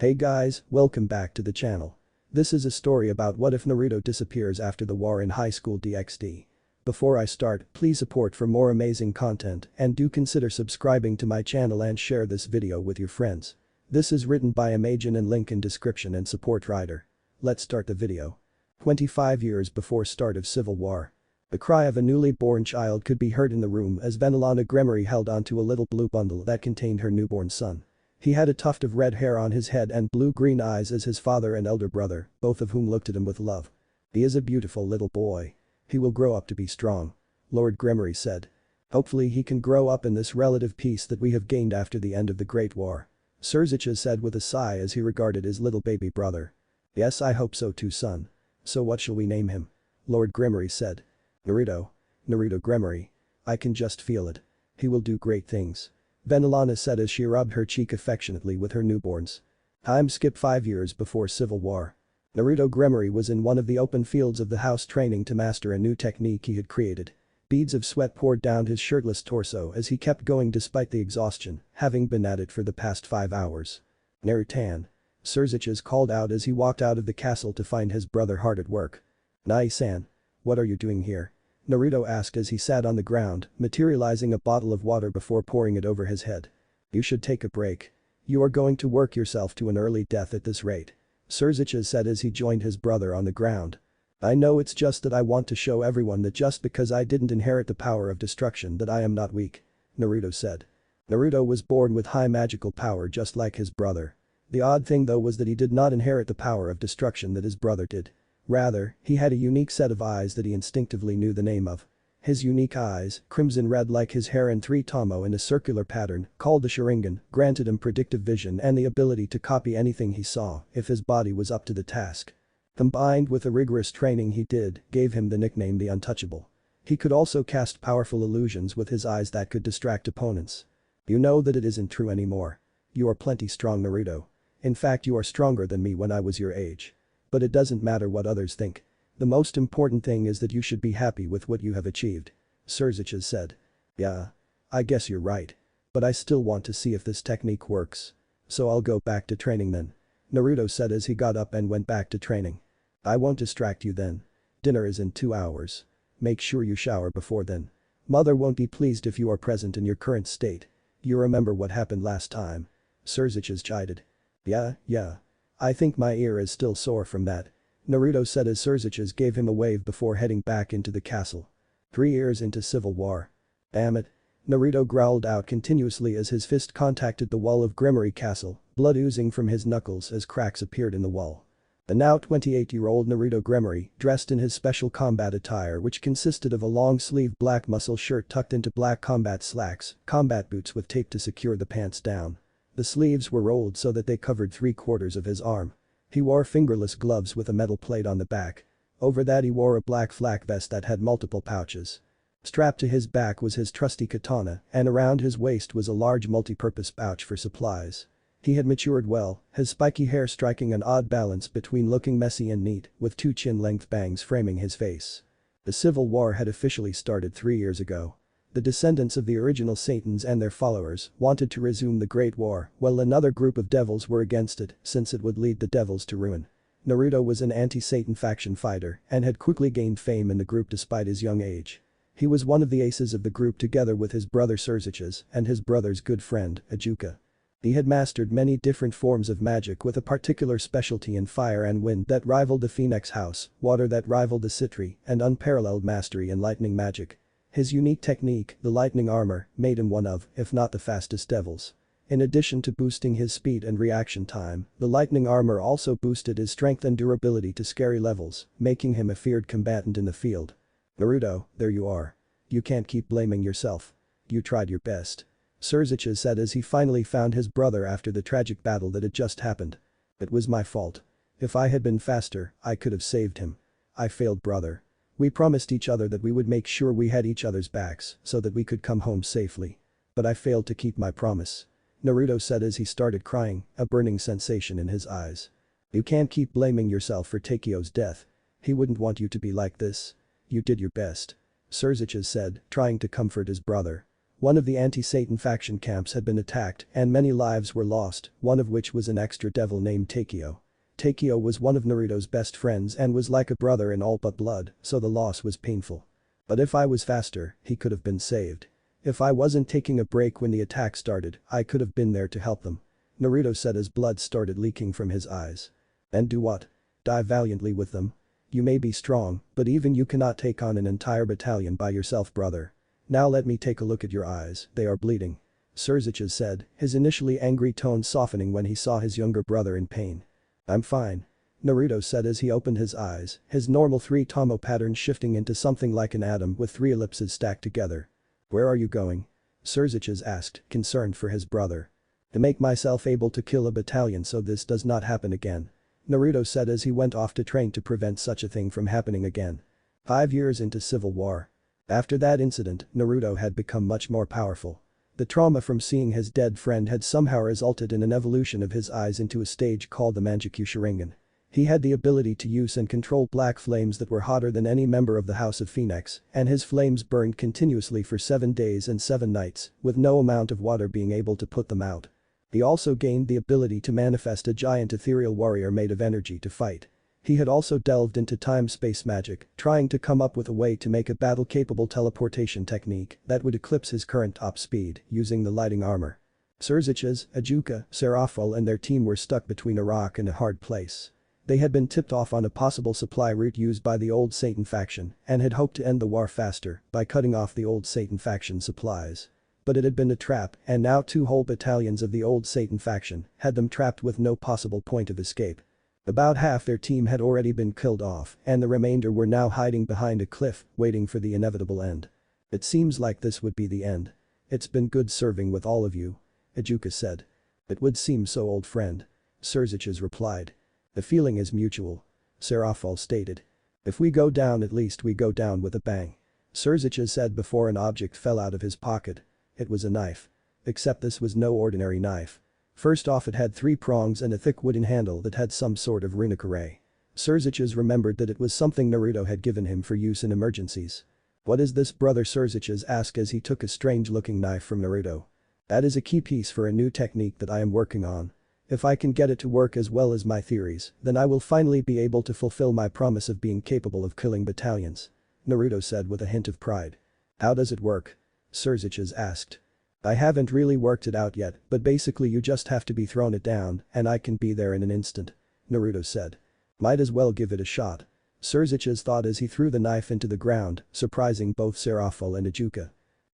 Hey guys, welcome back to the channel. This is a story about what if Naruto disappears after the war in high school DxD. Before I start, please support for more amazing content and do consider subscribing to my channel and share this video with your friends. This is written by amaijin and link in description and support writer. Let's start the video. 25 years before start of civil war. The cry of a newly born child could be heard in the room as Vanillana Gremory held onto a little blue bundle that contained her newborn son. He had a tuft of red hair on his head and blue-green eyes as his father and elder brother, both of whom looked at him with love. He is a beautiful little boy. He will grow up to be strong. Lord Gremory said. Hopefully he can grow up in this relative peace that we have gained after the end of the Great War. Surzicha said with a sigh as he regarded his little baby brother. Yes, I hope so too, son. So what shall we name him? Lord Gremory said. Naruto. Naruto Gremory. I can just feel it. He will do great things. Vanillana said as she rubbed her cheek affectionately with her newborns. Time skip 5 years before Civil War. Naruto Gremory was in one of the open fields of the house training to master a new technique he had created. Beads of sweat poured down his shirtless torso as he kept going despite the exhaustion, having been at it for the past 5 hours. Narutan. Surzicha called out as he walked out of the castle to find his brother hard at work. Nai-san. What are you doing here? Naruto asked as he sat on the ground, materializing a bottle of water before pouring it over his head. You should take a break. You are going to work yourself to an early death at this rate. Surzicha said as he joined his brother on the ground. I know, it's just that I want to show everyone that just because I didn't inherit the power of destruction that I am not weak. Naruto said. Naruto was born with high magical power just like his brother. The odd thing though was that he did not inherit the power of destruction that his brother did. Rather, he had a unique set of eyes that he instinctively knew the name of. His unique eyes, crimson red like his hair and 3 tomo in a circular pattern, called the Sharingan, granted him predictive vision and the ability to copy anything he saw if his body was up to the task. Combined with the rigorous training he did, gave him the nickname the Untouchable. He could also cast powerful illusions with his eyes that could distract opponents. You know that it isn't true anymore. You are plenty strong, Naruto. In fact, you are stronger than me when I was your age. But it doesn't matter what others think. The most important thing is that you should be happy with what you have achieved. Surzicha said. Yeah. I guess you're right. But I still want to see if this technique works. So I'll go back to training then. Naruto said as he got up and went back to training. I won't distract you then. Dinner is in 2 hours. Make sure you shower before then. Mother won't be pleased if you are present in your current state. You remember what happened last time. Surzicha chided. Yeah. I think my ear is still sore from that. Naruto said as Surzicha gave him a wave before heading back into the castle. 3 years into civil war. Damn it. Naruto growled out continuously as his fist contacted the wall of Gremory Castle, blood oozing from his knuckles as cracks appeared in the wall. The now 28-year-old Naruto Gremory, dressed in his special combat attire which consisted of a long-sleeved black muscle shirt tucked into black combat slacks, combat boots with tape to secure the pants down. The sleeves were rolled so that they covered 3/4 of his arm. He wore fingerless gloves with a metal plate on the back. Over that he wore a black flak vest that had multiple pouches. Strapped to his back was his trusty katana and around his waist was a large multi-purpose pouch for supplies. He had matured well, his spiky hair striking an odd balance between looking messy and neat, with 2 chin-length bangs framing his face. The Civil War had officially started 3 years ago. The descendants of the original Satans and their followers wanted to resume the Great War while another group of devils were against it since it would lead the devils to ruin. Naruto was an anti-Satan faction fighter and had quickly gained fame in the group despite his young age. He was one of the aces of the group together with his brother Surzicha and his brother's good friend, Ajuka. He had mastered many different forms of magic with a particular specialty in fire and wind that rivaled the Phoenix House, water that rivaled the Citri, and unparalleled mastery in lightning magic. His unique technique, the lightning armor, made him one of, if not the fastest devils. In addition to boosting his speed and reaction time, the lightning armor also boosted his strength and durability to scary levels, making him a feared combatant in the field. Naruto, there you are. You can't keep blaming yourself. You tried your best. Surzicha said as he finally found his brother after the tragic battle that had just happened. It was my fault. If I had been faster, I could have saved him. I failed, brother. We promised each other that we would make sure we had each other's backs so that we could come home safely. But I failed to keep my promise. Naruto said as he started crying, a burning sensation in his eyes. You can't keep blaming yourself for Takio's death. He wouldn't want you to be like this. You did your best. Surzicha said, trying to comfort his brother. One of the anti-Satan faction camps had been attacked and many lives were lost, one of which was an extra devil named Takeo. Takeo was one of Naruto's best friends and was like a brother in all but blood, so the loss was painful. But if I was faster, he could have been saved. If I wasn't taking a break when the attack started, I could have been there to help them. Naruto said as blood started leaking from his eyes. And do what? Die valiantly with them? You may be strong, but even you cannot take on an entire battalion by yourself, brother. Now let me take a look at your eyes, they are bleeding. Surziches said, his initially angry tone softening when he saw his younger brother in pain. I'm fine. Naruto said as he opened his eyes, his normal 3 tomo pattern shifting into something like an atom with 3 ellipses stacked together. Where are you going? Surziches asked, concerned for his brother. To make myself able to kill a battalion so this does not happen again. Naruto said as he went off to train to prevent such a thing from happening again. 5 years into civil war. After that incident, Naruto had become much more powerful. The trauma from seeing his dead friend had somehow resulted in an evolution of his eyes into a stage called the Mangekyou Sharingan. He had the ability to use and control black flames that were hotter than any member of the House of Phoenix, and his flames burned continuously for 7 days and 7 nights, with no amount of water being able to put them out. He also gained the ability to manifest a giant ethereal warrior made of energy to fight. He had also delved into time-space magic, trying to come up with a way to make a battle-capable teleportation technique that would eclipse his current top speed using the lighting armor. Surziches, Ajuka, Serafal and their team were stuck between a rock and a hard place. They had been tipped off on a possible supply route used by the old Satan faction and had hoped to end the war faster by cutting off the old Satan faction supplies. But it had been a trap and now 2 whole battalions of the old Satan faction had them trapped with no possible point of escape. About half their team had already been killed off and the remainder were now hiding behind a cliff waiting for the inevitable end. It seems like this would be the end. It's been good serving with all of you. Ajuka said. It would seem so, old friend. Surziches replied. The feeling is mutual. Serafal stated. If we go down at least we go down with a bang. Surziches said before an object fell out of his pocket. It was a knife. Except this was no ordinary knife. First off, it had 3 prongs and a thick wooden handle that had some sort of runic array. Surziches remembered that it was something Naruto had given him for use in emergencies. What is this, brother? Surziches asked as he took a strange-looking knife from Naruto. That is a key piece for a new technique that I am working on. If I can get it to work as well as my theories, then I will finally be able to fulfill my promise of being capable of killing battalions. Naruto said with a hint of pride. How does it work? Surziches asked. I haven't really worked it out yet, but basically you just have to be thrown it down and I can be there in an instant. Naruto said. Might as well give it a shot. Surziches thought as he threw the knife into the ground, surprising both Serafal and Ajuka.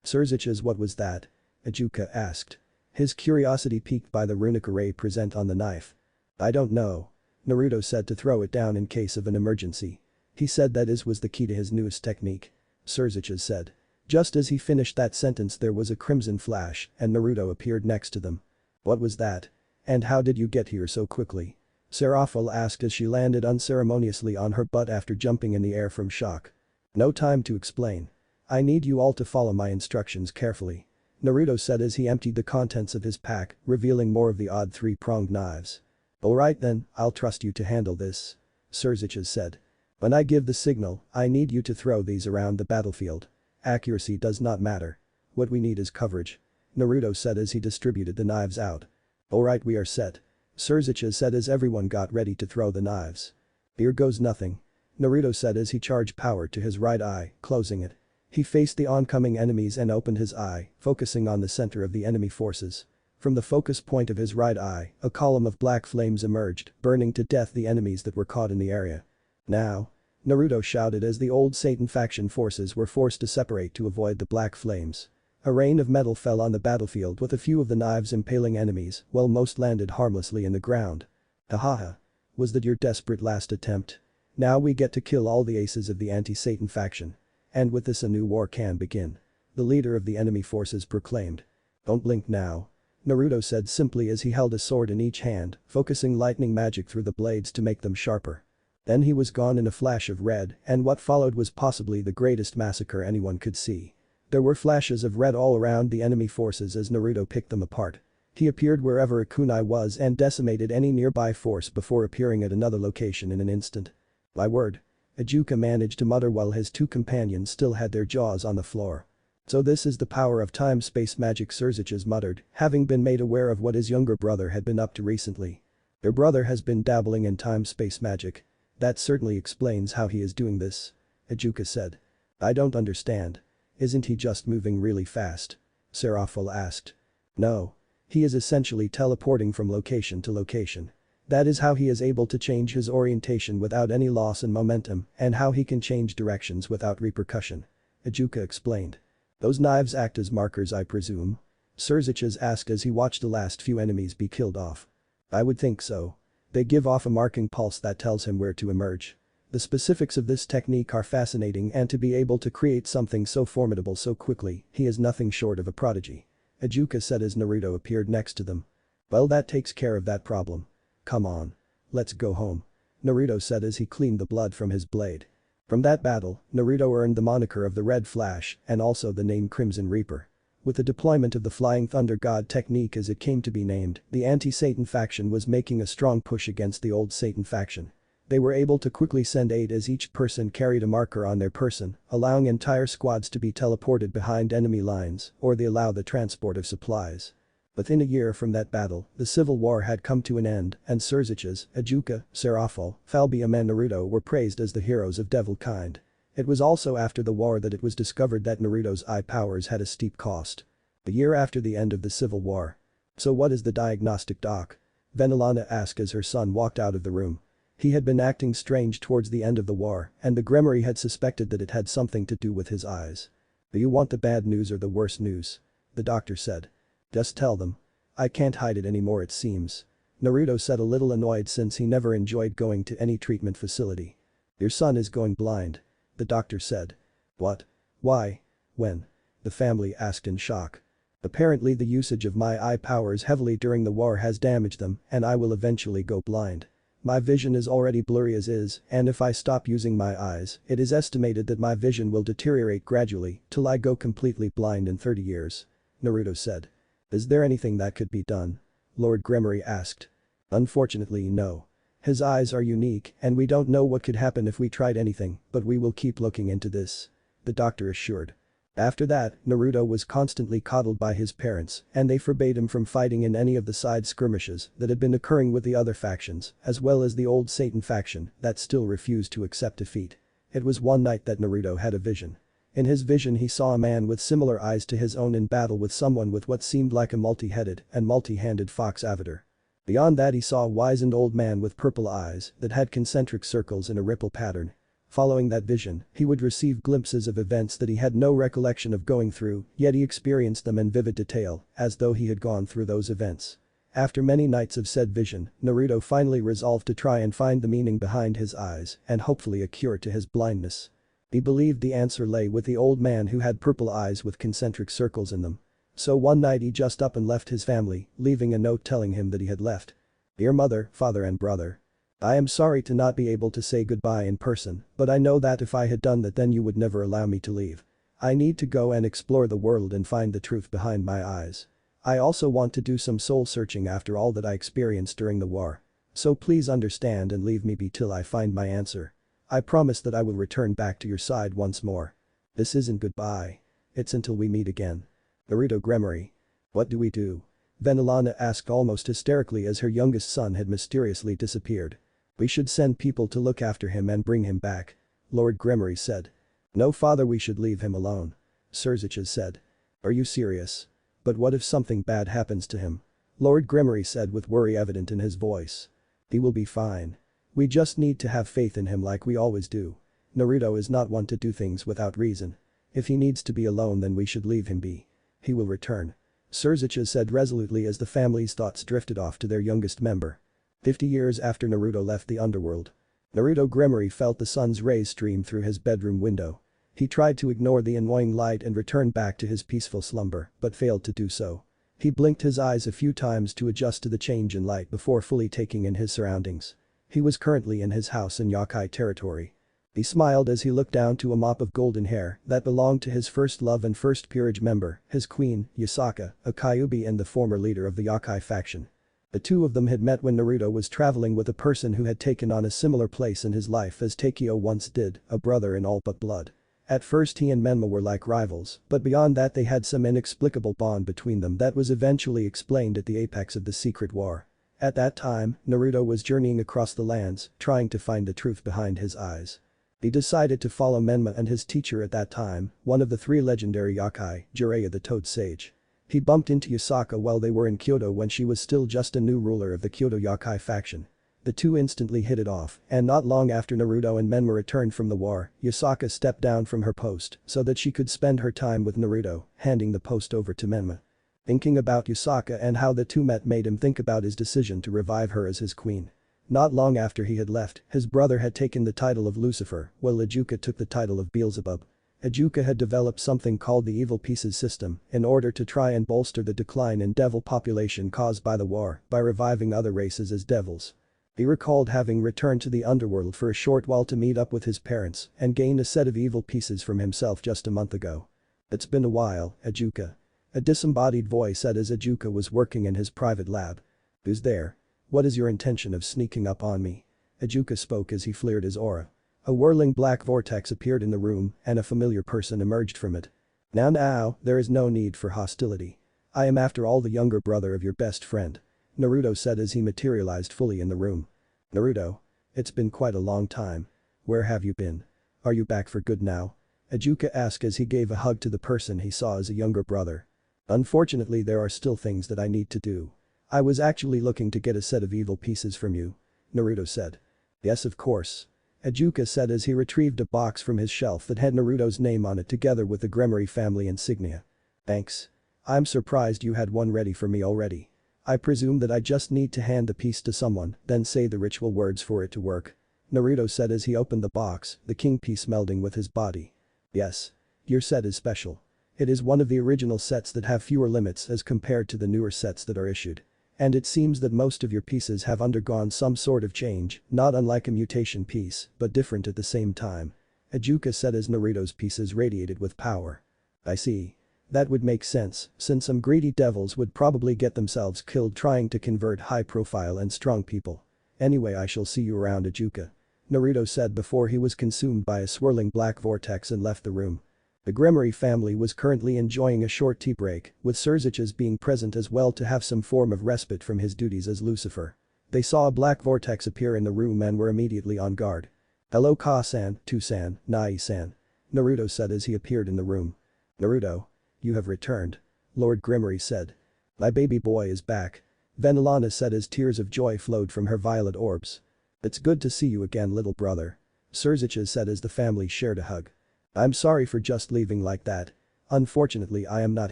Surziches, what was that? Ajuka asked. His curiosity piqued by the runic array present on the knife. I don't know. Naruto said to throw it down in case of an emergency. He said that was the key to his newest technique. Surziches said. Just as he finished that sentence there was a crimson flash and Naruto appeared next to them. What was that? And how did you get here so quickly? Serafal asked as she landed unceremoniously on her butt after jumping in the air from shock. No time to explain. I need you all to follow my instructions carefully. Naruto said as he emptied the contents of his pack, revealing more of the odd 3-pronged knives. Alright then, I'll trust you to handle this. Surziches said. When I give the signal, I need you to throw these around the battlefield. Accuracy does not matter. What we need is coverage. Naruto said as he distributed the knives out. Alright, we are set. Surziches said as everyone got ready to throw the knives. Here goes nothing. Naruto said as he charged power to his right eye, closing it. He faced the oncoming enemies and opened his eye, focusing on the center of the enemy forces. From the focus point of his right eye, a column of black flames emerged, burning to death the enemies that were caught in the area. Now. Naruto shouted as the old Satan faction forces were forced to separate to avoid the black flames. A rain of metal fell on the battlefield with a few of the knives impaling enemies, while most landed harmlessly in the ground. Hahaha. Was that your desperate last attempt? Now we get to kill all the aces of the anti-Satan faction. And with this a new war can begin. The leader of the enemy forces proclaimed. Don't blink now. Naruto said simply as he held a sword in each hand, focusing lightning magic through the blades to make them sharper. Then he was gone in a flash of red and what followed was possibly the greatest massacre anyone could see. There were flashes of red all around the enemy forces as Naruto picked them apart. He appeared wherever a kunai was and decimated any nearby force before appearing at another location in an instant. My word. Ajuka managed to mutter while his 2 companions still had their jaws on the floor. So this is the power of time-space magic, Surziches muttered, having been made aware of what his younger brother had been up to recently. Your brother has been dabbling in time-space magic. That certainly explains how he is doing this. Ajuka said. I don't understand. Isn't he just moving really fast? Serafal asked. No. He is essentially teleporting from location to location. That is how he is able to change his orientation without any loss in momentum and how he can change directions without repercussion. Ajuka explained. Those knives act as markers, I presume? Surziches asked as he watched the last few enemies be killed off. I would think so. They give off a marking pulse that tells him where to emerge. The specifics of this technique are fascinating, and to be able to create something so formidable so quickly, he is nothing short of a prodigy. Ajuka said as Naruto appeared next to them. Well, that takes care of that problem. Come on. Let's go home. Naruto said as he cleaned the blood from his blade. From that battle, Naruto earned the moniker of the Red Flash and also the name Crimson Reaper. With the deployment of the Flying Thunder God technique as it came to be named, the anti-Satan faction was making a strong push against the old Satan faction. They were able to quickly send aid as each person carried a marker on their person, allowing entire squads to be teleported behind enemy lines, or they allow the transport of supplies. Within a year from that battle, the civil war had come to an end, and Surziches, Ajuka, Serafal, Falbium and Naruto were praised as the heroes of devil kind. It was also after the war that it was discovered that Naruto's eye powers had a steep cost. A year after the end of the civil war. So what is the diagnostic, doc? Venelana asked as her son walked out of the room. He had been acting strange towards the end of the war, and the Gremory had suspected that it had something to do with his eyes. Do you want the bad news or the worse news? The doctor said. Just tell them. I can't hide it anymore, it seems. Naruto said, a little annoyed since he never enjoyed going to any treatment facility. Your son is going blind. The doctor said. What? Why? When? The family asked in shock. Apparently the usage of my eye powers heavily during the war has damaged them, and I will eventually go blind. My vision is already blurry as is, and if I stop using my eyes, it is estimated that my vision will deteriorate gradually till I go completely blind in 30 years. Naruto said. Is there anything that could be done? Lord Gremory asked. Unfortunately, no. His eyes are unique, and we don't know what could happen if we tried anything, but we will keep looking into this. The doctor assured. After that, Naruto was constantly coddled by his parents, and they forbade him from fighting in any of the side skirmishes that had been occurring with the other factions, as well as the old Satan faction that still refused to accept defeat. It was one night that Naruto had a vision. In his vision he saw a man with similar eyes to his own in battle with someone with what seemed like a multi-headed and multi-handed fox avatar. Beyond that he saw a wizened old man with purple eyes that had concentric circles in a ripple pattern. Following that vision, he would receive glimpses of events that he had no recollection of going through, yet he experienced them in vivid detail, as though he had gone through those events. After many nights of said vision, Naruto finally resolved to try and find the meaning behind his eyes and hopefully a cure to his blindness. He believed the answer lay with the old man who had purple eyes with concentric circles in them. So one night he just up and left his family, leaving a note telling him that he had left. Dear mother, father and brother. I am sorry to not be able to say goodbye in person, but I know that if I had done that then you would never allow me to leave. I need to go and explore the world and find the truth behind my eyes. I also want to do some soul searching after all that I experienced during the war. So please understand and leave me be till I find my answer. I promise that I will return back to your side once more. This isn't goodbye. It's until we meet again. Naruto Gremory. What do we do? Venelana asked almost hysterically as her youngest son had mysteriously disappeared. We should send people to look after him and bring him back. Lord Gremory said. No father, we should leave him alone. Surziches said. Are you serious? But what if something bad happens to him? Lord Gremory said with worry evident in his voice. He will be fine. We just need to have faith in him like we always do. Naruto is not one to do things without reason. If he needs to be alone then we should leave him be. He will return. Surziches said resolutely as the family's thoughts drifted off to their youngest member. 50 years after Naruto left the underworld. Naruto Gremory felt the sun's rays stream through his bedroom window. He tried to ignore the annoying light and return back to his peaceful slumber, but failed to do so. He blinked his eyes a few times to adjust to the change in light before fully taking in his surroundings. He was currently in his house in Yakai territory. He smiled as he looked down to a mop of golden hair that belonged to his first love and first peerage member, his queen, Yasaka, a Kyuubi and the former leader of the Yakai faction. The two of them had met when Naruto was traveling with a person who had taken on a similar place in his life as Takeo once did, a brother in all but blood. At first he and Menma were like rivals, but beyond that they had some inexplicable bond between them that was eventually explained at the apex of the secret war. At that time, Naruto was journeying across the lands, trying to find the truth behind his eyes. He decided to follow Menma and his teacher at that time, one of the 3 legendary yokai, Jiraiya the Toad Sage. He bumped into Yusaka while they were in Kyoto when she was still just a new ruler of the Kyoto yokai faction. The two instantly hit it off, and not long after Naruto and Menma returned from the war, Yusaka stepped down from her post so that she could spend her time with Naruto, handing the post over to Menma. Thinking about Yusaka and how the two met made him think about his decision to revive her as his queen. Not long after he had left, his brother had taken the title of Lucifer, while Ajuka took the title of Beelzebub. Ajuka had developed something called the Evil Pieces system in order to try and bolster the decline in devil population caused by the war by reviving other races as devils. He recalled having returned to the underworld for a short while to meet up with his parents and gain a set of evil pieces from himself just a month ago. It's been a while, Ajuka. A disembodied voice said as Ajuka was working in his private lab. Who's there? What is your intention of sneaking up on me? Ajuka spoke as he flared his aura. A whirling black vortex appeared in the room and a familiar person emerged from it. Now, there is no need for hostility. I am after all the younger brother of your best friend. Naruto said as he materialized fully in the room. Naruto. It's been quite a long time. Where have you been? Are you back for good now? Ajuka asked as he gave a hug to the person he saw as a younger brother. Unfortunately there are still things that I need to do. I was actually looking to get a set of evil pieces from you. Naruto said. Yes of course. Ajuka said as he retrieved a box from his shelf that had Naruto's name on it together with the Gremory family insignia. Thanks. I'm surprised you had one ready for me already. I presume that I just need to hand the piece to someone, then say the ritual words for it to work. Naruto said as he opened the box, the king piece melding with his body. Yes. Your set is special. It is one of the original sets that have fewer limits as compared to the newer sets that are issued. And it seems that most of your pieces have undergone some sort of change, not unlike a mutation piece, but different at the same time. Ajuka said as Naruto's pieces radiated with power. I see. That would make sense, since some greedy devils would probably get themselves killed trying to convert high-profile and strong people. Anyway I shall see you around Ajuka. Naruto said before he was consumed by a swirling black vortex and left the room. The Gremory family was currently enjoying a short tea break, with Surziches being present as well to have some form of respite from his duties as Lucifer. They saw a black vortex appear in the room and were immediately on guard. Hello Ka-san, Tu-san, Nai-san. Naruto said as he appeared in the room. Naruto. You have returned. Lord Gremory said. My baby boy is back. Venelana said as tears of joy flowed from her violet orbs. It's good to see you again little brother. Surziches said as the family shared a hug. I'm sorry for just leaving like that. Unfortunately I am not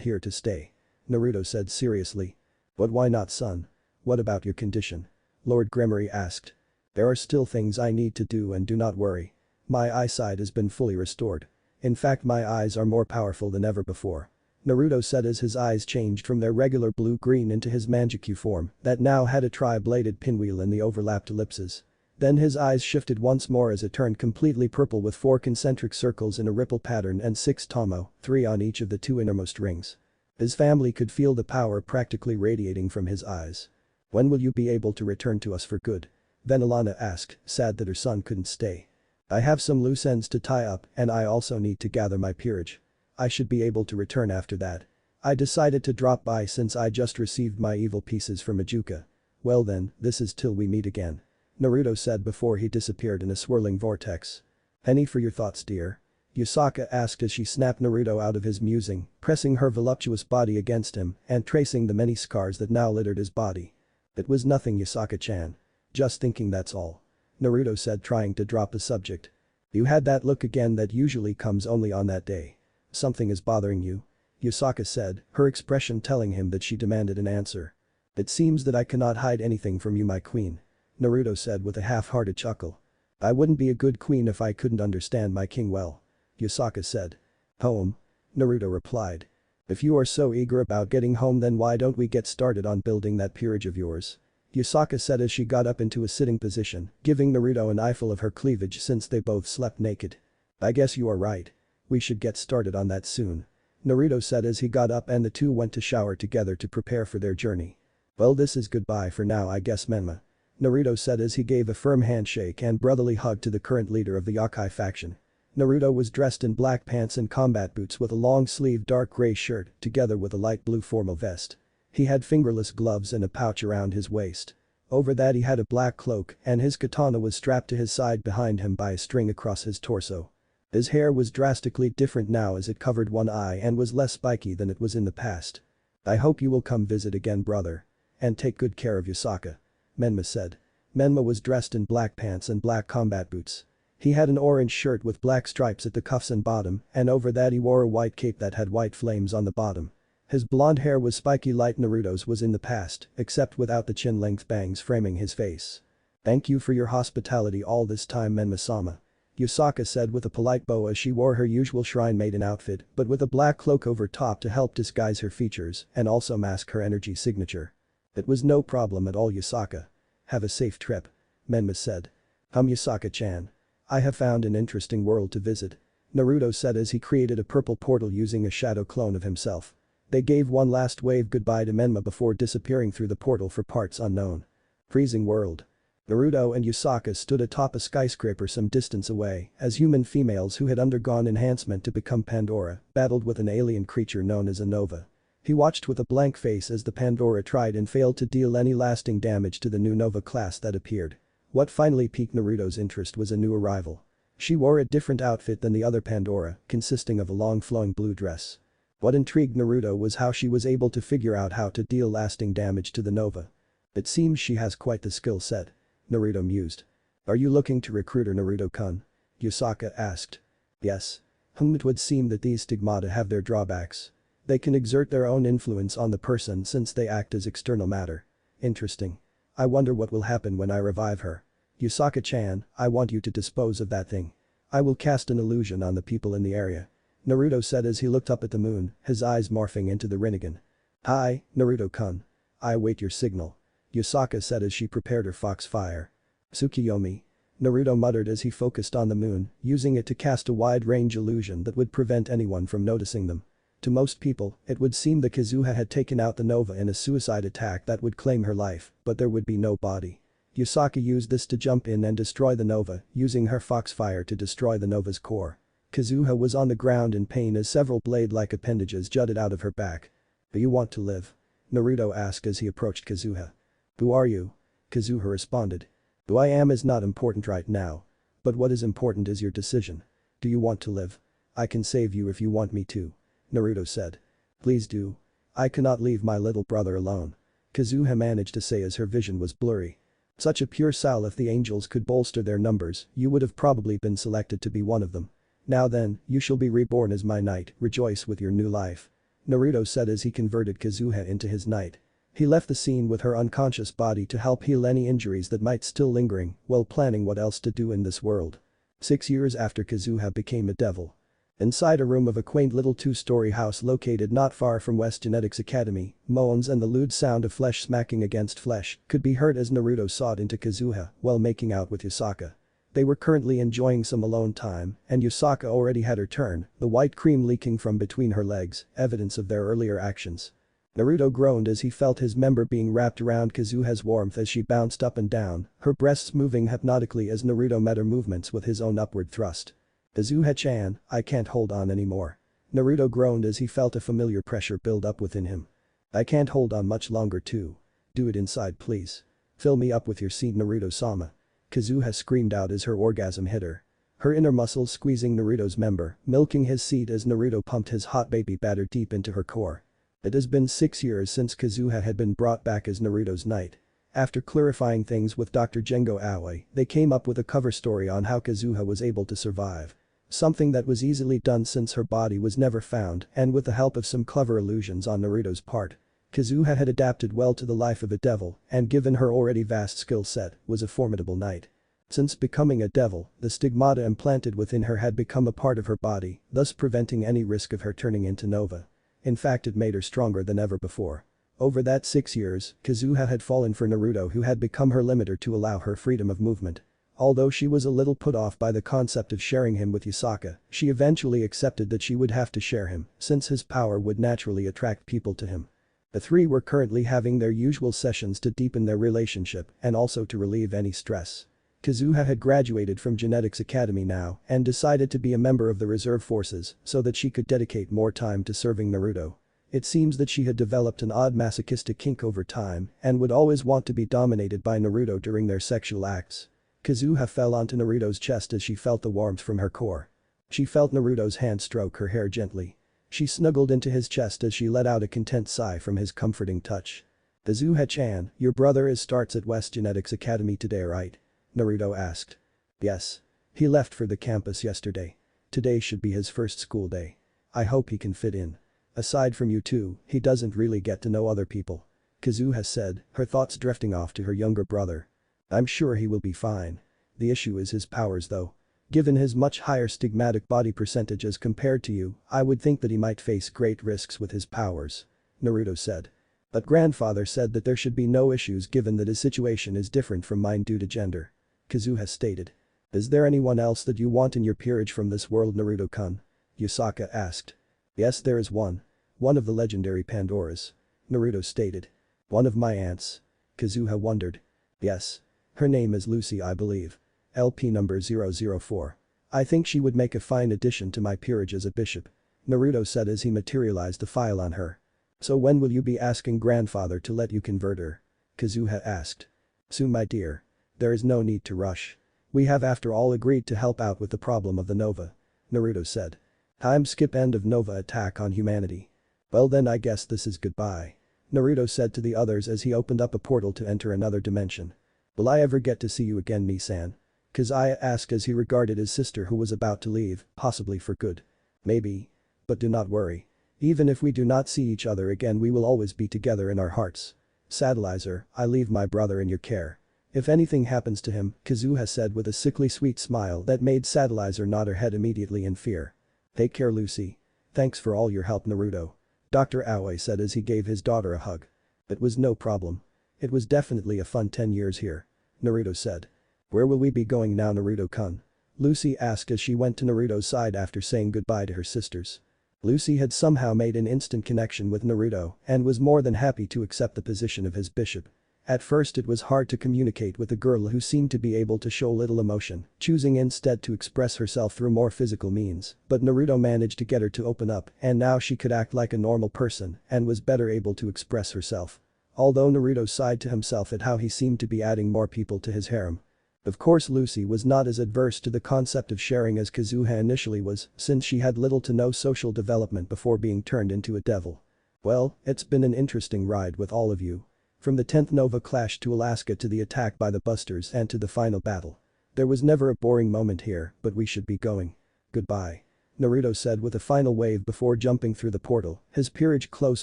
here to stay. Naruto said seriously. But why not son? What about your condition? Lord Gremory asked. There are still things I need to do and do not worry. My eyesight has been fully restored. In fact my eyes are more powerful than ever before. Naruto said as his eyes changed from their regular blue-green into his Mangekyou form that now had a tri-bladed pinwheel in the overlapped ellipses. Then his eyes shifted once more as it turned completely purple with 4 concentric circles in a ripple pattern and 6 tomo, 3 on each of the 2 innermost rings. His family could feel the power practically radiating from his eyes. When will you be able to return to us for good? Venelana asked, sad that her son couldn't stay. I have some loose ends to tie up and I also need to gather my peerage. I should be able to return after that. I decided to drop by since I just received my evil pieces from Ajuka. Well then, this is till we meet again. Naruto said before he disappeared in a swirling vortex. Any for your thoughts dear? Yusaka asked as she snapped Naruto out of his musing, pressing her voluptuous body against him and tracing the many scars that now littered his body. It was nothing Yusaka-chan. Just thinking that's all. Naruto said trying to drop the subject. You had that look again that usually comes only on that day. Something is bothering you? Yusaka said, her expression telling him that she demanded an answer. It seems that I cannot hide anything from you my queen. Naruto said with a half-hearted chuckle. I wouldn't be a good queen if I couldn't understand my king well. Yusaka said. Home? Naruto replied. If you are so eager about getting home then why don't we get started on building that peerage of yours? Yusaka said as she got up into a sitting position, giving Naruto an eyeful of her cleavage since they both slept naked. I guess you are right. We should get started on that soon. Naruto said as he got up and the two went to shower together to prepare for their journey. Well this is goodbye for now I guess Menma. Naruto said as he gave a firm handshake and brotherly hug to the current leader of the yokai faction. Naruto was dressed in black pants and combat boots with a long-sleeved dark gray shirt together with a light blue formal vest. He had fingerless gloves and a pouch around his waist. Over that he had a black cloak and his katana was strapped to his side behind him by a string across his torso. His hair was drastically different now as it covered one eye and was less spiky than it was in the past. "I hope you will come visit again, brother. And take good care of Yusaka," Menma said. Menma was dressed in black pants and black combat boots. He had an orange shirt with black stripes at the cuffs and bottom, and over that he wore a white cape that had white flames on the bottom. His blonde hair was spiky like Naruto's was in the past, except without the chin-length bangs framing his face. "Thank you for your hospitality all this time, Menma-sama," Yusaka said with a polite bow as she wore her usual shrine maiden outfit but with a black cloak over top to help disguise her features and also mask her energy signature. "It was no problem at all, Yusaka. Have a safe trip," Menma said. Yusaka-chan. "I have found an interesting world to visit," Naruto said as he created a purple portal using a shadow clone of himself. They gave one last wave goodbye to Menma before disappearing through the portal for parts unknown. Freezing world. Naruto and Yusaka stood atop a skyscraper some distance away as human females who had undergone enhancement to become Pandora battled with an alien creature known as a Nova. He watched with a blank face as the Pandora tried and failed to deal any lasting damage to the new Nova class that appeared. What finally piqued Naruto's interest was a new arrival. She wore a different outfit than the other Pandora, consisting of a long flowing blue dress. What intrigued Naruto was how she was able to figure out how to deal lasting damage to the Nova. "It seems she has quite the skill set," Naruto mused. "Are you looking to recruit her, Naruto-kun?" Yusaka asked. "Yes. It would seem that these stigmata have their drawbacks. They can exert their own influence on the person since they act as external matter. Interesting. I wonder what will happen when I revive her. Yusaka-chan, I want you to dispose of that thing. I will cast an illusion on the people in the area," Naruto said as he looked up at the moon, his eyes morphing into the Rinnegan. "Hi, Naruto-kun. I await your signal," Yusaka said as she prepared her fox fire. "Tsukiyomi," Naruto muttered as he focused on the moon, using it to cast a wide-range illusion that would prevent anyone from noticing them. To most people, it would seem that Kazuha had taken out the Nova in a suicide attack that would claim her life, but there would be no body. Yusaka used this to jump in and destroy the Nova, using her foxfire to destroy the Nova's core. Kazuha was on the ground in pain as several blade-like appendages jutted out of her back. "Do you want to live?" Naruto asked as he approached Kazuha. "Who are you?" Kazuha responded. "Who I am is not important right now. But what is important is your decision. Do you want to live? I can save you if you want me to," Naruto said. "Please do. I cannot leave my little brother alone," Kazuha managed to say as her vision was blurry. "Such a pure soul, if the angels could bolster their numbers, you would have probably been selected to be one of them. Now then, you shall be reborn as my knight, rejoice with your new life," Naruto said as he converted Kazuha into his knight. He left the scene with her unconscious body to help heal any injuries that might still lingering while planning what else to do in this world. 6 years after Kazuha became a devil. Inside a room of a quaint little two-story house located not far from West Genetics Academy, moans and the lewd sound of flesh smacking against flesh could be heard as Naruto sought into Kazuha while making out with Yusaka. They were currently enjoying some alone time, and Yusaka already had her turn, the white cream leaking from between her legs, evidence of their earlier actions. Naruto groaned as he felt his member being wrapped around Kazuha's warmth as she bounced up and down, her breasts moving hypnotically as Naruto met her movements with his own upward thrust. "Kazuha-chan, I can't hold on anymore," Naruto groaned as he felt a familiar pressure build up within him. "I can't hold on much longer too. Do it inside, please. Fill me up with your seed, Naruto-sama," Kazuha screamed out as her orgasm hit her. Her inner muscles squeezing Naruto's member, milking his seed as Naruto pumped his hot baby batter deep into her core. It has been 6 years since Kazuha had been brought back as Naruto's knight. After clarifying things with Dr. Gengo Aoi, they came up with a cover story on how Kazuha was able to survive. Something that was easily done since her body was never found and with the help of some clever illusions on Naruto's part. Kazuha had adapted well to the life of a devil and given her already vast skill set, was a formidable knight. Since becoming a devil, the stigmata implanted within her had become a part of her body, thus preventing any risk of her turning into Nova. In fact, it made her stronger than ever before. Over that 6 years, Kazuha had fallen for Naruto, who had become her limiter to allow her freedom of movement. Although she was a little put off by the concept of sharing him with Yusaka, she eventually accepted that she would have to share him since his power would naturally attract people to him. The three were currently having their usual sessions to deepen their relationship and also to relieve any stress. Kazuha had graduated from Genetics Academy now and decided to be a member of the reserve forces so that she could dedicate more time to serving Naruto. It seems that she had developed an odd masochistic kink over time and would always want to be dominated by Naruto during their sexual acts. Kazuha fell onto Naruto's chest as she felt the warmth from her core. She felt Naruto's hand stroke her hair gently. She snuggled into his chest as she let out a content sigh from his comforting touch. Kazuha-chan, your brother starts at West Genetics Academy today, right? Naruto asked. Yes. He left for the campus yesterday. Today should be his first school day. I hope he can fit in. Aside from you two, he doesn't really get to know other people. Kazuha said, her thoughts drifting off to her younger brother. I'm sure he will be fine. The issue is his powers though. Given his much higher stigmatic body percentage as compared to you, I would think that he might face great risks with his powers. Naruto said. But grandfather said that there should be no issues given that his situation is different from mine due to gender. Kazuha stated. Is there anyone else that you want in your peerage from this world, Naruto-kun? Yusaka asked. Yes, there is one. One of the legendary Pandoras. Naruto stated. One of my aunts. Kazuha wondered. Yes. Her name is Lucy, I believe. LP number 004. I think she would make a fine addition to my peerage as a bishop. Naruto said as he materialized the file on her. So when will you be asking grandfather to let you convert her? Kazuha asked. Soon, my dear. There is no need to rush. We have after all agreed to help out with the problem of the Nova. Naruto said. Time skip end of Nova attack on humanity. Well then I guess this is goodbye. Naruto said to the others as he opened up a portal to enter another dimension. Will I ever get to see you again, Mi-san? Kazuya asked as he regarded his sister who was about to leave, possibly for good. Maybe. But do not worry. Even if we do not see each other again, we will always be together in our hearts. Sadalizer, I leave my brother in your care. If anything happens to him, Kazuha said with a sickly sweet smile that made Sadalizer nod her head immediately in fear. Take care, Lucy. Thanks for all your help, Naruto. Dr. Aoi said as he gave his daughter a hug. It was no problem. It was definitely a fun 10 years here. Naruto said. Where will we be going now, Naruto-kun? Lucy asked as she went to Naruto's side after saying goodbye to her sisters. Lucy had somehow made an instant connection with Naruto and was more than happy to accept the position of his bishop. At first it was hard to communicate with a girl who seemed to be able to show little emotion, choosing instead to express herself through more physical means, but Naruto managed to get her to open up and now she could act like a normal person and was better able to express herself. Although Naruto sighed to himself at how he seemed to be adding more people to his harem. Of course Lucy was not as adverse to the concept of sharing as Kazuha initially was, since she had little to no social development before being turned into a devil. Well, it's been an interesting ride with all of you. From the 10th Nova clash to Alaska to the attack by the Busters and to the final battle. There was never a boring moment here, but we should be going. Goodbye. Naruto said with a final wave before jumping through the portal, his peerage close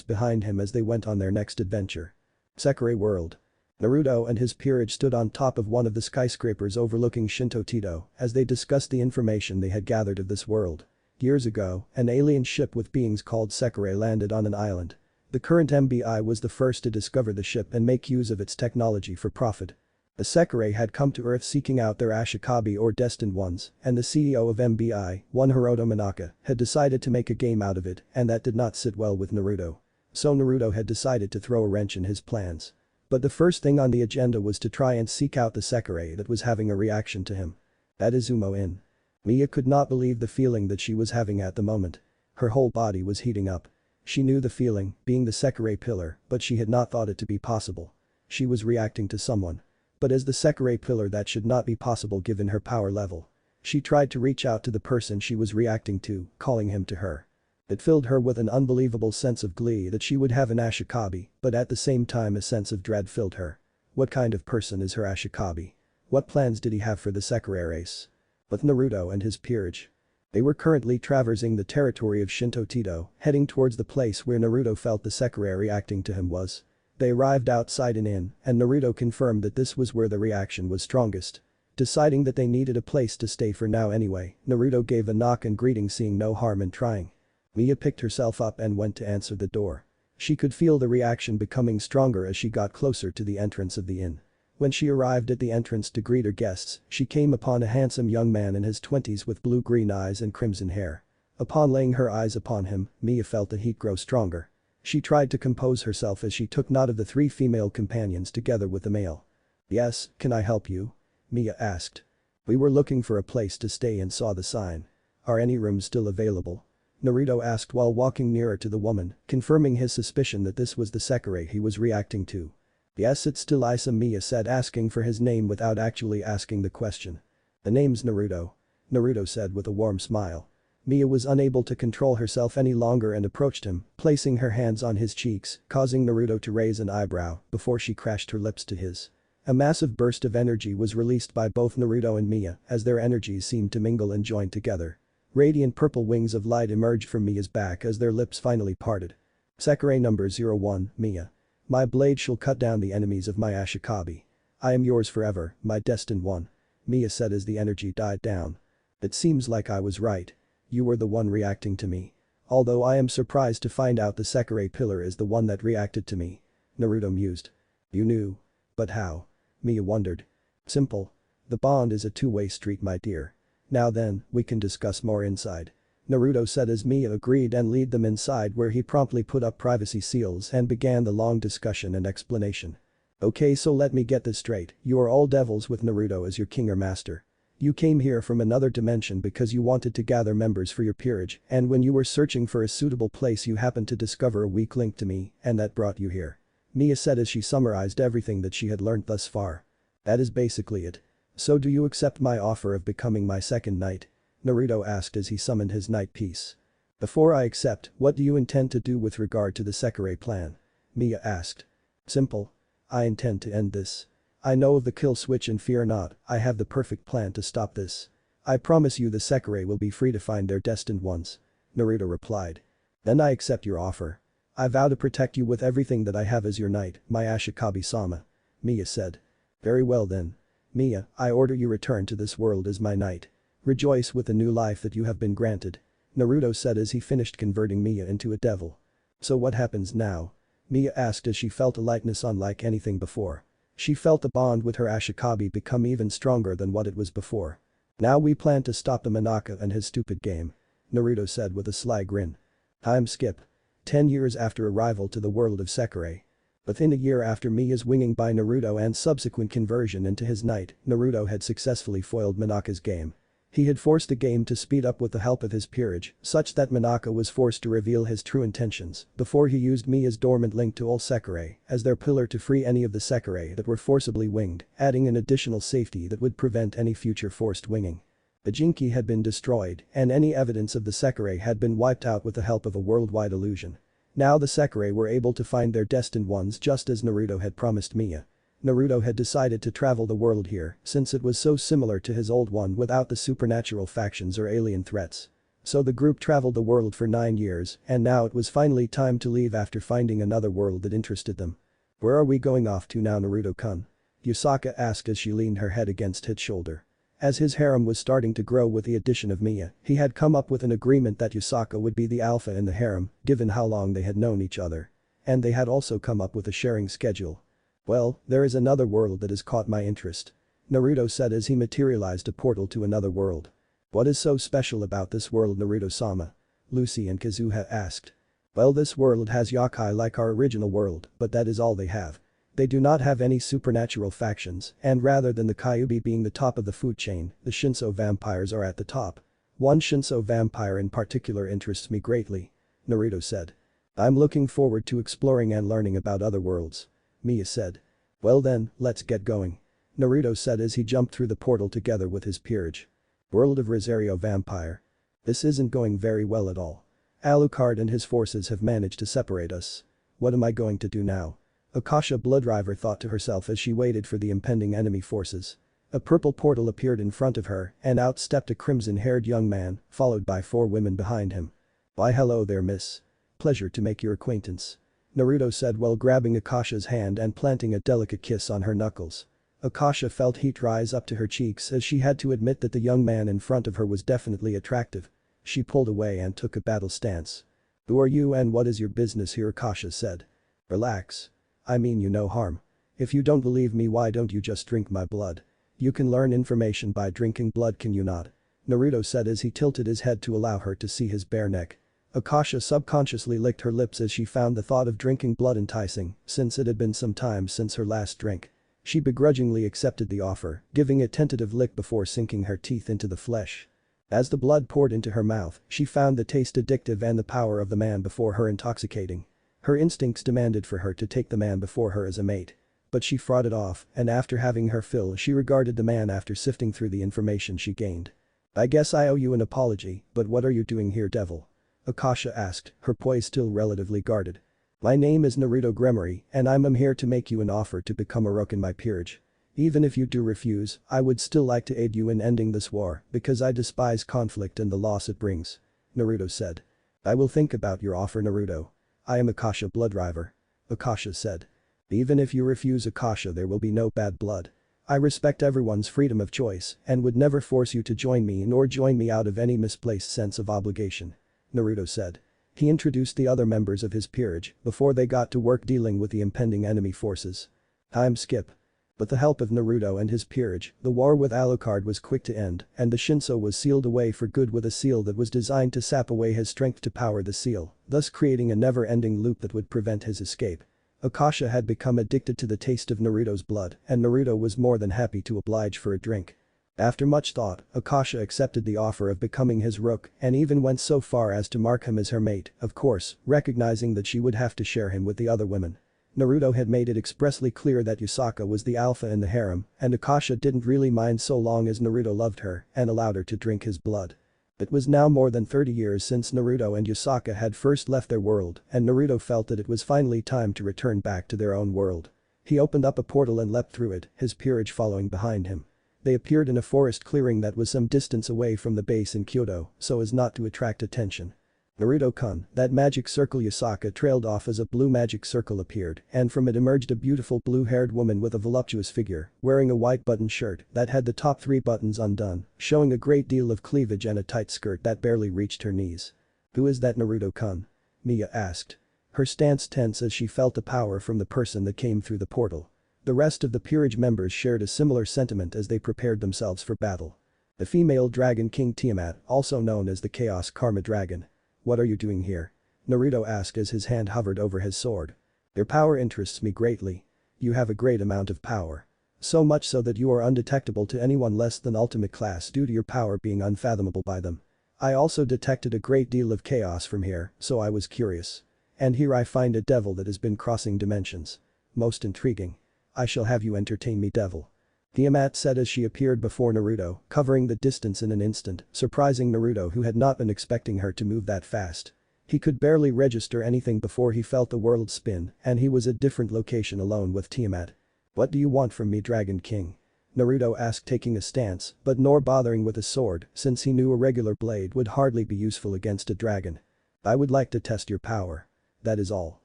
behind him as they went on their next adventure. Sekirei World. Naruto and his peerage stood on top of one of the skyscrapers overlooking Shinto-Tito as they discussed the information they had gathered of this world. Years ago, an alien ship with beings called Sekirei landed on an island. The current MBI was the first to discover the ship and make use of its technology for profit. The Sekirei had come to Earth seeking out their Ashikabi or Destined Ones, and the CEO of MBI, one Hiroto Manaka, had decided to make a game out of it and that did not sit well with Naruto. So Naruto had decided to throw a wrench in his plans. But the first thing on the agenda was to try and seek out the Sekirei that was having a reaction to him. That is Umo-in. Mia could not believe the feeling that she was having at the moment. Her whole body was heating up. She knew the feeling, being the Sekirei pillar, but she had not thought it to be possible. She was reacting to someone. But as the Sekirei pillar that should not be possible given her power level. She tried to reach out to the person she was reacting to, calling him to her. It filled her with an unbelievable sense of glee that she would have an Ashikabi, but at the same time a sense of dread filled her. What kind of person is her Ashikabi? What plans did he have for the Sekirei race? With Naruto and his peerage. They were currently traversing the territory of Shinto-Tito, heading towards the place where Naruto felt the Sekirei reacting to him was. They arrived outside an inn, and Naruto confirmed that this was where the reaction was strongest. Deciding that they needed a place to stay for now anyway, Naruto gave a knock and greeting, seeing no harm in trying. Mia picked herself up and went to answer the door. She could feel the reaction becoming stronger as she got closer to the entrance of the inn. When she arrived at the entrance to greet her guests, she came upon a handsome young man in his 20s with blue-green eyes and crimson hair. Upon laying her eyes upon him, Mia felt the heat grow stronger. She tried to compose herself as she took note of the 3 female companions together with the male. Yes, can I help you? Mia asked. We were looking for a place to stay and saw the sign. Are any rooms still available? Naruto asked while walking nearer to the woman, confirming his suspicion that this was the Sekirei he was reacting to. Yes, it's still Isa, Mia said, asking for his name without actually asking the question. The name's Naruto. Naruto said with a warm smile. Mia was unable to control herself any longer and approached him, placing her hands on his cheeks, causing Naruto to raise an eyebrow before she crashed her lips to his. A massive burst of energy was released by both Naruto and Mia as their energies seemed to mingle and join together. Radiant purple wings of light emerged from Mia's back as their lips finally parted. Sekirei number 01, Mia. My blade shall cut down the enemies of my Ashikabi. I am yours forever, my destined one. Mia said as the energy died down. It seems like I was right. You were the one reacting to me. Although I am surprised to find out the Sekirei pillar is the one that reacted to me. Naruto mused. You knew. But how? Mia wondered. Simple. The bond is a two-way street, my dear. Now then, we can discuss more inside. Naruto said as Mia agreed and led them inside where he promptly put up privacy seals and began the long discussion and explanation. Okay, so let me get this straight, you are all devils with Naruto as your king or master. You came here from another dimension because you wanted to gather members for your peerage, and when you were searching for a suitable place you happened to discover a weak link to me, and that brought you here. Mia said as she summarized everything that she had learned thus far. That is basically it. So do you accept my offer of becoming my second knight? Naruto asked as he summoned his knight piece. Before I accept, what do you intend to do with regard to the Sekirei plan? Mia asked. Simple. I intend to end this. I know of the kill switch and fear not, I have the perfect plan to stop this. I promise you the Sekirei will be free to find their destined ones. Naruto replied. Then I accept your offer. I vow to protect you with everything that I have as your knight, my Ashikabi-sama. Mia said. Very well then. Mia, I order you return to this world as my knight. Rejoice with the new life that you have been granted. Naruto said as he finished converting Mia into a devil. So what happens now? Mia asked as she felt a lightness unlike anything before. She felt the bond with her Ashikabi become even stronger than what it was before. Now we plan to stop the Monaka and his stupid game. Naruto said with a sly grin. Time skip. 10 years after arrival to the world of Sekirei. Within a year after Mia's winging by Naruto and subsequent conversion into his knight, Naruto had successfully foiled Monaka's game. He had forced the game to speed up with the help of his peerage, such that Monaka was forced to reveal his true intentions before he used Mia's dormant link to all Sekirei as their pillar to free any of the Sekirei that were forcibly winged, adding an additional safety that would prevent any future forced winging. The Jinki had been destroyed, and any evidence of the Sekirei had been wiped out with the help of a worldwide illusion. Now the Sekirei were able to find their destined ones just as Naruto had promised Mia. Naruto had decided to travel the world here since it was so similar to his old one without the supernatural factions or alien threats. So the group traveled the world for 9 years and now it was finally time to leave after finding another world that interested them. Where are we going off to now, Naruto-kun? Yusaka asked as she leaned her head against his shoulder. As his harem was starting to grow with the addition of Mia, he had come up with an agreement that Yusaka would be the alpha in the harem, given how long they had known each other. And they had also come up with a sharing schedule. Well, there is another world that has caught my interest. Naruto said as he materialized a portal to another world. What is so special about this world, Naruto-sama? Lucy and Kazuha asked. Well, this world has yokai like our original world, but that is all they have. They do not have any supernatural factions, and rather than the Kyuubi being the top of the food chain, the Shinso vampires are at the top. One Shinso vampire in particular interests me greatly. Naruto said. I'm looking forward to exploring and learning about other worlds. Mia said. Well then, let's get going. Naruto said as he jumped through the portal together with his peerage. World of Rosario Vampire. This isn't going very well at all. Alucard and his forces have managed to separate us. What am I going to do now? Akasha Bloodriver thought to herself as she waited for the impending enemy forces. A purple portal appeared in front of her and out stepped a crimson-haired young man, followed by 4 women behind him. Why hello there, miss. Pleasure to make your acquaintance. Naruto said while grabbing Akasha's hand and planting a delicate kiss on her knuckles. Akasha felt heat rise up to her cheeks as she had to admit that the young man in front of her was definitely attractive. She pulled away and took a battle stance. Who are you and what is your business here, Akasha said. Relax. I mean you no harm. If you don't believe me, why don't you just drink my blood? You can learn information by drinking blood, can you not? Naruto said as he tilted his head to allow her to see his bare neck. Akasha subconsciously licked her lips as she found the thought of drinking blood enticing since it had been some time since her last drink. She begrudgingly accepted the offer, giving a tentative lick before sinking her teeth into the flesh. As the blood poured into her mouth, she found the taste addictive and the power of the man before her intoxicating. Her instincts demanded for her to take the man before her as a mate. But she fought it off, and after having her fill she regarded the man after sifting through the information she gained. "I guess I owe you an apology, but what are you doing here, devil?" Akasha asked, her poise still relatively guarded. "My name is Naruto Gremory, and I'm here to make you an offer to become a rook in my peerage. Even if you do refuse, I would still like to aid you in ending this war because I despise conflict and the loss it brings," Naruto said. "I will think about your offer, Naruto. I am Akasha Bloodriver," Akasha said. "Even if you refuse, Akasha, there will be no bad blood. I respect everyone's freedom of choice and would never force you to join me nor join me out of any misplaced sense of obligation," Naruto said. He introduced the other members of his peerage before they got to work dealing with the impending enemy forces. Time skip. With the help of Naruto and his peerage, the war with Alucard was quick to end and the Shinso was sealed away for good with a seal that was designed to sap away his strength to power the seal, thus creating a never-ending loop that would prevent his escape. Akasha had become addicted to the taste of Naruto's blood and Naruto was more than happy to oblige for a drink. After much thought, Akasha accepted the offer of becoming his rook and even went so far as to mark him as her mate, of course, recognizing that she would have to share him with the other women. Naruto had made it expressly clear that Yusaka was the alpha in the harem and Akasha didn't really mind so long as Naruto loved her and allowed her to drink his blood. It was now more than 30 years since Naruto and Yusaka had first left their world and Naruto felt that it was finally time to return back to their own world. He opened up a portal and leapt through it, his peerage following behind him. They appeared in a forest clearing that was some distance away from the base in Kyoto so as not to attract attention. "Naruto-kun," that magic circle Yusaka trailed off as a blue magic circle appeared and from it emerged a beautiful blue-haired woman with a voluptuous figure, wearing a white button shirt that had the top 3 buttons undone, showing a great deal of cleavage and a tight skirt that barely reached her knees. "Who is that Naruto-kun?" Miya asked. Her stance tense as she felt the power from the person that came through the portal. The rest of the peerage members shared a similar sentiment as they prepared themselves for battle. The female dragon king Tiamat, also known as the Chaos Karma Dragon. "What are you doing here?" Naruto asked as his hand hovered over his sword. "Your power interests me greatly. You have a great amount of power. So much so that you are undetectable to anyone less than ultimate class due to your power being unfathomable by them. I also detected a great deal of chaos from here, so I was curious. And here I find a devil that has been crossing dimensions. Most intriguing. I shall have you entertain me, devil," Tiamat said as she appeared before Naruto, covering the distance in an instant, surprising Naruto who had not been expecting her to move that fast. He could barely register anything before he felt the world spin and he was at different location alone with Tiamat. "What do you want from me, Dragon King?" Naruto asked, taking a stance but nor bothering with his sword since he knew a regular blade would hardly be useful against a dragon. "I would like to test your power. That is all,"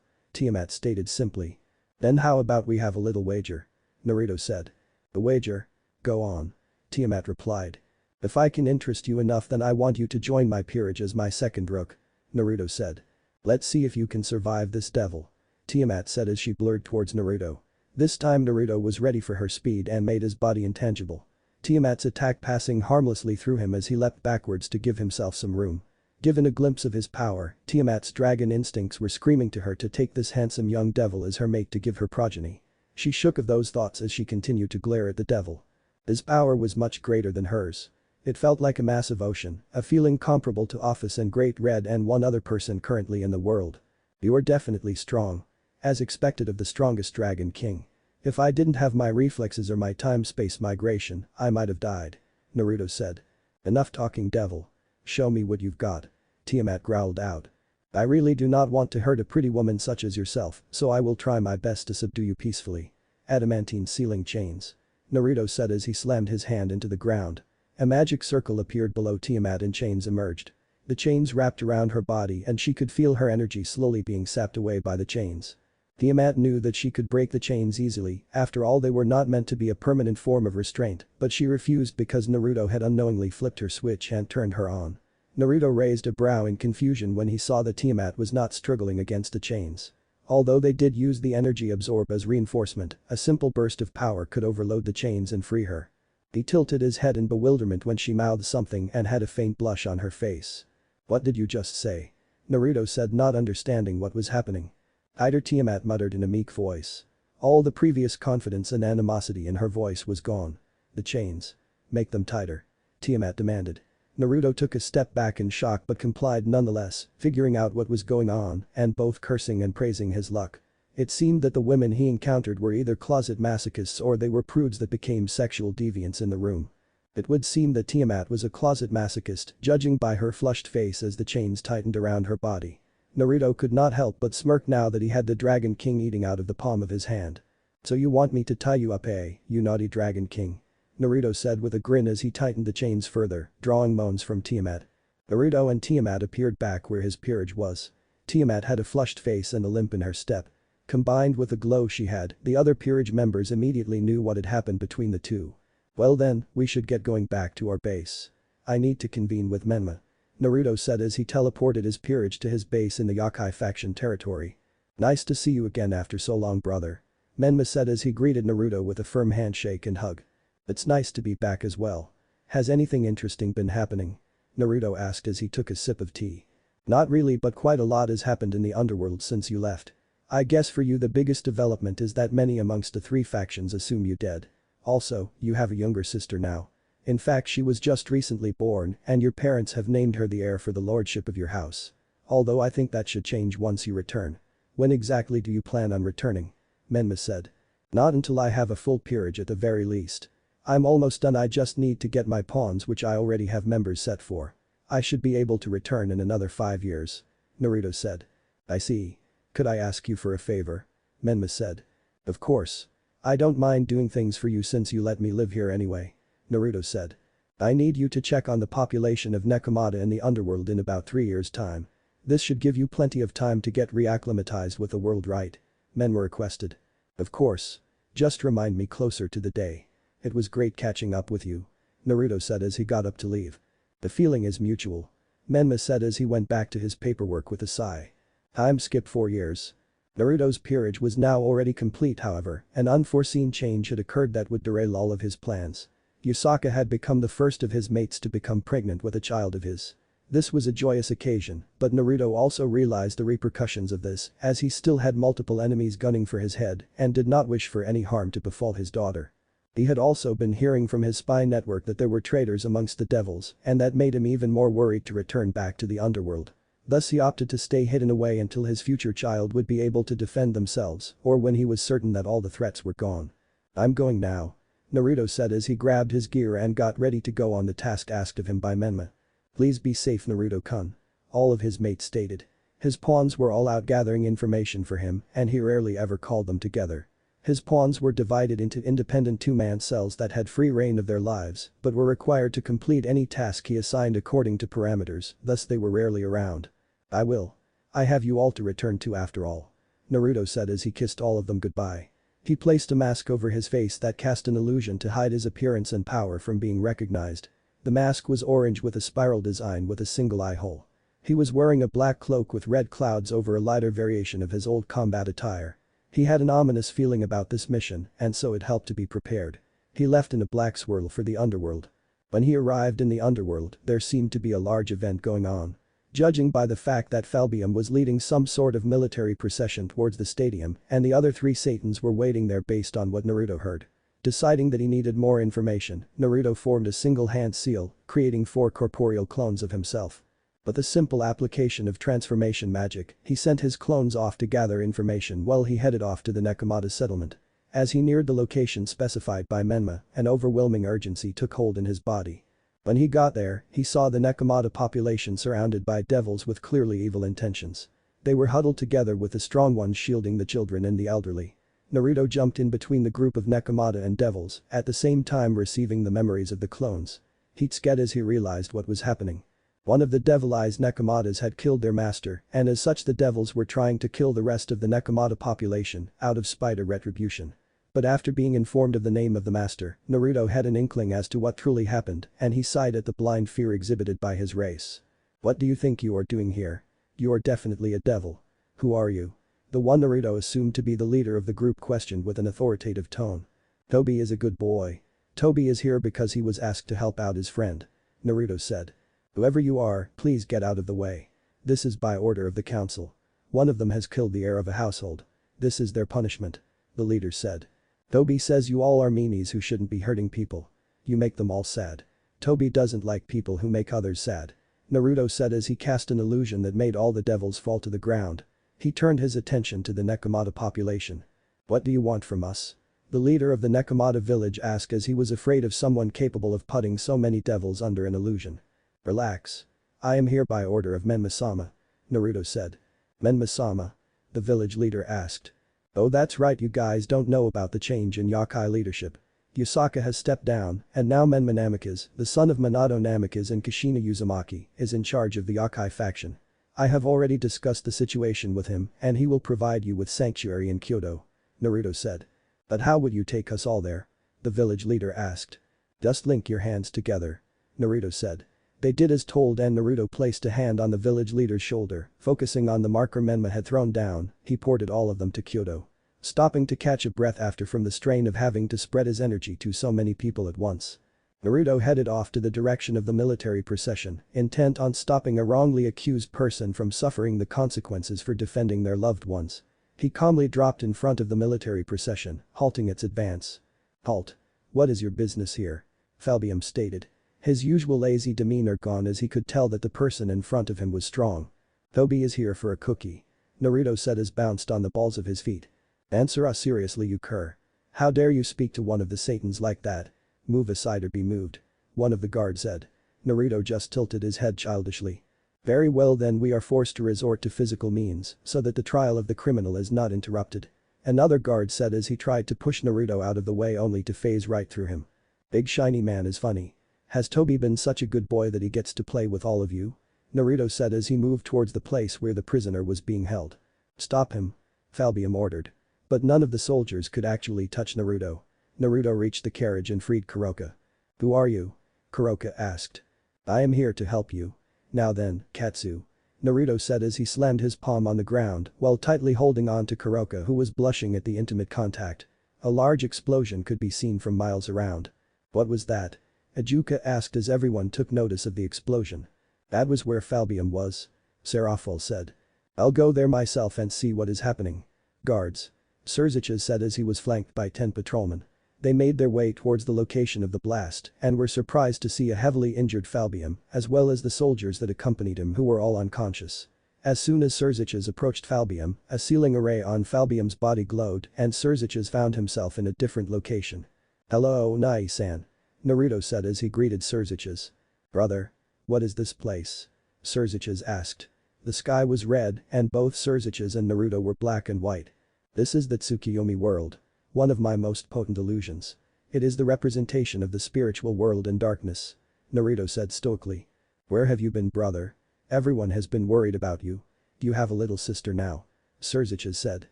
Tiamat stated simply. "Then how about we have a little wager?" Naruto said. "A wager? Go on," Tiamat replied. "If I can interest you enough then I want you to join my peerage as my second rook," Naruto said. "Let's see if you can survive this, devil," Tiamat said as she blurred towards Naruto. This time Naruto was ready for her speed and made his body intangible. Tiamat's attack passing harmlessly through him as he leapt backwards to give himself some room. Given a glimpse of his power, Tiamat's dragon instincts were screaming to her to take this handsome young devil as her mate to give her progeny. She shook of those thoughts as she continued to glare at the devil. His power was much greater than hers. It felt like a massive ocean, a feeling comparable to Office and Great Red and one other person currently in the world. "You are definitely strong. As expected of the strongest Dragon King. If I didn't have my reflexes or my time-space migration, I might have died," Naruto said. "Enough talking, devil. Show me what you've got," Tiamat growled out. "I really do not want to hurt a pretty woman such as yourself, so I will try my best to subdue you peacefully." "Adamantine ceiling chains," Naruto said as he slammed his hand into the ground. A magic circle appeared below Tiamat and chains emerged. The chains wrapped around her body and she could feel her energy slowly being sapped away by the chains. Tiamat knew that she could break the chains easily, after all they were not meant to be a permanent form of restraint, but she refused because Naruto had unknowingly flipped her switch and turned her on. Naruto raised a brow in confusion when he saw that Tiamat was not struggling against the chains. Although they did use the energy absorb as reinforcement, a simple burst of power could overload the chains and free her. He tilted his head in bewilderment when she mouthed something and had a faint blush on her face. "What did you just say?" Naruto said, not understanding what was happening. "Either," Tiamat muttered in a meek voice. All the previous confidence and animosity in her voice was gone. The chains. Make them tighter. Tiamat demanded. Naruto took a step back in shock but complied nonetheless, figuring out what was going on and both cursing and praising his luck. It seemed that the women he encountered were either closet masochists or they were prudes that became sexual deviants in the room. It would seem that Tiamat was a closet masochist, judging by her flushed face as the chains tightened around her body. Naruto could not help but smirk now that he had the Dragon King eating out of the palm of his hand. "So you want me to tie you up, eh, you naughty Dragon King?" Naruto said with a grin as he tightened the chains further, drawing moans from Tiamat. Naruto and Tiamat appeared back where his peerage was. Tiamat had a flushed face and a limp in her step. Combined with the glow she had, the other peerage members immediately knew what had happened between the two. "Well then, we should get going back to our base. I need to convene with Menma," Naruto said as he teleported his peerage to his base in the Yokai faction territory. "Nice to see you again after so long, brother," Menma said as he greeted Naruto with a firm handshake and hug. "It's nice to be back as well. Has anything interesting been happening?" Naruto asked as he took a sip of tea. "Not really, but quite a lot has happened in the underworld since you left. I guess for you the biggest development is that many amongst the three factions assume you dead. Also, you have a younger sister now. In fact, she was just recently born and your parents have named her the heir for the lordship of your house. Although I think that should change once you return. When exactly do you plan on returning?" Menma said. "Not until I have a full peerage at the very least. I'm almost done, I just need to get my pawns which I already have members set for. I should be able to return in another 5 years," Naruto said. "I see. Could I ask you for a favor?" Menma said. "Of course. I don't mind doing things for you since you let me live here anyway," Naruto said. "I need you to check on the population of Nekomata in the underworld in about 3 years' time. This should give you plenty of time to get reacclimatized with the world, right?" Menma requested. "Of course. Just remind me closer to the day. It was great catching up with you," Naruto said as he got up to leave. "The feeling is mutual," Menma said as he went back to his paperwork with a sigh. Time skipped 4 years. Naruto's peerage was now already complete, however, an unforeseen change had occurred that would derail all of his plans. Yusaka had become the first of his mates to become pregnant with a child of his. This was a joyous occasion, but Naruto also realized the repercussions of this as he still had multiple enemies gunning for his head and did not wish for any harm to befall his daughter. He had also been hearing from his spy network that there were traitors amongst the devils and that made him even more worried to return back to the underworld. Thus he opted to stay hidden away until his future child would be able to defend themselves or when he was certain that all the threats were gone. "I'm going now," Naruto said as he grabbed his gear and got ready to go on the task asked of him by Menma. "Please be safe, Naruto-kun," all of his mates stated. His pawns were all out gathering information for him and he rarely ever called them together. His pawns were divided into independent two-man cells that had free reign of their lives but were required to complete any task he assigned according to parameters, thus they were rarely around. "I will. I have you all to return to after all," Naruto said as he kissed all of them goodbye. He placed a mask over his face that cast an illusion to hide his appearance and power from being recognized. The mask was orange with a spiral design with a single eye hole. He was wearing a black cloak with red clouds over a lighter variation of his old combat attire. He had an ominous feeling about this mission and so it helped to be prepared. He left in a black swirl for the underworld. When he arrived in the underworld, there seemed to be a large event going on. Judging by the fact that Falbium was leading some sort of military procession towards the stadium and the other 3 Satans were waiting there based on what Naruto heard. Deciding that he needed more information, Naruto formed a single hand seal, creating 4 corporeal clones of himself. But the simple application of transformation magic, he sent his clones off to gather information while he headed off to the Nekomata settlement. As he neared the location specified by Menma, an overwhelming urgency took hold in his body. When he got there, he saw the Nekomata population surrounded by devils with clearly evil intentions. They were huddled together with the strong ones shielding the children and the elderly. Naruto jumped in between the group of Nekomata and devils, at the same time receiving the memories of the clones. He scared as he realized what was happening. One of the devilized Nekomatas had killed their master and as such the devils were trying to kill the rest of the Nekomata population out of spite or retribution. But after being informed of the name of the master, Naruto had an inkling as to what truly happened and he sighed at the blind fear exhibited by his race. "What do you think you are doing here? You are definitely a devil. Who are you?" The one Naruto assumed to be the leader of the group questioned with an authoritative tone. "Tobi is a good boy. Tobi is here because he was asked to help out his friend," Naruto said. "Whoever you are, please get out of the way. This is by order of the council. One of them has killed the heir of a household. This is their punishment." the leader said. Toby says you all are meanies who shouldn't be hurting people. You make them all sad. Toby doesn't like people who make others sad. Naruto said as he cast an illusion that made all the devils fall to the ground. He turned his attention to the Nekomata population. What do you want from us? The leader of the Nekomata village asked as he was afraid of someone capable of putting so many devils under an illusion. Relax. I am here by order of Menma-sama, Naruto said. Menma-sama? The village leader asked. Oh, that's right, you guys don't know about the change in Yakai leadership. Yusaka has stepped down, and now Menma Namikaze, the son of Minato Namikaze and Kushina Uzumaki, is in charge of the Yakai faction. I have already discussed the situation with him and he will provide you with sanctuary in Kyoto, Naruto said. But how would you take us all there? The village leader asked. Just link your hands together, Naruto said. They did as told and Naruto placed a hand on the village leader's shoulder, focusing on the marker Menma had thrown down, he ported all of them to Kyoto. Stopping to catch a breath after from the strain of having to spread his energy to so many people at once. Naruto headed off to the direction of the military procession, intent on stopping a wrongly accused person from suffering the consequences for defending their loved ones. He calmly dropped in front of the military procession, halting its advance. Halt. What is your business here? Falbium stated. His usual lazy demeanor gone as he could tell that the person in front of him was strong. Toby is here for a cookie, Naruto said as bounced on the balls of his feet. Answer us seriously, you cur. How dare you speak to one of the Satans like that? Move aside or be moved. One of the guards said. Naruto just tilted his head childishly. Very well then, we are forced to resort to physical means so that the trial of the criminal is not interrupted. Another guard said as he tried to push Naruto out of the way only to phase right through him. Big shiny man is funny. Has Toby been such a good boy that he gets to play with all of you? Naruto said as he moved towards the place where the prisoner was being held. Stop him. Falbium ordered. But none of the soldiers could actually touch Naruto. Naruto reached the carriage and freed Kuroka. Who are you? Kuroka asked. I am here to help you. Now then, Katsu. Naruto said as he slammed his palm on the ground while tightly holding on to Kuroka, who was blushing at the intimate contact. A large explosion could be seen from miles around. What was that? Ajuka asked as everyone took notice of the explosion. That was where Falbium was. Seraphil said. I'll go there myself and see what is happening. Guards. Surzicha said as he was flanked by 10 patrolmen. They made their way towards the location of the blast and were surprised to see a heavily injured Falbium as well as the soldiers that accompanied him who were all unconscious. As soon as Surzicha approached Falbium, a sealing array on Falbium's body glowed and Surzicha found himself in a different location. Hello, Nai-san. Naruto said as he greeted Surzicha. Brother. What is this place? Surzicha asked. The sky was red and both Surzicha and Naruto were black and white. This is the Tsukiyomi world. One of my most potent illusions. It is the representation of the spiritual world in darkness. Naruto said stoically. Where have you been, brother? Everyone has been worried about you. You have a little sister now. Surzicha said.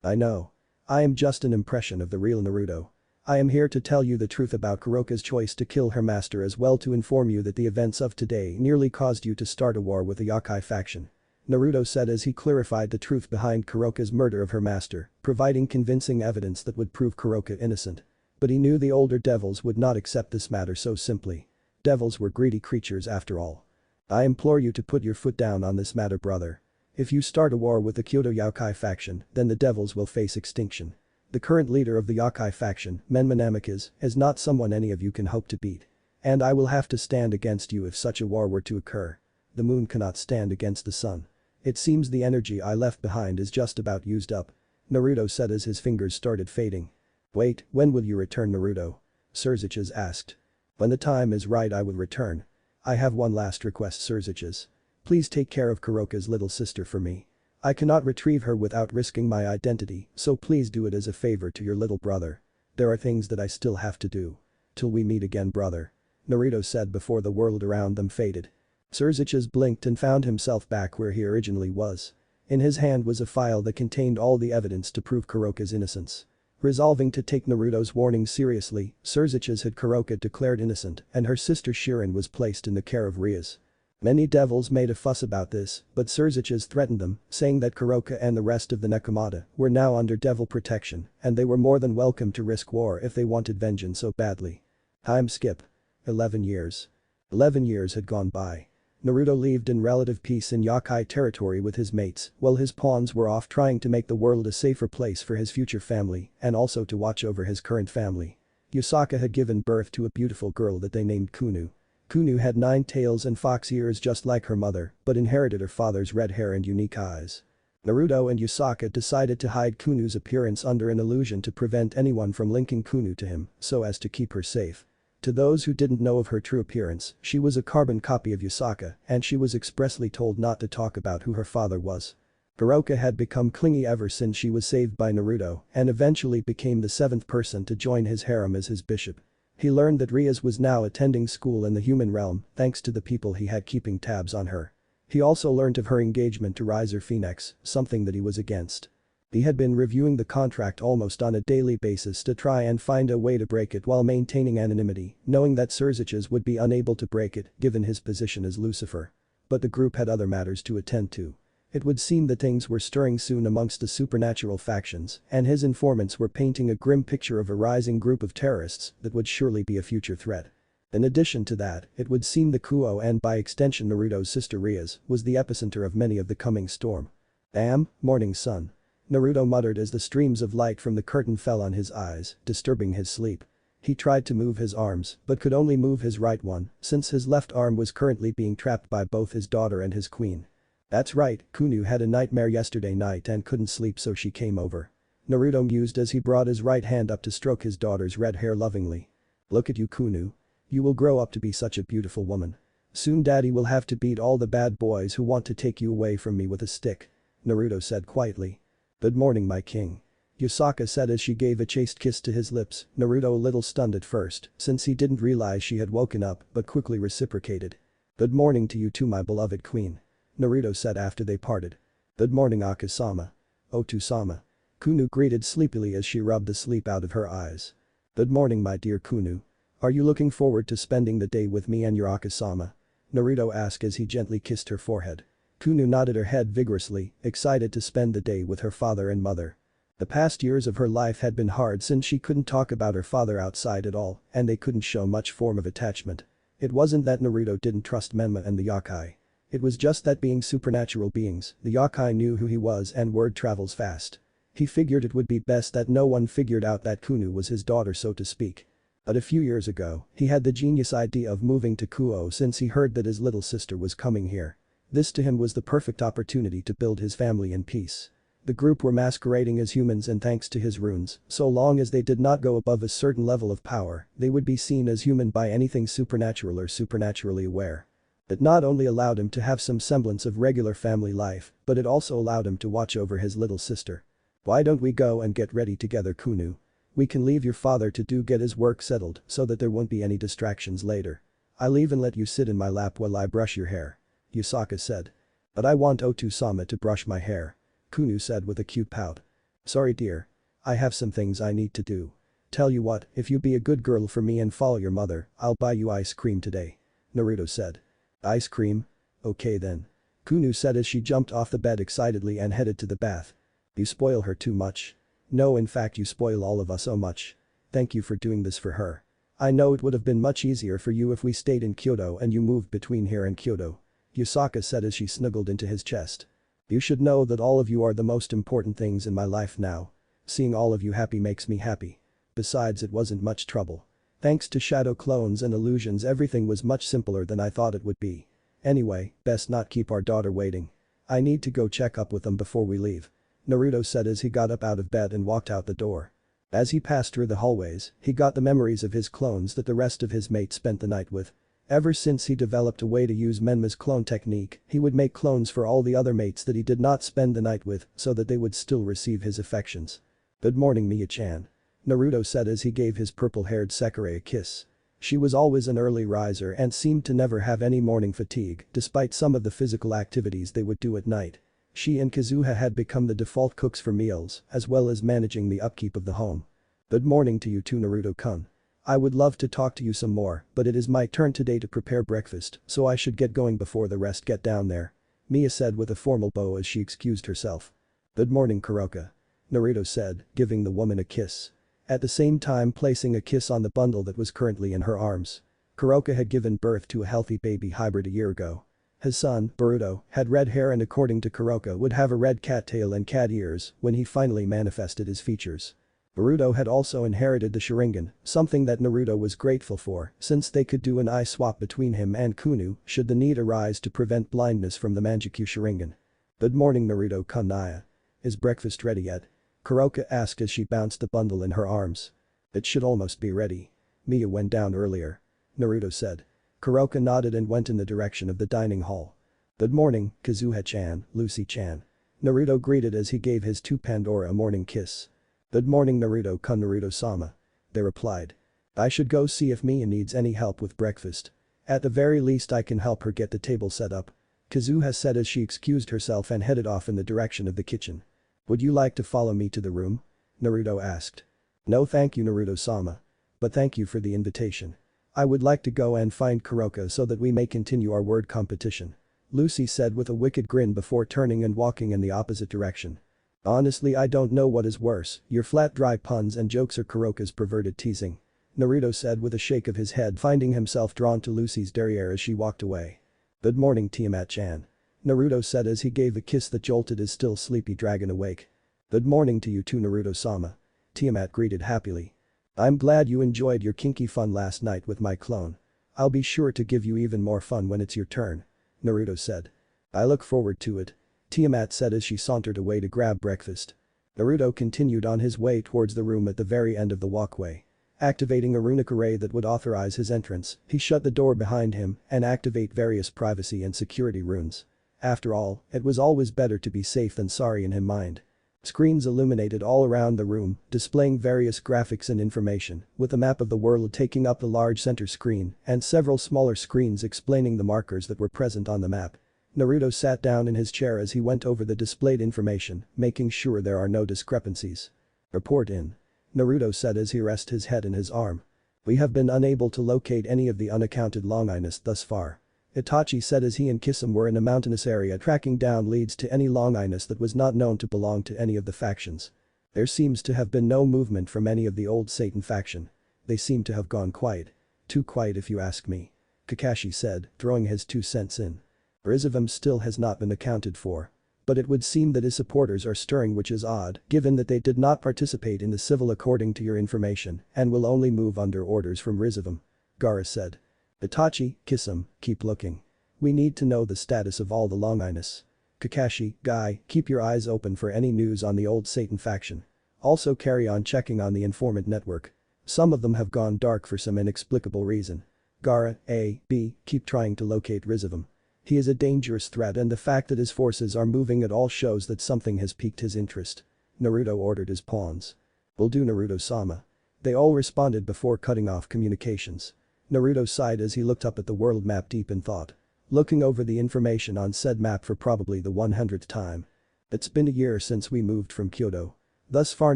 I know. I am just an impression of the real Naruto. I am here to tell you the truth about Kuroka's choice to kill her master as well to inform you that the events of today nearly caused you to start a war with the Yakai faction. Naruto said as he clarified the truth behind Kuroka's murder of her master, providing convincing evidence that would prove Kuroka innocent. But he knew the older devils would not accept this matter so simply. Devils were greedy creatures after all. I implore you to put your foot down on this matter, brother. If you start a war with the Kyoto Yakai faction, then the devils will face extinction. The current leader of the Yakai faction, Menma Namikaze, is not someone any of you can hope to beat. And I will have to stand against you if such a war were to occur. The moon cannot stand against the sun. It seems the energy I left behind is just about used up. Naruto said as his fingers started fading. Wait, when will you return, Naruto? Surzicha asked. When the time is right I will return. I have one last request, Surzicha. Please take care of Kuroka's little sister for me. I cannot retrieve her without risking my identity, so please do it as a favor to your little brother. There are things that I still have to do. Till we meet again, brother. Naruto said before the world around them faded. Surzicha blinked and found himself back where he originally was. In his hand was a file that contained all the evidence to prove Kuroka's innocence. Resolving to take Naruto's warning seriously, Surzicha had Kuroka declared innocent and her sister Shirin was placed in the care of Rias. Many devils made a fuss about this, but Surzicha threatened them, saying that Kuroka and the rest of the Nekomata were now under devil protection and they were more than welcome to risk war if they wanted vengeance so badly. Time skip. 11 years. 11 years had gone by. Naruto lived in relative peace in Yokai territory with his mates, while his pawns were off trying to make the world a safer place for his future family and also to watch over his current family. Yusaka had given birth to a beautiful girl that they named Kunu. Kunu had 9 tails and fox ears just like her mother, but inherited her father's red hair and unique eyes. Naruto and Yusaka decided to hide Kunu's appearance under an illusion to prevent anyone from linking Kunu to him, so as to keep her safe. To those who didn't know of her true appearance, she was a carbon copy of Yusaka, and she was expressly told not to talk about who her father was. Hiroka had become clingy ever since she was saved by Naruto and eventually became the 7th person to join his harem as his bishop. He learned that Rias was now attending school in the human realm thanks to the people he had keeping tabs on her. He also learned of her engagement to Riser Phoenix, something that he was against. He had been reviewing the contract almost on a daily basis to try and find a way to break it while maintaining anonymity, knowing that Surziches would be unable to break it given his position as Lucifer. But the group had other matters to attend to. It would seem that things were stirring soon amongst the supernatural factions, and his informants were painting a grim picture of a rising group of terrorists that would surely be a future threat. In addition to that, it would seem the Kuo and by extension Naruto's sister Rias was the epicenter of many of the coming storm. Damn, morning sun. Naruto muttered as the streams of light from the curtain fell on his eyes, disturbing his sleep. He tried to move his arms but could only move his right one since his left arm was currently being trapped by both his daughter and his queen. That's right, Kunu had a nightmare yesterday night and couldn't sleep so she came over. Naruto mused as he brought his right hand up to stroke his daughter's red hair lovingly. Look at you Kunu. You will grow up to be such a beautiful woman. Soon daddy will have to beat all the bad boys who want to take you away from me with a stick. Naruto said quietly. Good morning my king. Yusaka said as she gave a chaste kiss to his lips, Naruto a little stunned at first since he didn't realize she had woken up but quickly reciprocated. Good morning to you too my beloved queen. Naruto said after they parted. Good morning Akasama. Otu-sama. Kunu greeted sleepily as she rubbed the sleep out of her eyes. Good morning my dear Kunu. Are you looking forward to spending the day with me and your Akasama? Naruto asked as he gently kissed her forehead. Kunu nodded her head vigorously, excited to spend the day with her father and mother. The past years of her life had been hard since she couldn't talk about her father outside at all and they couldn't show much form of attachment. It wasn't that Naruto didn't trust Menma and the yokai. It was just that being supernatural beings, the yokai knew who he was and word travels fast. He figured it would be best that no one figured out that Kunu was his daughter so to speak. But a few years ago, he had the genius idea of moving to Kuo since he heard that his little sister was coming here. This to him was the perfect opportunity to build his family in peace. The group were masquerading as humans and thanks to his runes, so long as they did not go above a certain level of power, they would be seen as human by anything supernatural or supernaturally aware. It not only allowed him to have some semblance of regular family life, but it also allowed him to watch over his little sister. Why don't we go and get ready together Kunu? We can leave your father to get his work settled so that there won't be any distractions later. I'll even let you sit in my lap while I brush your hair. Yusaka said. But I want Otu-sama to brush my hair. Kunu said with a cute pout. Sorry dear. I have some things I need to do. Tell you what, if you be a good girl for me and follow your mother, I'll buy you ice cream today. Naruto said. Ice cream? Okay then. Kunu said as she jumped off the bed excitedly and headed to the bath. You spoil her too much. No in fact you spoil all of us so much. Thank you for doing this for her. I know it would have been much easier for you if we stayed in Kyoto and you moved between here and Kyoto. Yusaka said as she snuggled into his chest. You should know that all of you are the most important things in my life now. Seeing all of you happy makes me happy. Besides it wasn't much trouble. Thanks to shadow clones and illusions everything was much simpler than I thought it would be. Anyway, best not keep our daughter waiting. I need to go check up with them before we leave. Naruto said as he got up out of bed and walked out the door. As he passed through the hallways, he got the memories of his clones that the rest of his mates spent the night with. Ever since he developed a way to use Menma's clone technique, he would make clones for all the other mates that he did not spend the night with so that they would still receive his affections. Good morning Miya-chan. Naruto said as he gave his purple-haired Sekirei a kiss. She was always an early riser and seemed to never have any morning fatigue despite some of the physical activities they would do at night. She and Kazuha had become the default cooks for meals as well as managing the upkeep of the home. Good morning to you too Naruto-kun. I would love to talk to you some more, but it is my turn today to prepare breakfast, so I should get going before the rest get down there. Miya said with a formal bow as she excused herself. Good morning Kuroka. Naruto said, giving the woman a kiss. At the same time placing a kiss on the bundle that was currently in her arms. Kuroka had given birth to a healthy baby hybrid a year ago. His son, Boruto, had red hair and according to Kuroka would have a red cat tail and cat ears when he finally manifested his features. Boruto had also inherited the Sharingan, something that Naruto was grateful for since they could do an eye swap between him and Kunu should the need arise to prevent blindness from the Manjikyu Sharingan. "Good morning Naruto-kun Naya. Is breakfast ready yet?" Kuroka asked as she bounced the bundle in her arms. "It should almost be ready. Mia went down earlier," Naruto said. Kuroka nodded and went in the direction of the dining hall. "Good morning, Kazuha-chan, Lucy-chan." Naruto greeted as he gave his to Pandora a morning kiss. "Good morning Naruto-kun Naruto-sama," they replied. "I should go see if Mia needs any help with breakfast. At the very least I can help her get the table set up," Kazuha said as she excused herself and headed off in the direction of the kitchen. "Would you like to follow me to the room?" Naruto asked. "No thank you Naruto-sama. But thank you for the invitation. I would like to go and find Kuroka so that we may continue our word competition," Lucy said with a wicked grin before turning and walking in the opposite direction. "Honestly I don't know what is worse, your flat dry puns and jokes or Kuroka's perverted teasing," Naruto said with a shake of his head finding himself drawn to Lucy's derriere as she walked away. "Good morning Tiamat-chan," Naruto said as he gave a kiss that jolted his still sleepy dragon awake. "Good morning to you too Naruto-sama," Tiamat greeted happily. "I'm glad you enjoyed your kinky fun last night with my clone. I'll be sure to give you even more fun when it's your turn," Naruto said. "I look forward to it," Tiamat said as she sauntered away to grab breakfast. Naruto continued on his way towards the room at the very end of the walkway. Activating a runic array that would authorize his entrance, he shut the door behind him and activate various privacy and security runes. After all, it was always better to be safe than sorry in his mind. Screens illuminated all around the room, displaying various graphics and information, with a map of the world taking up the large center screen and several smaller screens explaining the markers that were present on the map. Naruto sat down in his chair as he went over the displayed information, making sure there are no discrepancies. "Report in," Naruto said as he rested his head in his arm. "We have been unable to locate any of the unaccounted Longinus thus far," Itachi said as he and Kisame were in a mountainous area tracking down leads to any Longinus that was not known to belong to any of the factions. "There seems to have been no movement from any of the old Satan faction. They seem to have gone quiet. Too quiet if you ask me," Kakashi said, throwing his 2 cents in. "Rizavim still has not been accounted for. But it would seem that his supporters are stirring which is odd given that they did not participate in the civil according to your information and will only move under orders from Rizavim," Gaara said. "Itachi, Kisame, keep looking. We need to know the status of all the Longinus. Kakashi, Guy, keep your eyes open for any news on the old Satan faction. Also carry on checking on the informant network. Some of them have gone dark for some inexplicable reason. Gaara, A, B, keep trying to locate Rizavim. He is a dangerous threat and the fact that his forces are moving at all shows that something has piqued his interest," Naruto ordered his pawns. "Will do Naruto-sama." They all responded before cutting off communications. Naruto sighed as he looked up at the world map deep in thought. Looking over the information on said map for probably the 100th time. "It's been a year since we moved from Kyoto. Thus far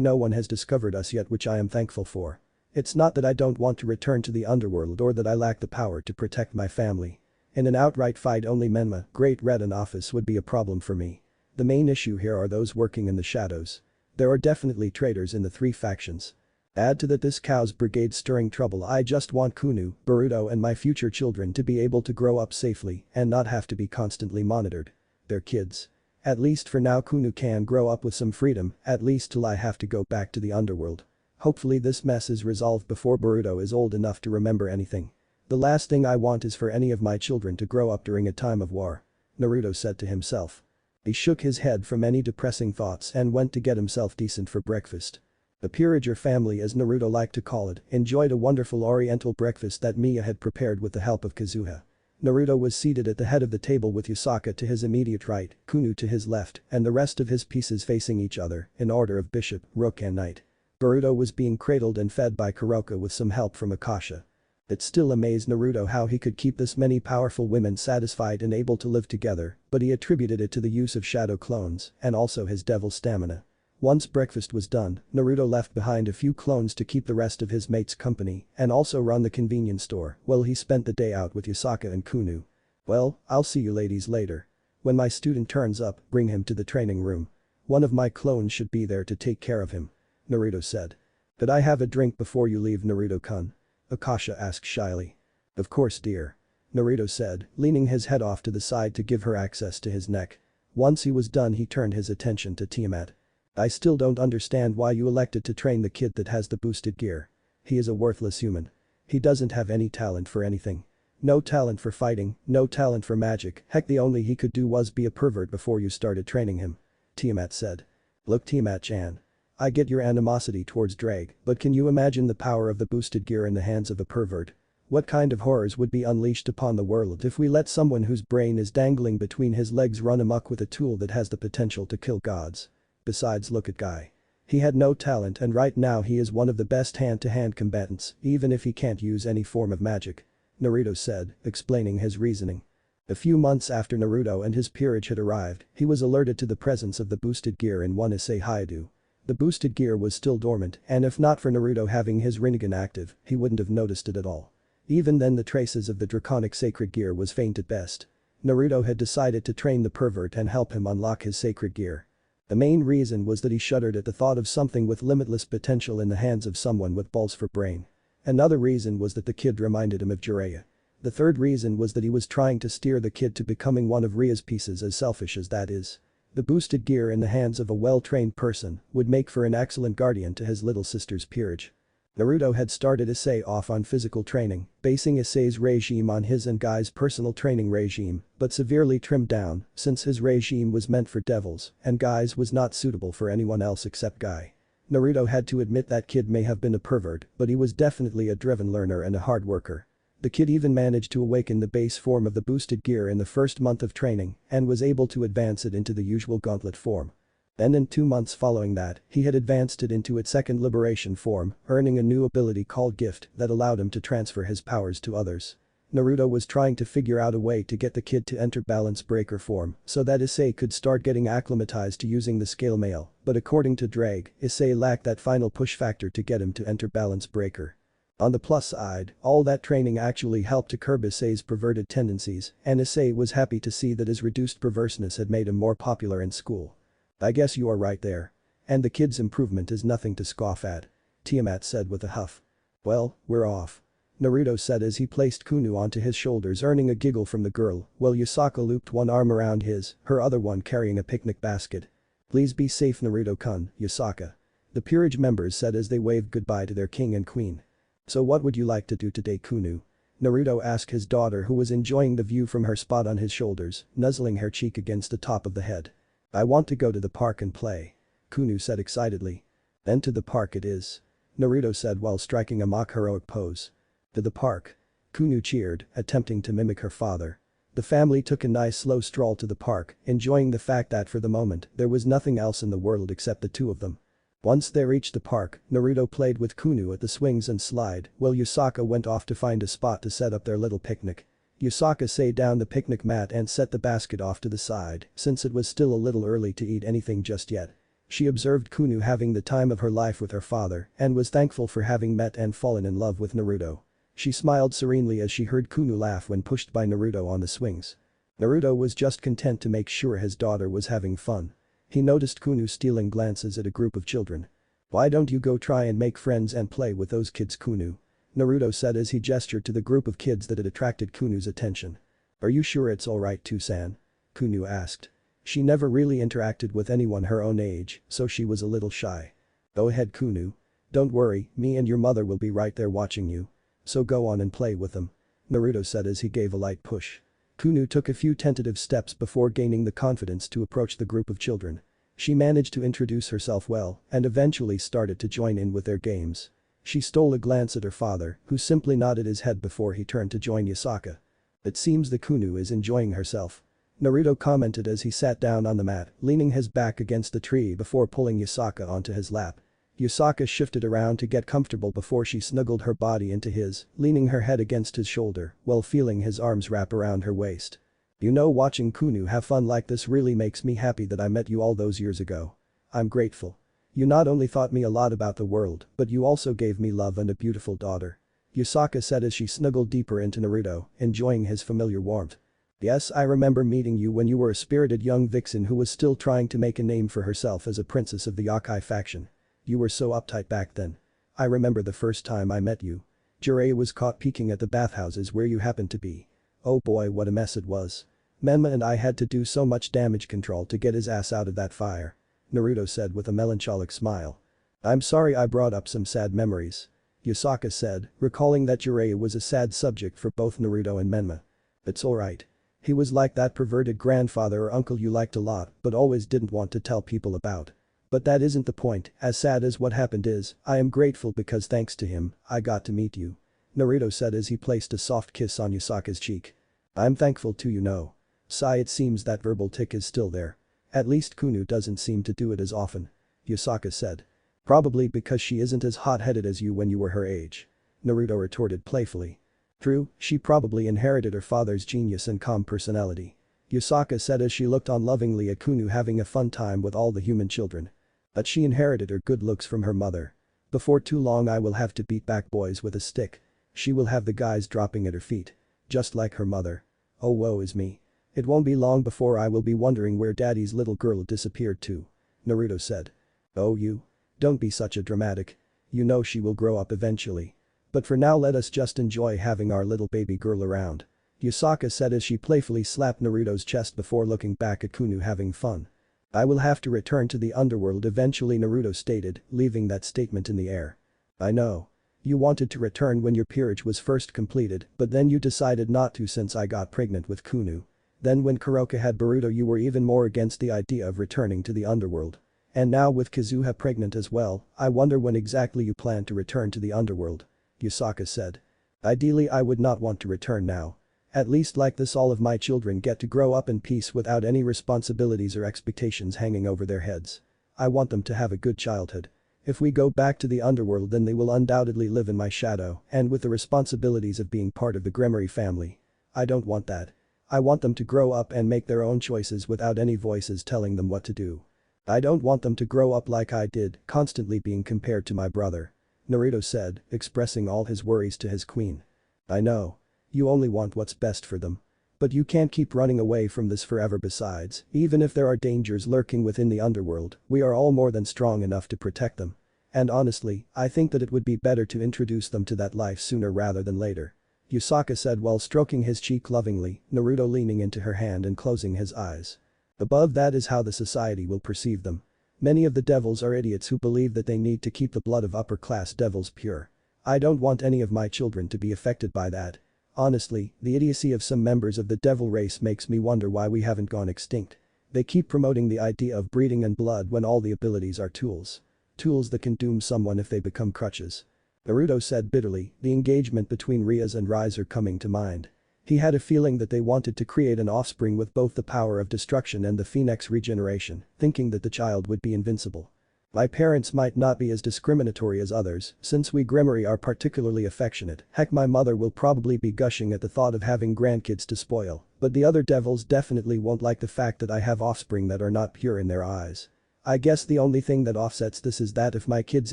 no one has discovered us yet which I am thankful for. It's not that I don't want to return to the underworld or that I lack the power to protect my family. In an outright fight only Menma, Great Red and Office would be a problem for me. The main issue here are those working in the shadows. There are definitely traitors in the 3 factions. Add to that this cow's brigade stirring trouble. I just want Kunu, Boruto and my future children to be able to grow up safely and not have to be constantly monitored. They're kids. At least for now Kunu can grow up with some freedom, at least till I have to go back to the underworld. Hopefully this mess is resolved before Boruto is old enough to remember anything. The last thing I want is for any of my children to grow up during a time of war," Naruto said to himself. He shook his head from any depressing thoughts and went to get himself decent for breakfast. The Peerager family as Naruto liked to call it enjoyed a wonderful oriental breakfast that Mia had prepared with the help of Kazuha. Naruto was seated at the head of the table with Yusaka to his immediate right, Kunu to his left and the rest of his pieces facing each other in order of bishop, rook and knight. Boruto was being cradled and fed by Kuroka with some help from Akasha. It still amazed Naruto how he could keep this many powerful women satisfied and able to live together, but he attributed it to the use of shadow clones and also his devil stamina. Once breakfast was done, Naruto left behind a few clones to keep the rest of his mates company and also run the convenience store while he spent the day out with Yusaka and Kunu. "Well, I'll see you ladies later. When my student turns up, bring him to the training room. One of my clones should be there to take care of him," Naruto said. "Could I have a drink before you leave Naruto-kun?" Akasha asked shyly. "Of course dear." Naruto said, leaning his head off to the side to give her access to his neck. Once he was done he turned his attention to Tiamat. I still don't understand why you elected to train the kid that has the boosted gear. He is a worthless human. He doesn't have any talent for anything. No talent for fighting, no talent for magic, heck the only he could do was be a pervert before you started training him. Tiamat said. Look Tiamat-chan. I get your animosity towards Drake, but can you imagine the power of the boosted gear in the hands of a pervert? What kind of horrors would be unleashed upon the world if we let someone whose brain is dangling between his legs run amok with a tool that has the potential to kill gods? Besides, look at Guy. He had no talent and right now he is one of the best hand-to-hand combatants, even if he can't use any form of magic. Naruto said, explaining his reasoning. A few months after Naruto and his peerage had arrived, he was alerted to the presence of the boosted gear in one Issei Haidu. The boosted gear was still dormant and if not for Naruto having his Rinnegan active, he wouldn't have noticed it at all. Even then the traces of the draconic sacred gear was faint at best. Naruto had decided to train the pervert and help him unlock his sacred gear. The main reason was that he shuddered at the thought of something with limitless potential in the hands of someone with balls for brain. Another reason was that the kid reminded him of Jiraiya. The third reason was that he was trying to steer the kid to becoming one of Ria's pieces as selfish as that is. The boosted gear in the hands of a well-trained person would make for an excellent guardian to his little sister's peerage. Naruto had started Issei off on physical training, basing Issei's regime on his and Guy's personal training regime, but severely trimmed down since his regime was meant for devils and Guy's was not suitable for anyone else except Guy. Naruto had to admit that kid may have been a pervert, but he was definitely a driven learner and a hard worker. The kid even managed to awaken the base form of the boosted gear in the first month of training and was able to advance it into the usual gauntlet form. Then in 2 months following that, he had advanced it into its second liberation form, earning a new ability called Gift that allowed him to transfer his powers to others. Naruto was trying to figure out a way to get the kid to enter balance breaker form so that Issei could start getting acclimatized to using the scale mail, but according to Drake, Issei lacked that final push factor to get him to enter balance breaker. On the plus side, all that training actually helped to curb Issei's perverted tendencies, and Issei was happy to see that his reduced perverseness had made him more popular in school. I guess you are right there. And the kid's improvement is nothing to scoff at. Tiamat said with a huff. Well, we're off. Naruto said as he placed Kunu onto his shoulders earning a giggle from the girl while Yusaka looped one arm around his, her other one carrying a picnic basket. Please be safe Naruto-kun, Yusaka. The peerage members said as they waved goodbye to their king and queen. So what would you like to do today Kunu? Naruto asked his daughter who was enjoying the view from her spot on his shoulders, nuzzling her cheek against the top of the head. I want to go to the park and play. Kunu said excitedly. Then to the park it is. Naruto said while striking a mock heroic pose. To the park. Kunu cheered, attempting to mimic her father. The family took a nice slow stroll to the park, enjoying the fact that for the moment there was nothing else in the world except the two of them. Once they reached the park, Naruto played with Kunu at the swings and slide while Yusaka went off to find a spot to set up their little picnic. Yusaka sat down the picnic mat and set the basket off to the side since it was still a little early to eat anything just yet. She observed Kunu having the time of her life with her father and was thankful for having met and fallen in love with Naruto. She smiled serenely as she heard Kunu laugh when pushed by Naruto on the swings. Naruto was just content to make sure his daughter was having fun. He noticed Kunu stealing glances at a group of children. Why don't you go try and make friends and play with those kids Kunu? Naruto said as he gestured to the group of kids that had attracted Kunu's attention. Are you sure it's alright Toussan? Kunu asked. She never really interacted with anyone her own age, so she was a little shy. Go ahead Kunu. Don't worry, me and your mother will be right there watching you. So go on and play with them. Naruto said as he gave a light push. Kunu took a few tentative steps before gaining the confidence to approach the group of children. She managed to introduce herself well and eventually started to join in with their games. She stole a glance at her father, who simply nodded his head before he turned to join Yusaka. It seems the Kunu is enjoying herself. Naruto commented as he sat down on the mat, leaning his back against the tree before pulling Yusaka onto his lap. Yusaka shifted around to get comfortable before she snuggled her body into his, leaning her head against his shoulder while feeling his arms wrap around her waist. You know, watching Kunu have fun like this really makes me happy that I met you all those years ago. I'm grateful. You not only taught me a lot about the world, but you also gave me love and a beautiful daughter. Yusaka said as she snuggled deeper into Naruto, enjoying his familiar warmth. Yes, I remember meeting you when you were a spirited young vixen who was still trying to make a name for herself as a princess of the Yokai faction. You were so uptight back then. I remember the first time I met you. Jiraiya was caught peeking at the bathhouses where you happened to be. Oh boy, what a mess it was. Menma and I had to do so much damage control to get his ass out of that fire. Naruto said with a melancholic smile. I'm sorry I brought up some sad memories. Yusaka said, recalling that Jiraiya was a sad subject for both Naruto and Menma. It's alright. He was like that perverted grandfather or uncle you liked a lot but always didn't want to tell people about. But that isn't the point, as sad as what happened is, I am grateful because thanks to him, I got to meet you. Naruto said as he placed a soft kiss on Yusaka's cheek. I'm thankful too, you know. Sigh, it seems that verbal tick is still there. At least Kunu doesn't seem to do it as often. Yusaka said. Probably because she isn't as hot-headed as you when you were her age. Naruto retorted playfully. True, she probably inherited her father's genius and calm personality. Yusaka said as she looked on lovingly at Kunu having a fun time with all the human children. But she inherited her good looks from her mother. Before too long I will have to beat back boys with a stick. She will have the guys dropping at her feet. Just like her mother. Oh woe is me. It won't be long before I will be wondering where daddy's little girl disappeared to. Naruto said. Oh you. Don't be such a dramatic. You know she will grow up eventually. But for now let us just enjoy having our little baby girl around. Yusaka said as she playfully slapped Naruto's chest before looking back at Kunu having fun. I will have to return to the underworld eventually, Naruto stated, leaving that statement in the air. I know. You wanted to return when your peerage was first completed, but then you decided not to since I got pregnant with Kunu. Then when Kuroka had Boruto you were even more against the idea of returning to the underworld. And now with Kazuha pregnant as well, I wonder when exactly you plan to return to the underworld. Yusaka said. Ideally I would not want to return now. At least like this all of my children get to grow up in peace without any responsibilities or expectations hanging over their heads. I want them to have a good childhood. If we go back to the underworld then they will undoubtedly live in my shadow and with the responsibilities of being part of the Gremory family. I don't want that. I want them to grow up and make their own choices without any voices telling them what to do. I don't want them to grow up like I did, constantly being compared to my brother. Naruto said, expressing all his worries to his queen. I know. You only want what's best for them. But you can't keep running away from this forever. Besides, even if there are dangers lurking within the underworld, we are all more than strong enough to protect them. And honestly, I think that it would be better to introduce them to that life sooner rather than later. Yusaka said while stroking his cheek lovingly, Naruto leaning into her hand and closing his eyes. Above that is how the society will perceive them. Many of the devils are idiots who believe that they need to keep the blood of upper-class devils pure. I don't want any of my children to be affected by that. Honestly, the idiocy of some members of the devil race makes me wonder why we haven't gone extinct. They keep promoting the idea of breeding and blood when all the abilities are tools. Tools that can doom someone if they become crutches. Naruto said bitterly, the engagement between Rias and Rise coming to mind. He had a feeling that they wanted to create an offspring with both the power of destruction and the phoenix regeneration, thinking that the child would be invincible. My parents might not be as discriminatory as others, since we Gremory are particularly affectionate, heck my mother will probably be gushing at the thought of having grandkids to spoil, but the other devils definitely won't like the fact that I have offspring that are not pure in their eyes. I guess the only thing that offsets this is that if my kids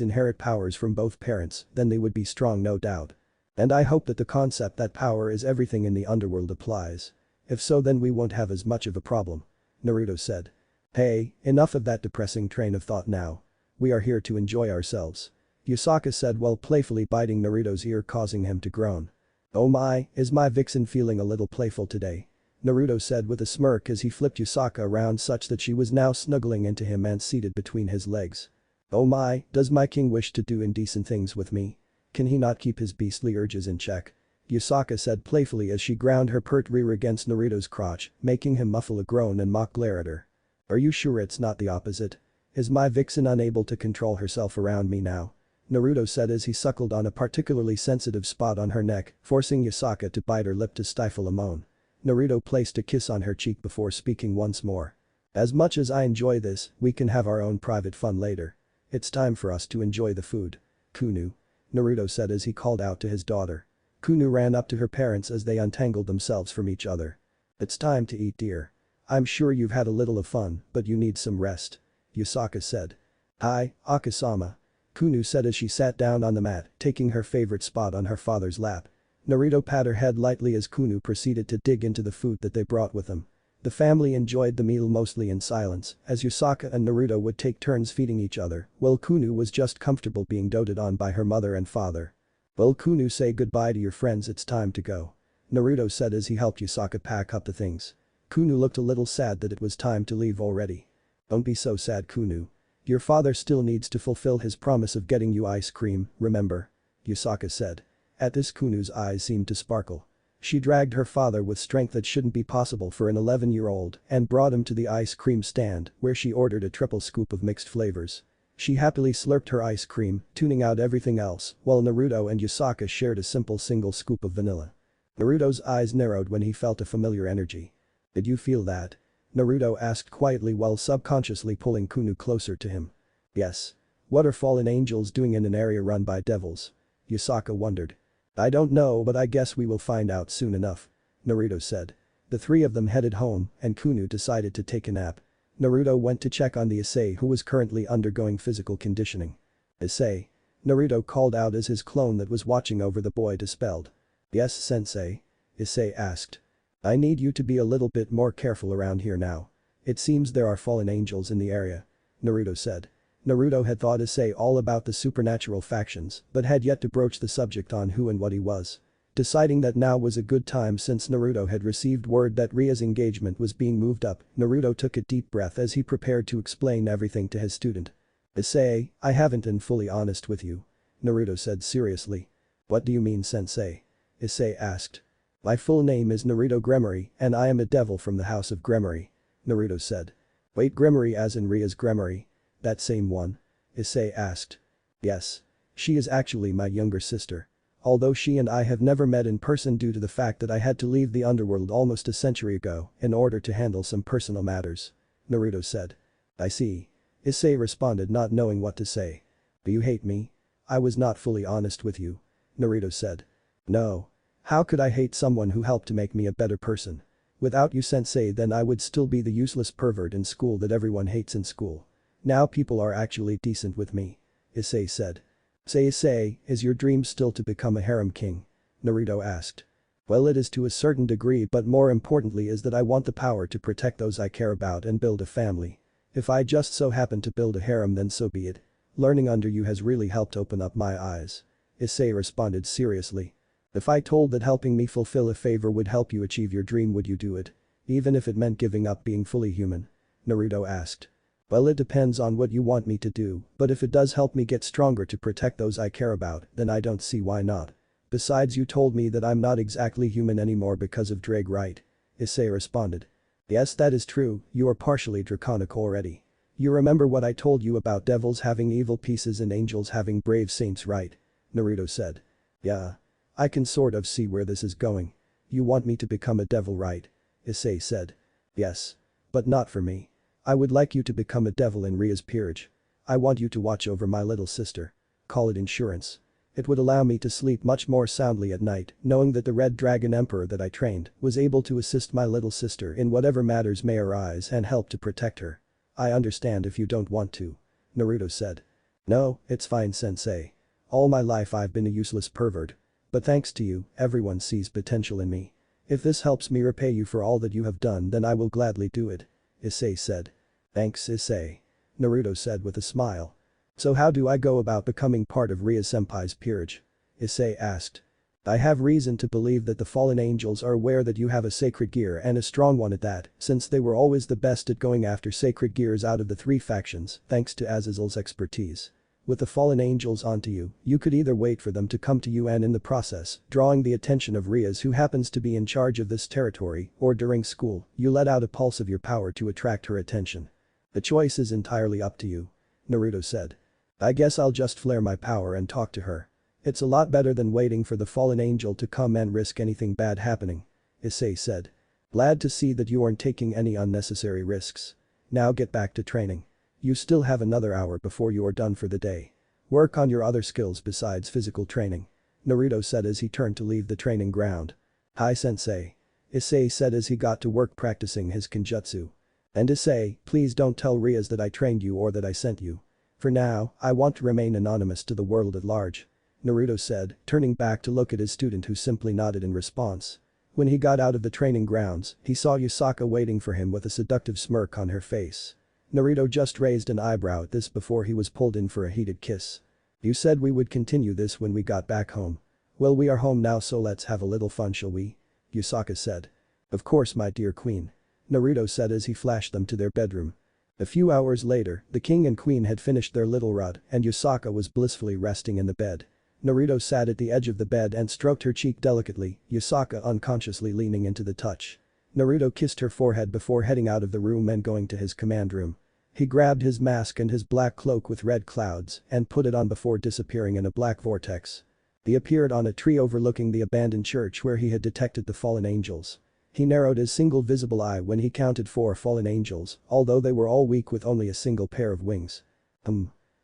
inherit powers from both parents, then they would be strong no doubt. And I hope that the concept that power is everything in the underworld applies. If so then we won't have as much of a problem. Naruto said. Hey, enough of that depressing train of thought now. We are here to enjoy ourselves. Yusaka said while playfully biting Naruto's ear causing him to groan. Oh my, is my vixen feeling a little playful today? Naruto said with a smirk as he flipped Yusaka around such that she was now snuggling into him and seated between his legs. Oh my, does my king wish to do indecent things with me? Can he not keep his beastly urges in check? Yusaka said playfully as she ground her pert rear against Naruto's crotch, making him muffle a groan and mock glare at her. Are you sure it's not the opposite? Is my vixen unable to control herself around me now? Naruto said as he suckled on a particularly sensitive spot on her neck, forcing Yusaka to bite her lip to stifle a moan. Naruto placed a kiss on her cheek before speaking once more. As much as I enjoy this, we can have our own private fun later. It's time for us to enjoy the food. Kunu. Naruto said as he called out to his daughter. Kunu ran up to her parents as they untangled themselves from each other. It's time to eat, dear. I'm sure you've had a little of fun, but you need some rest. Yusaka said. Hi, Akasama. Kunu said as she sat down on the mat, taking her favorite spot on her father's lap. Naruto pat her head lightly as Kunu proceeded to dig into the food that they brought with them. The family enjoyed the meal mostly in silence, as Yusaka and Naruto would take turns feeding each other, while Kunu was just comfortable being doted on by her mother and father. Well Kunu, say goodbye to your friends, it's time to go. Naruto said as he helped Yusaka pack up the things. Kunu looked a little sad that it was time to leave already. Don't be so sad, Kunu. Your father still needs to fulfill his promise of getting you ice cream, remember? Yusaka said. At this, Kunu's eyes seemed to sparkle. She dragged her father with strength that shouldn't be possible for an 11-year-old and brought him to the ice cream stand where she ordered a triple scoop of mixed flavors. She happily slurped her ice cream, tuning out everything else, while Naruto and Yusaka shared a simple single scoop of vanilla. Naruto's eyes narrowed when he felt a familiar energy. Did you feel that? Naruto asked quietly while subconsciously pulling Kunu closer to him. Yes. What are fallen angels doing in an area run by devils? Yusaka wondered. I don't know, but I guess we will find out soon enough, Naruto said. The three of them headed home and Kunu decided to take a nap. Naruto went to check on the Issei who was currently undergoing physical conditioning. Issei? Naruto called out as his clone that was watching over the boy dispelled. Yes, sensei? Issei asked. I need you to be a little bit more careful around here now. It seems there are fallen angels in the area, Naruto said. Naruto had thought Issei all about the supernatural factions but had yet to broach the subject on who and what he was. Deciding that now was a good time since Naruto had received word that Ria's engagement was being moved up, Naruto took a deep breath as he prepared to explain everything to his student. Issei, I haven't been fully honest with you, Naruto said seriously. What do you mean, sensei? Issei asked. My full name is Naruto Gremory and I am a devil from the house of Gremory, Naruto said. Wait, Gremory as in Ria's Gremory? That same one? Issei asked. Yes. She is actually my younger sister. Although she and I have never met in person due to the fact that I had to leave the underworld almost a century ago in order to handle some personal matters, Naruto said. I see. Issei responded, not knowing what to say. Do you hate me? I was not fully honest with you, Naruto said. No. How could I hate someone who helped to make me a better person? Without you, sensei, then I would still be the useless pervert in school that everyone hates in school. Now people are actually decent with me, Issei said. Issei, is your dream still to become a harem king? Naruto asked. Well, it is to a certain degree, but more importantly is that I want the power to protect those I care about and build a family. If I just so happen to build a harem, then so be it. Learning under you has really helped open up my eyes, Issei responded seriously. If I told that helping me fulfill a favor would help you achieve your dream, would you do it? Even if it meant giving up being fully human? Naruto asked. Well, it depends on what you want me to do, but if it does help me get stronger to protect those I care about, then I don't see why not. Besides, you told me that I'm not exactly human anymore because of Drake, right? Issei responded. Yes, that is true, you are partially draconic already. You remember what I told you about devils having evil pieces and angels having brave saints, right? Naruto said. Yeah. I can sort of see where this is going. You want me to become a devil, right? Issei said. Yes. But not for me. I would like you to become a devil in Ria's peerage. I want you to watch over my little sister. Call it insurance. It would allow me to sleep much more soundly at night, knowing that the Red Dragon Emperor that I trained was able to assist my little sister in whatever matters may arise and help to protect her. I understand if you don't want to, Naruto said. No, it's fine, sensei. All my life I've been a useless pervert. But thanks to you, everyone sees potential in me. If this helps me repay you for all that you have done, then I will gladly do it, Issei said. Thanks, Issei, Naruto said with a smile. So how do I go about becoming part of Ria-senpai's peerage? Issei asked. I have reason to believe that the fallen angels are aware that you have a sacred gear and a strong one at that, since they were always the best at going after sacred gears out of the three factions, thanks to Azazel's expertise. With the fallen angels onto you, you could either wait for them to come to you and in the process, drawing the attention of Rias who happens to be in charge of this territory, or during school, you let out a pulse of your power to attract her attention. The choice is entirely up to you, Naruto said. I guess I'll just flare my power and talk to her. It's a lot better than waiting for the fallen angel to come and risk anything bad happening, Issei said. Glad to see that you aren't taking any unnecessary risks. Now get back to training. You still have another hour before you are done for the day. Work on your other skills besides physical training, Naruto said as he turned to leave the training ground. Hi, sensei, Issei said as he got to work practicing his kenjutsu. And Issei, please don't tell Rias that I trained you or that I sent you. For now, I want to remain anonymous to the world at large, Naruto said, turning back to look at his student who simply nodded in response. When he got out of the training grounds, he saw Yusaka waiting for him with a seductive smirk on her face. Naruto just raised an eyebrow at this before he was pulled in for a heated kiss. You said we would continue this when we got back home. Well, we are home now, so let's have a little fun, shall we? Yusaka said. Of course my dear queen. Naruto said as he flashed them to their bedroom. A few hours later, the king and queen had finished their little rut and Yusaka was blissfully resting in the bed. Naruto sat at the edge of the bed and stroked her cheek delicately, Yusaka unconsciously leaning into the touch. Naruto kissed her forehead before heading out of the room and going to his command room. He grabbed his mask and his black cloak with red clouds and put it on before disappearing in a black vortex. He appeared on a tree overlooking the abandoned church where he had detected the fallen angels. He narrowed his single visible eye when he counted 4 fallen angels, although they were all weak with only a single pair of wings.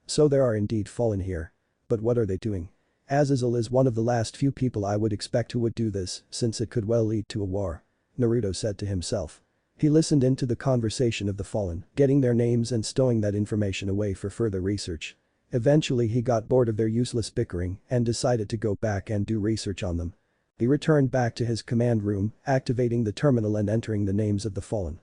So there are indeed fallen here. But what are they doing? Azazel is one of the last few people I would expect who would do this, since it could well lead to a war. Naruto said to himself. He listened into the conversation of the fallen, getting their names and stowing that information away for further research. Eventually he got bored of their useless bickering and decided to go back and do research on them. He returned back to his command room, activating the terminal and entering the names of the fallen.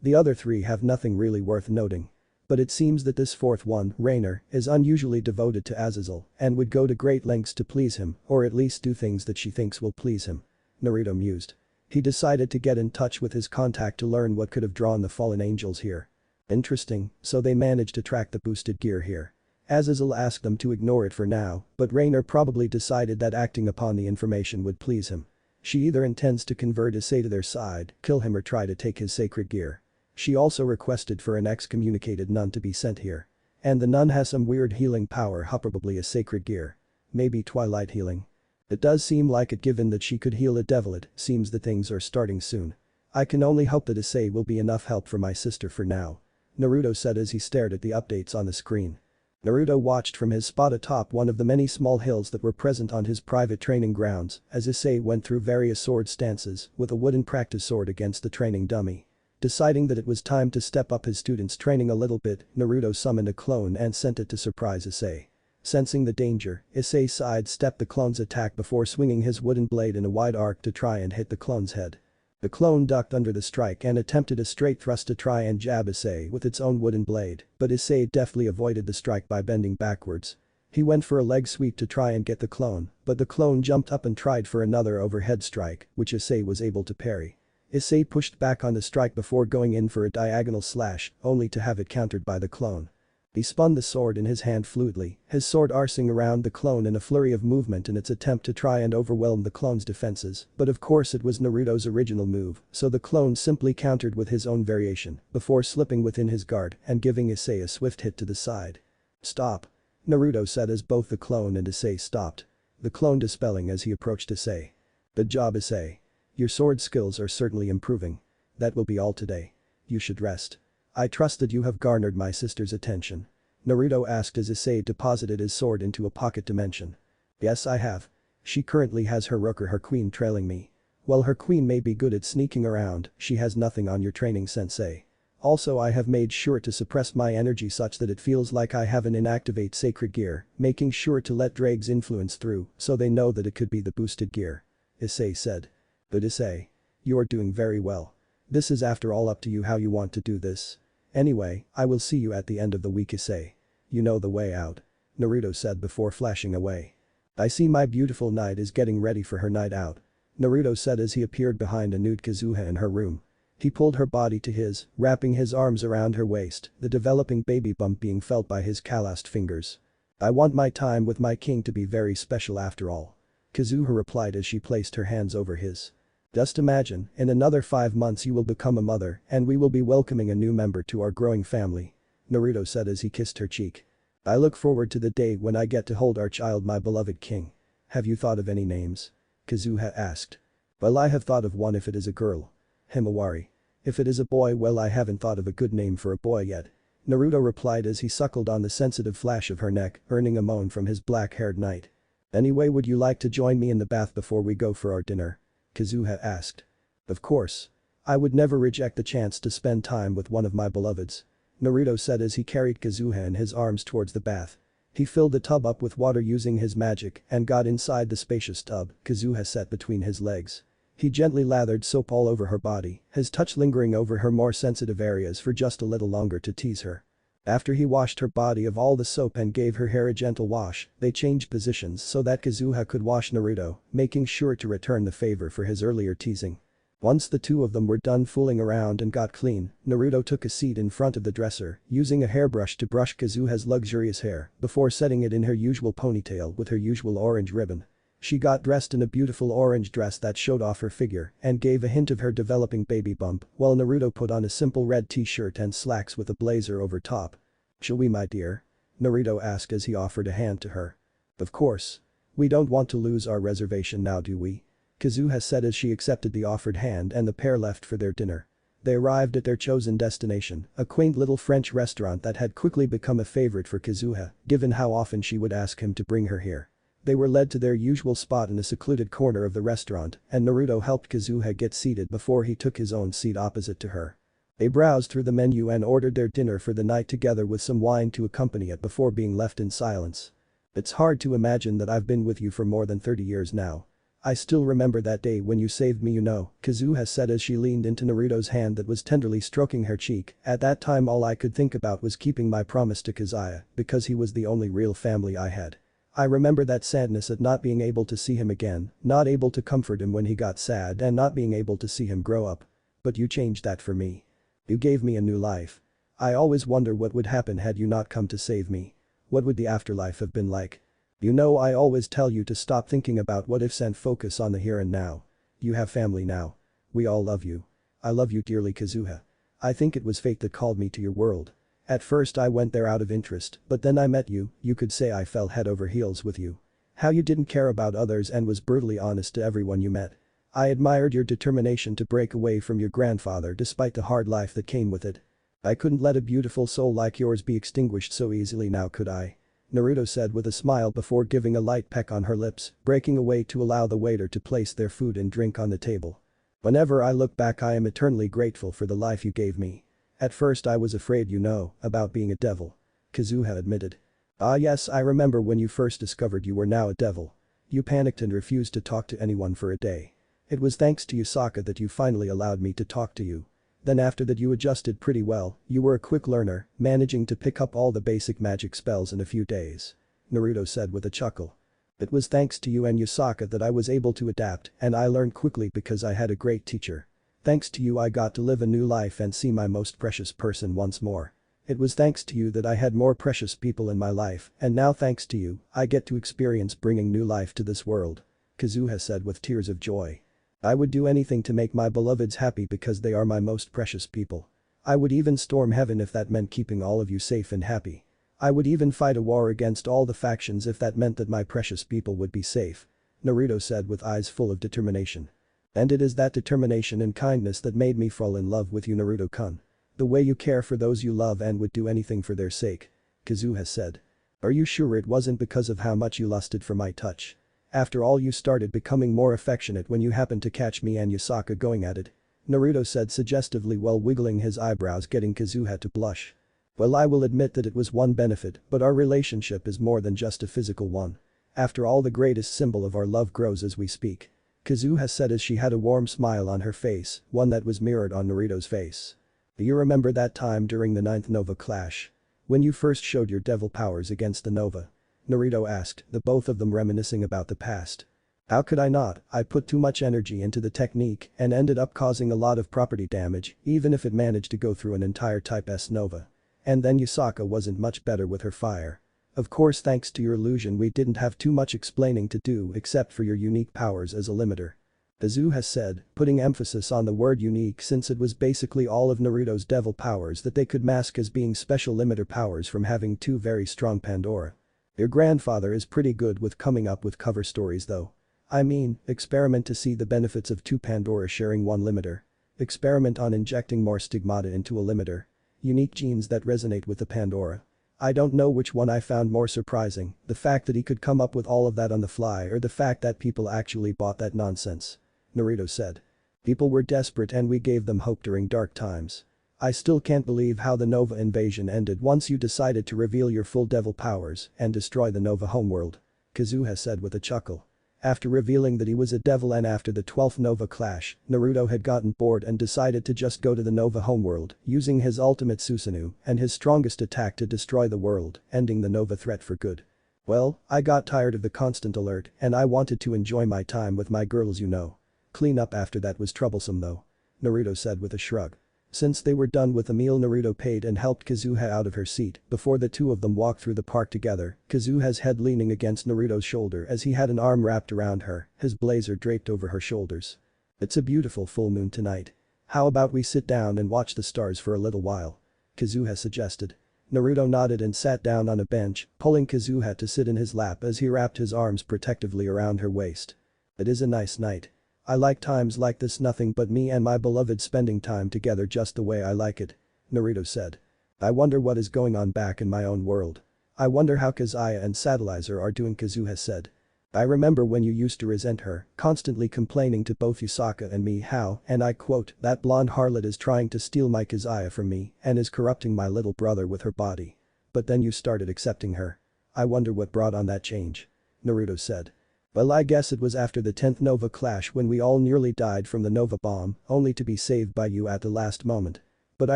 The other 3 have nothing really worth noting. But it seems that this 4th one, Rainer, is unusually devoted to Azazel and would go to great lengths to please him or at least do things that she thinks will please him. Naruto mused. He decided to get in touch with his contact to learn what could have drawn the fallen angels here. Interesting, so they managed to track the boosted gear here. Azazel asked them to ignore it for now, but Rainer probably decided that acting upon the information would please him. She either intends to convert Issei to their side, kill him or try to take his sacred gear. She also requested for an excommunicated nun to be sent here. And the nun has some weird healing power, probably a sacred gear. Maybe twilight healing. It does seem like it given that she could heal a devil. It seems that things are starting soon. I can only hope that Issei will be enough help for my sister for now. Naruto said as he stared at the updates on the screen. Naruto watched from his spot atop one of the many small hills that were present on his private training grounds as Issei went through various sword stances with a wooden practice sword against the training dummy. Deciding that it was time to step up his students' training a little bit, Naruto summoned a clone and sent it to surprise Issei. Sensing the danger, Issei sidestepped the clone's attack before swinging his wooden blade in a wide arc to try and hit the clone's head. The clone ducked under the strike and attempted a straight thrust to try and jab Issei with its own wooden blade, but Issei deftly avoided the strike by bending backwards. He went for a leg sweep to try and get the clone, but the clone jumped up and tried for another overhead strike, which Issei was able to parry. Issei pushed back on the strike before going in for a diagonal slash, only to have it countered by the clone. He spun the sword in his hand fluidly, his sword arcing around the clone in a flurry of movement in its attempt to try and overwhelm the clone's defenses, but of course it was Naruto's original move, so the clone simply countered with his own variation, before slipping within his guard and giving Issei a swift hit to the side. Stop. Naruto said as both the clone and Issei stopped. The clone dispelling as he approached Issei. Good job Issei. Your sword skills are certainly improving. That will be all today. You should rest. I trust that you have garnered my sister's attention. Naruto asked as Issei deposited his sword into a pocket dimension. Yes I have. She currently has her rook or her queen trailing me. While her queen may be good at sneaking around, she has nothing on your training sensei. Also I have made sure to suppress my energy such that it feels like I have an inactivate sacred gear, making sure to let Drake's influence through so they know that it could be the boosted gear. Issei said. But Issei. You're doing very well. This is after all up to you how you want to do this. Anyway, I will see you at the end of the week Issei. You know the way out. Naruto said before flashing away. I see my beautiful knight is getting ready for her night out. Naruto said as he appeared behind a nude Kazuha in her room. He pulled her body to his, wrapping his arms around her waist, the developing baby bump being felt by his calloused fingers. I want my time with my king to be very special after all. Kazuha replied as she placed her hands over his. Just imagine, in another 5 months you will become a mother and we will be welcoming a new member to our growing family. Naruto said as he kissed her cheek. I look forward to the day when I get to hold our child my beloved king. Have you thought of any names? Kazuha asked. Well I have thought of one if it is a girl. Himawari. If it is a boy well I haven't thought of a good name for a boy yet. Naruto replied as he suckled on the sensitive flash of her neck, earning a moan from his black-haired knight. Anyway would you like to join me in the bath before we go for our dinner? Kazuha asked. Of course. I would never reject the chance to spend time with one of my beloveds. Naruto said as he carried Kazuha in his arms towards the bath. He filled the tub up with water using his magic and got inside the spacious tub Kazuha set between his legs. He gently lathered soap all over her body, his touch lingering over her more sensitive areas for just a little longer to tease her. After he washed her body of all the soap and gave her hair a gentle wash, they changed positions so that Kazuha could wash Naruto, making sure to return the favor for his earlier teasing. Once the two of them were done fooling around and got clean, Naruto took a seat in front of the dresser, using a hairbrush to brush Kazuha's luxurious hair before setting it in her usual ponytail with her usual orange ribbon. She got dressed in a beautiful orange dress that showed off her figure and gave a hint of her developing baby bump, while Naruto put on a simple red t-shirt and slacks with a blazer over top. "Shall we, my dear?" Naruto asked as he offered a hand to her. "Of course. We don't want to lose our reservation now, do we?" Kazuha said as she accepted the offered hand and the pair left for their dinner. They arrived at their chosen destination, a quaint little French restaurant that had quickly become a favorite for Kazuha, given how often she would ask him to bring her here. They were led to their usual spot in a secluded corner of the restaurant, and Naruto helped Kazuha get seated before he took his own seat opposite to her. They browsed through the menu and ordered their dinner for the night together with some wine to accompany it before being left in silence. "It's hard to imagine that I've been with you for more than 30 years now. I still remember that day when you saved me, Kazuha said as she leaned into Naruto's hand that was tenderly stroking her cheek. "At that time all I could think about was keeping my promise to Kazuya because he was the only real family I had. I remember that sadness at not being able to see him again, not able to comfort him when he got sad and not being able to see him grow up. But you changed that for me. You gave me a new life. I always wonder what would happen had you not come to save me. What would the afterlife have been like? I always tell you to stop thinking about what ifs and focus on the here and now. You have family now. We all love you. I love you dearly, Kazuha. I think it was fate that called me to your world. At first I went there out of interest, but then I met you, you could say I fell head over heels with you. How you didn't care about others and was brutally honest to everyone you met. I admired your determination to break away from your grandfather despite the hard life that came with it. I couldn't let a beautiful soul like yours be extinguished so easily, now could I?" Naruto said with a smile before giving a light peck on her lips, breaking away to allow the waiter to place their food and drink on the table. "Whenever I look back I am eternally grateful for the life you gave me. At first I was afraid, about being a devil," Kazuha admitted. "Ah yes, I remember when you first discovered you were now a devil. You panicked and refused to talk to anyone for a day. It was thanks to Yusaka that you finally allowed me to talk to you. Then after that you adjusted pretty well, you were a quick learner, managing to pick up all the basic magic spells in a few days," Naruto said with a chuckle. "It was thanks to you and Yusaka that I was able to adapt and I learned quickly because I had a great teacher. Thanks to you I got to live a new life and see my most precious person once more. It was thanks to you that I had more precious people in my life, and now thanks to you, I get to experience bringing new life to this world," Kazuha said with tears of joy. "I would do anything to make my beloveds happy because they are my most precious people. I would even storm heaven if that meant keeping all of you safe and happy. I would even fight a war against all the factions if that meant that my precious people would be safe," Naruto said with eyes full of determination. "And it is that determination and kindness that made me fall in love with you, Naruto-kun. The way you care for those you love and would do anything for their sake," Kazuha said. "Are you sure it wasn't because of how much you lusted for my touch? After all, you started becoming more affectionate when you happened to catch me and Yusaka going at it," Naruto said suggestively while wiggling his eyebrows, getting Kazuha to blush. "Well, I will admit that it was one benefit, but our relationship is more than just a physical one. After all, the greatest symbol of our love grows as we speak," Kazuha said as she had a warm smile on her face, one that was mirrored on Naruto's face. "Do you remember that time during the 9th Nova clash? When you first showed your devil powers against the Nova?" Naruto asked, the both of them reminiscing about the past. "How could I not? I put too much energy into the technique and ended up causing a lot of property damage, even if it managed to go through an entire Type S Nova. And then Yusaka wasn't much better with her fire. Of course, thanks to your illusion we didn't have too much explaining to do except for your unique powers as a limiter," Kazuha said, putting emphasis on the word unique since it was basically all of Naruto's devil powers that they could mask as being special limiter powers from having two very strong Pandora. "Your grandfather is pretty good with coming up with cover stories though. I mean, experiment to see the benefits of two Pandora sharing one limiter. Experiment on injecting more stigmata into a limiter. Unique genes that resonate with the Pandora. I don't know which one I found more surprising, the fact that he could come up with all of that on the fly or the fact that people actually bought that nonsense," Naruto said. "People were desperate and we gave them hope during dark times. I still can't believe how the Nova invasion ended once you decided to reveal your full devil powers and destroy the Nova homeworld," Kazuha said with a chuckle. After revealing that he was a devil and after the 12th Nova clash, Naruto had gotten bored and decided to just go to the Nova homeworld, using his ultimate Susanoo and his strongest attack to destroy the world, ending the Nova threat for good. Well, I got tired of the constant alert and I wanted to enjoy my time with my girls, you know. Clean up after that was troublesome though. Naruto said with a shrug. Since they were done with the meal, Naruto paid and helped Kazuha out of her seat before the two of them walked through the park together, Kazuha's head leaning against Naruto's shoulder as he had an arm wrapped around her, his blazer draped over her shoulders. It's a beautiful full moon tonight. How about we sit down and watch the stars for a little while? Kazuha suggested. Naruto nodded and sat down on a bench, pulling Kazuha to sit in his lap as he wrapped his arms protectively around her waist. It is a nice night. I like times like this, nothing but me and my beloved spending time together just the way I like it, Naruto said. I wonder what is going on back in my own world. I wonder how Kazuya and Sadalizer are doing, Kazuha said. I remember when you used to resent her, constantly complaining to both Yusaka and me how, and I quote, that blonde harlot is trying to steal my Kazuya from me and is corrupting my little brother with her body. But then you started accepting her. I wonder what brought on that change, Naruto said. Well, I guess it was after the 10th Nova clash when we all nearly died from the Nova bomb, only to be saved by you at the last moment. But I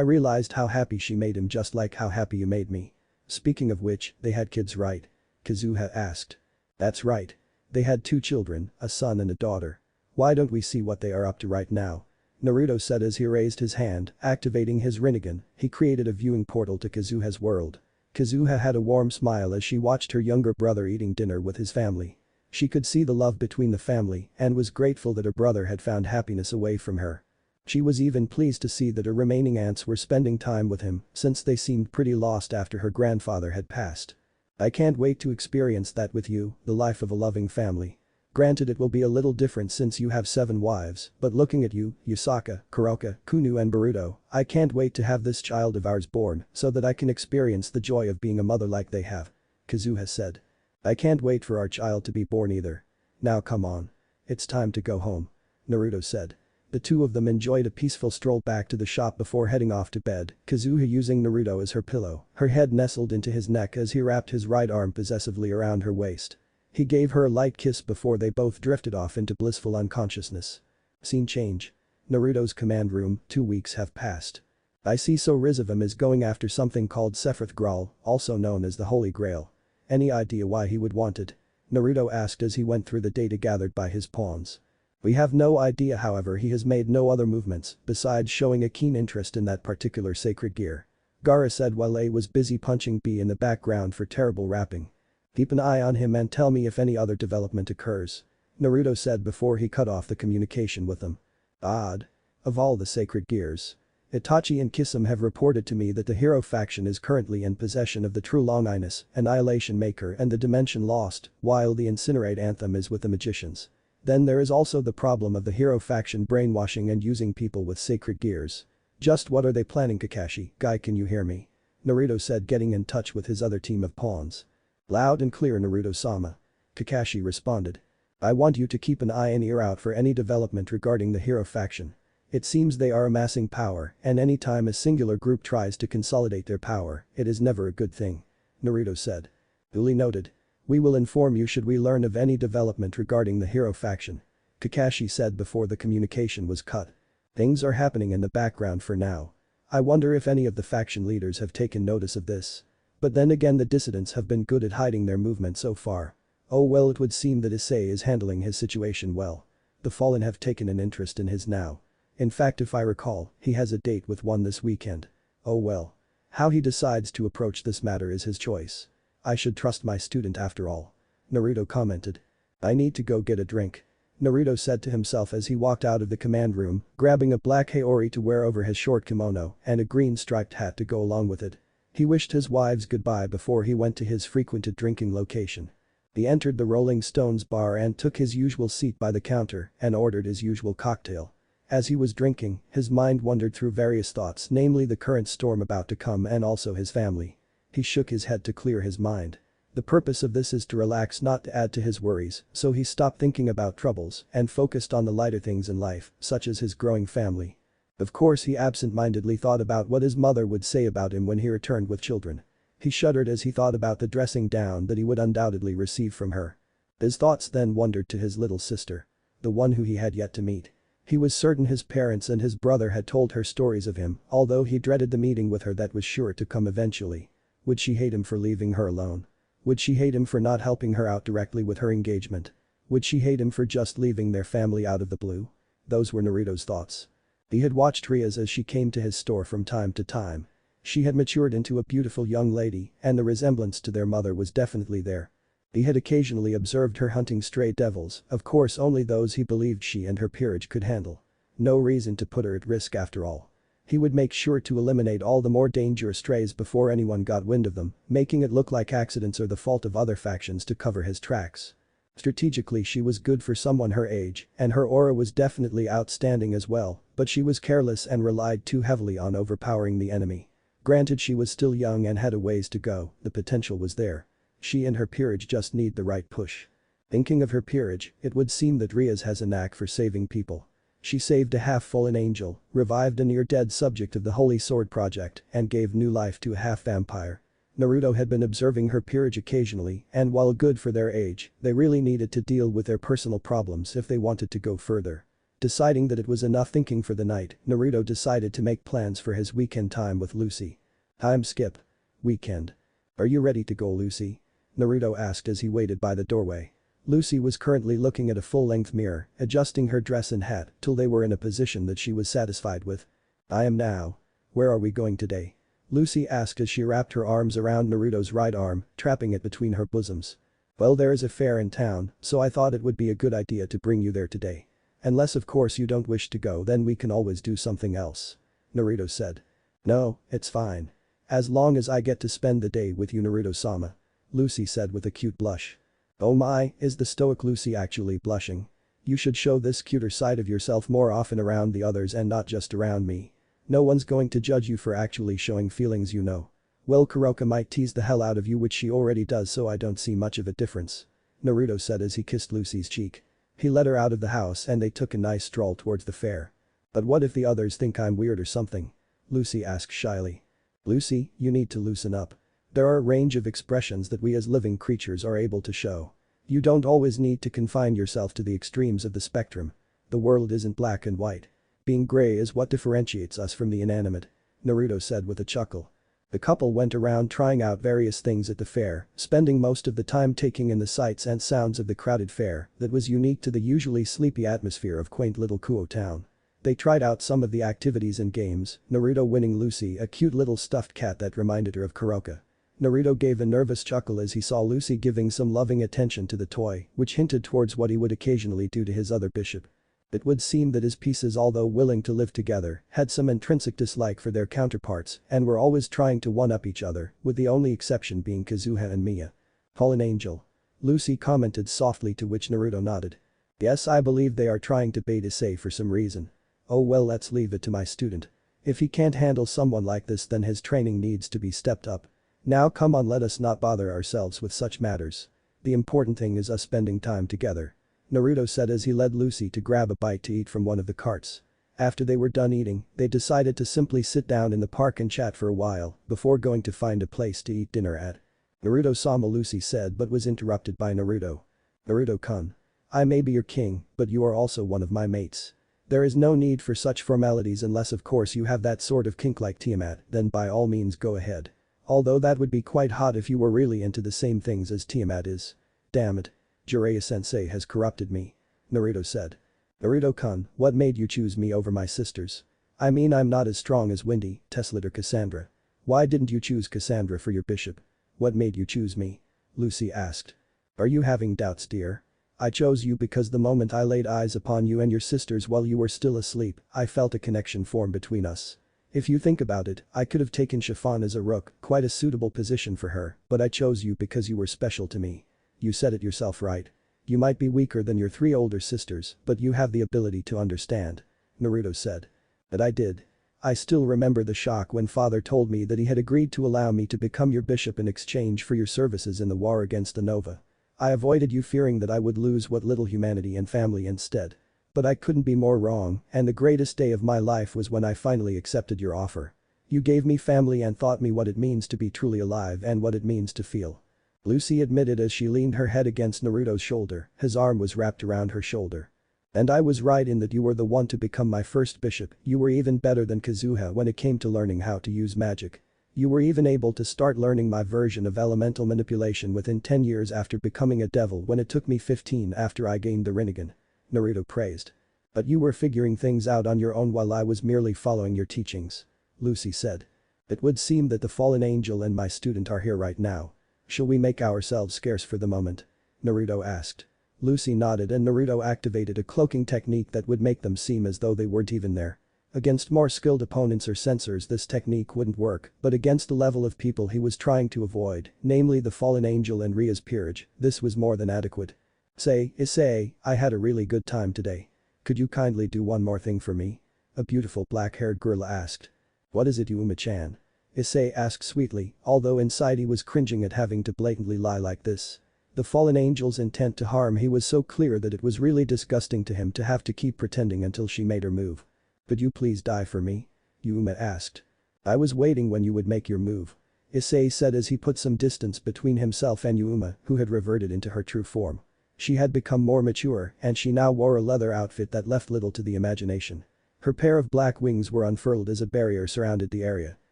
realized how happy she made him, just like how happy you made me. Speaking of which, they had kids, right? Kazuha asked. That's right. They had 2 children, a son and a daughter. Why don't we see what they are up to right now? Naruto said as he raised his hand, activating his Rinnegan, he created a viewing portal to Kazuha's world. Kazuha had a warm smile as she watched her younger brother eating dinner with his family. She could see the love between the family and was grateful that her brother had found happiness away from her. She was even pleased to see that her remaining aunts were spending time with him since they seemed pretty lost after her grandfather had passed. I can't wait to experience that with you, the life of a loving family. Granted, it will be a little different since you have 7 wives, but looking at you, Yusaka, Kuroka, Kunu and Boruto, I can't wait to have this child of ours born so that I can experience the joy of being a mother like they have, Kazuha said. I can't wait for our child to be born either. Now come on. It's time to go home, Naruto said. The two of them enjoyed a peaceful stroll back to the shop before heading off to bed, Kazuha using Naruto as her pillow, her head nestled into his neck as he wrapped his right arm possessively around her waist. He gave her a light kiss before they both drifted off into blissful unconsciousness. Scene change. Naruto's command room, 2 weeks have passed. I see, so Rizavim is going after something called Sephiroth Graal, also known as the Holy Grail. Any idea why he would want it? Naruto asked as he went through the data gathered by his pawns. We have no idea, however he has made no other movements besides showing a keen interest in that particular sacred gear. Gaara said while A was busy punching B in the background for terrible rapping. Keep an eye on him and tell me if any other development occurs, Naruto said before he cut off the communication with them. Odd. Of all the sacred gears. Itachi and Kisame have reported to me that the hero faction is currently in possession of the true Longinus, Annihilation Maker and the Dimension Lost, while the Incinerate Anthem is with the magicians. Then there is also the problem of the hero faction brainwashing and using people with sacred gears. Just what are they planning, Kakashi? Guy, can you hear me? Naruto said, getting in touch with his other team of pawns. Loud and clear, Naruto-sama. Kakashi responded. I want you to keep an eye and ear out for any development regarding the hero faction. It seems they are amassing power, and any time a singular group tries to consolidate their power, it is never a good thing, Naruto said. Duly noted. We will inform you should we learn of any development regarding the hero faction, Kakashi said before the communication was cut. Things are happening in the background for now. I wonder if any of the faction leaders have taken notice of this. But then again, the dissidents have been good at hiding their movement so far. Oh well, it would seem that Issei is handling his situation well. The Fallen have taken an interest in his now. In fact, if I recall, he has a date with one this weekend. Oh well. How he decides to approach this matter is his choice. I should trust my student after all, Naruto commented. I need to go get a drink, Naruto said to himself as he walked out of the command room, grabbing a black haori to wear over his short kimono and a green striped hat to go along with it. He wished his wives goodbye before he went to his frequented drinking location. He entered the Rolling Stones bar and took his usual seat by the counter and ordered his usual cocktail. As he was drinking, his mind wandered through various thoughts, namely the current storm about to come and also his family. He shook his head to clear his mind. The purpose of this is to relax, not to add to his worries, so he stopped thinking about troubles and focused on the lighter things in life, such as his growing family. Of course, he absent-mindedly thought about what his mother would say about him when he returned with children. He shuddered as he thought about the dressing down that he would undoubtedly receive from her. His thoughts then wandered to his little sister. The one who he had yet to meet. He was certain his parents and his brother had told her stories of him, although he dreaded the meeting with her that was sure to come eventually. Would she hate him for leaving her alone? Would she hate him for not helping her out directly with her engagement? Would she hate him for just leaving their family out of the blue? Those were Naruto's thoughts. He had watched Rias as she came to his store from time to time. She had matured into a beautiful young lady, and the resemblance to their mother was definitely there. He had occasionally observed her hunting stray devils, of course only those he believed she and her peerage could handle. No reason to put her at risk after all. He would make sure to eliminate all the more dangerous strays before anyone got wind of them, making it look like accidents or the fault of other factions to cover his tracks. Strategically she was good for someone her age, and her aura was definitely outstanding as well, but she was careless and relied too heavily on overpowering the enemy. Granted she was still young and had a ways to go, the potential was there. She and her peerage just need the right push. Thinking of her peerage, it would seem that Rias has a knack for saving people. She saved a half-fallen angel, revived a near-dead subject of the Holy Sword Project, and gave new life to a half-vampire. Naruto had been observing her peerage occasionally, and while good for their age, they really needed to deal with their personal problems if they wanted to go further. Deciding that it was enough thinking for the night, Naruto decided to make plans for his weekend time with Lucy. Time skip. Weekend. Are you ready to go, Lucy? Naruto asked as he waited by the doorway. Lucy was currently looking at a full-length mirror, adjusting her dress and hat till they were in a position that she was satisfied with. I am now. Where are we going today? Lucy asked as she wrapped her arms around Naruto's right arm, trapping it between her bosoms. Well, there is a fair in town, so I thought it would be a good idea to bring you there today. Unless of course you don't wish to go, then we can always do something else. Naruto said. No, it's fine. As long as I get to spend the day with you, Naruto-sama. Lucy said with a cute blush. Oh my, is the stoic Lucy actually blushing? You should show this cuter side of yourself more often around the others and not just around me. No one's going to judge you for actually showing feelings, you know. Well, Kuroka might tease the hell out of you, which she already does, so I don't see much of a difference. Naruto said as he kissed Lucy's cheek. He led her out of the house and they took a nice stroll towards the fair. But what if the others think I'm weird or something? Lucy asked shyly. Lucy, you need to loosen up. There are a range of expressions that we as living creatures are able to show. You don't always need to confine yourself to the extremes of the spectrum. The world isn't black and white. Being gray is what differentiates us from the inanimate. Naruto said with a chuckle. The couple went around trying out various things at the fair, spending most of the time taking in the sights and sounds of the crowded fair that was unique to the usually sleepy atmosphere of quaint little Kuo town. They tried out some of the activities and games, Naruto winning Lucy a cute little stuffed cat that reminded her of Kuroka. Naruto gave a nervous chuckle as he saw Lucy giving some loving attention to the toy, which hinted towards what he would occasionally do to his other bishop. It would seem that his pieces, although willing to live together, had some intrinsic dislike for their counterparts and were always trying to one-up each other, with the only exception being Kazuha and Miya. Fallen angel. Lucy commented softly, to which Naruto nodded. Yes, I believe they are trying to bait Issei for some reason. Oh well, let's leave it to my student. If he can't handle someone like this, then his training needs to be stepped up. Now come on, let us not bother ourselves with such matters. The important thing is us spending time together. Naruto said as he led Lucy to grab a bite to eat from one of the carts. After they were done eating, they decided to simply sit down in the park and chat for a while before going to find a place to eat dinner at. Naruto-sama, Lucy said, but was interrupted by Naruto. Naruto-kun. I may be your king, but you are also one of my mates. There is no need for such formalities unless of course you have that sort of kink like Tiamat, then by all means go ahead. Although that would be quite hot if you were really into the same things as Tiamat is. Damn it. Jiraiya-sensei has corrupted me. Naruto said. Naruto-kun, what made you choose me over my sisters? I mean, I'm not as strong as Windy, Tesla or Cassandra. Why didn't you choose Cassandra for your bishop? What made you choose me? Lucy asked. Are you having doubts, dear? I chose you because the moment I laid eyes upon you and your sisters while you were still asleep, I felt a connection form between us. If you think about it, I could have taken Chiffon as a rook, quite a suitable position for her, but I chose you because you were special to me. You said it yourself, right? You might be weaker than your 3 older sisters, but you have the ability to understand. Naruto said. But I did. I still remember the shock when father told me that he had agreed to allow me to become your bishop in exchange for your services in the war against the Nova. I avoided you, fearing that I would lose what little humanity and family instead. But I couldn't be more wrong, and the greatest day of my life was when I finally accepted your offer. You gave me family and taught me what it means to be truly alive and what it means to feel. Lucy admitted as she leaned her head against Naruto's shoulder, his arm was wrapped around her shoulder. And I was right in that you were the one to become my first bishop, you were even better than Kazuha when it came to learning how to use magic. You were even able to start learning my version of elemental manipulation within 10 years after becoming a devil when it took me 15 after I gained the Rinnegan. Naruto praised. But you were figuring things out on your own while I was merely following your teachings. Lucy said. It would seem that the fallen angel and my student are here right now. Shall we make ourselves scarce for the moment? Naruto asked. Lucy nodded and Naruto activated a cloaking technique that would make them seem as though they weren't even there. Against more skilled opponents or censors this technique wouldn't work, but against the level of people he was trying to avoid, namely the fallen angel and Ria's peerage, this was more than adequate. Issei, I had a really good time today. Could you kindly do one more thing for me? A beautiful black-haired girl asked. What is it, Uma-chan? Issei asked sweetly, although inside he was cringing at having to blatantly lie like this. The fallen angel's intent to harm he was so clear that it was really disgusting to him to have to keep pretending until she made her move. Could you please die for me? Yuma asked. I was waiting when you would make your move. Issei said as he put some distance between himself and Yuma, who had reverted into her true form. She had become more mature and she now wore a leather outfit that left little to the imagination. Her pair of black wings were unfurled as a barrier surrounded the area.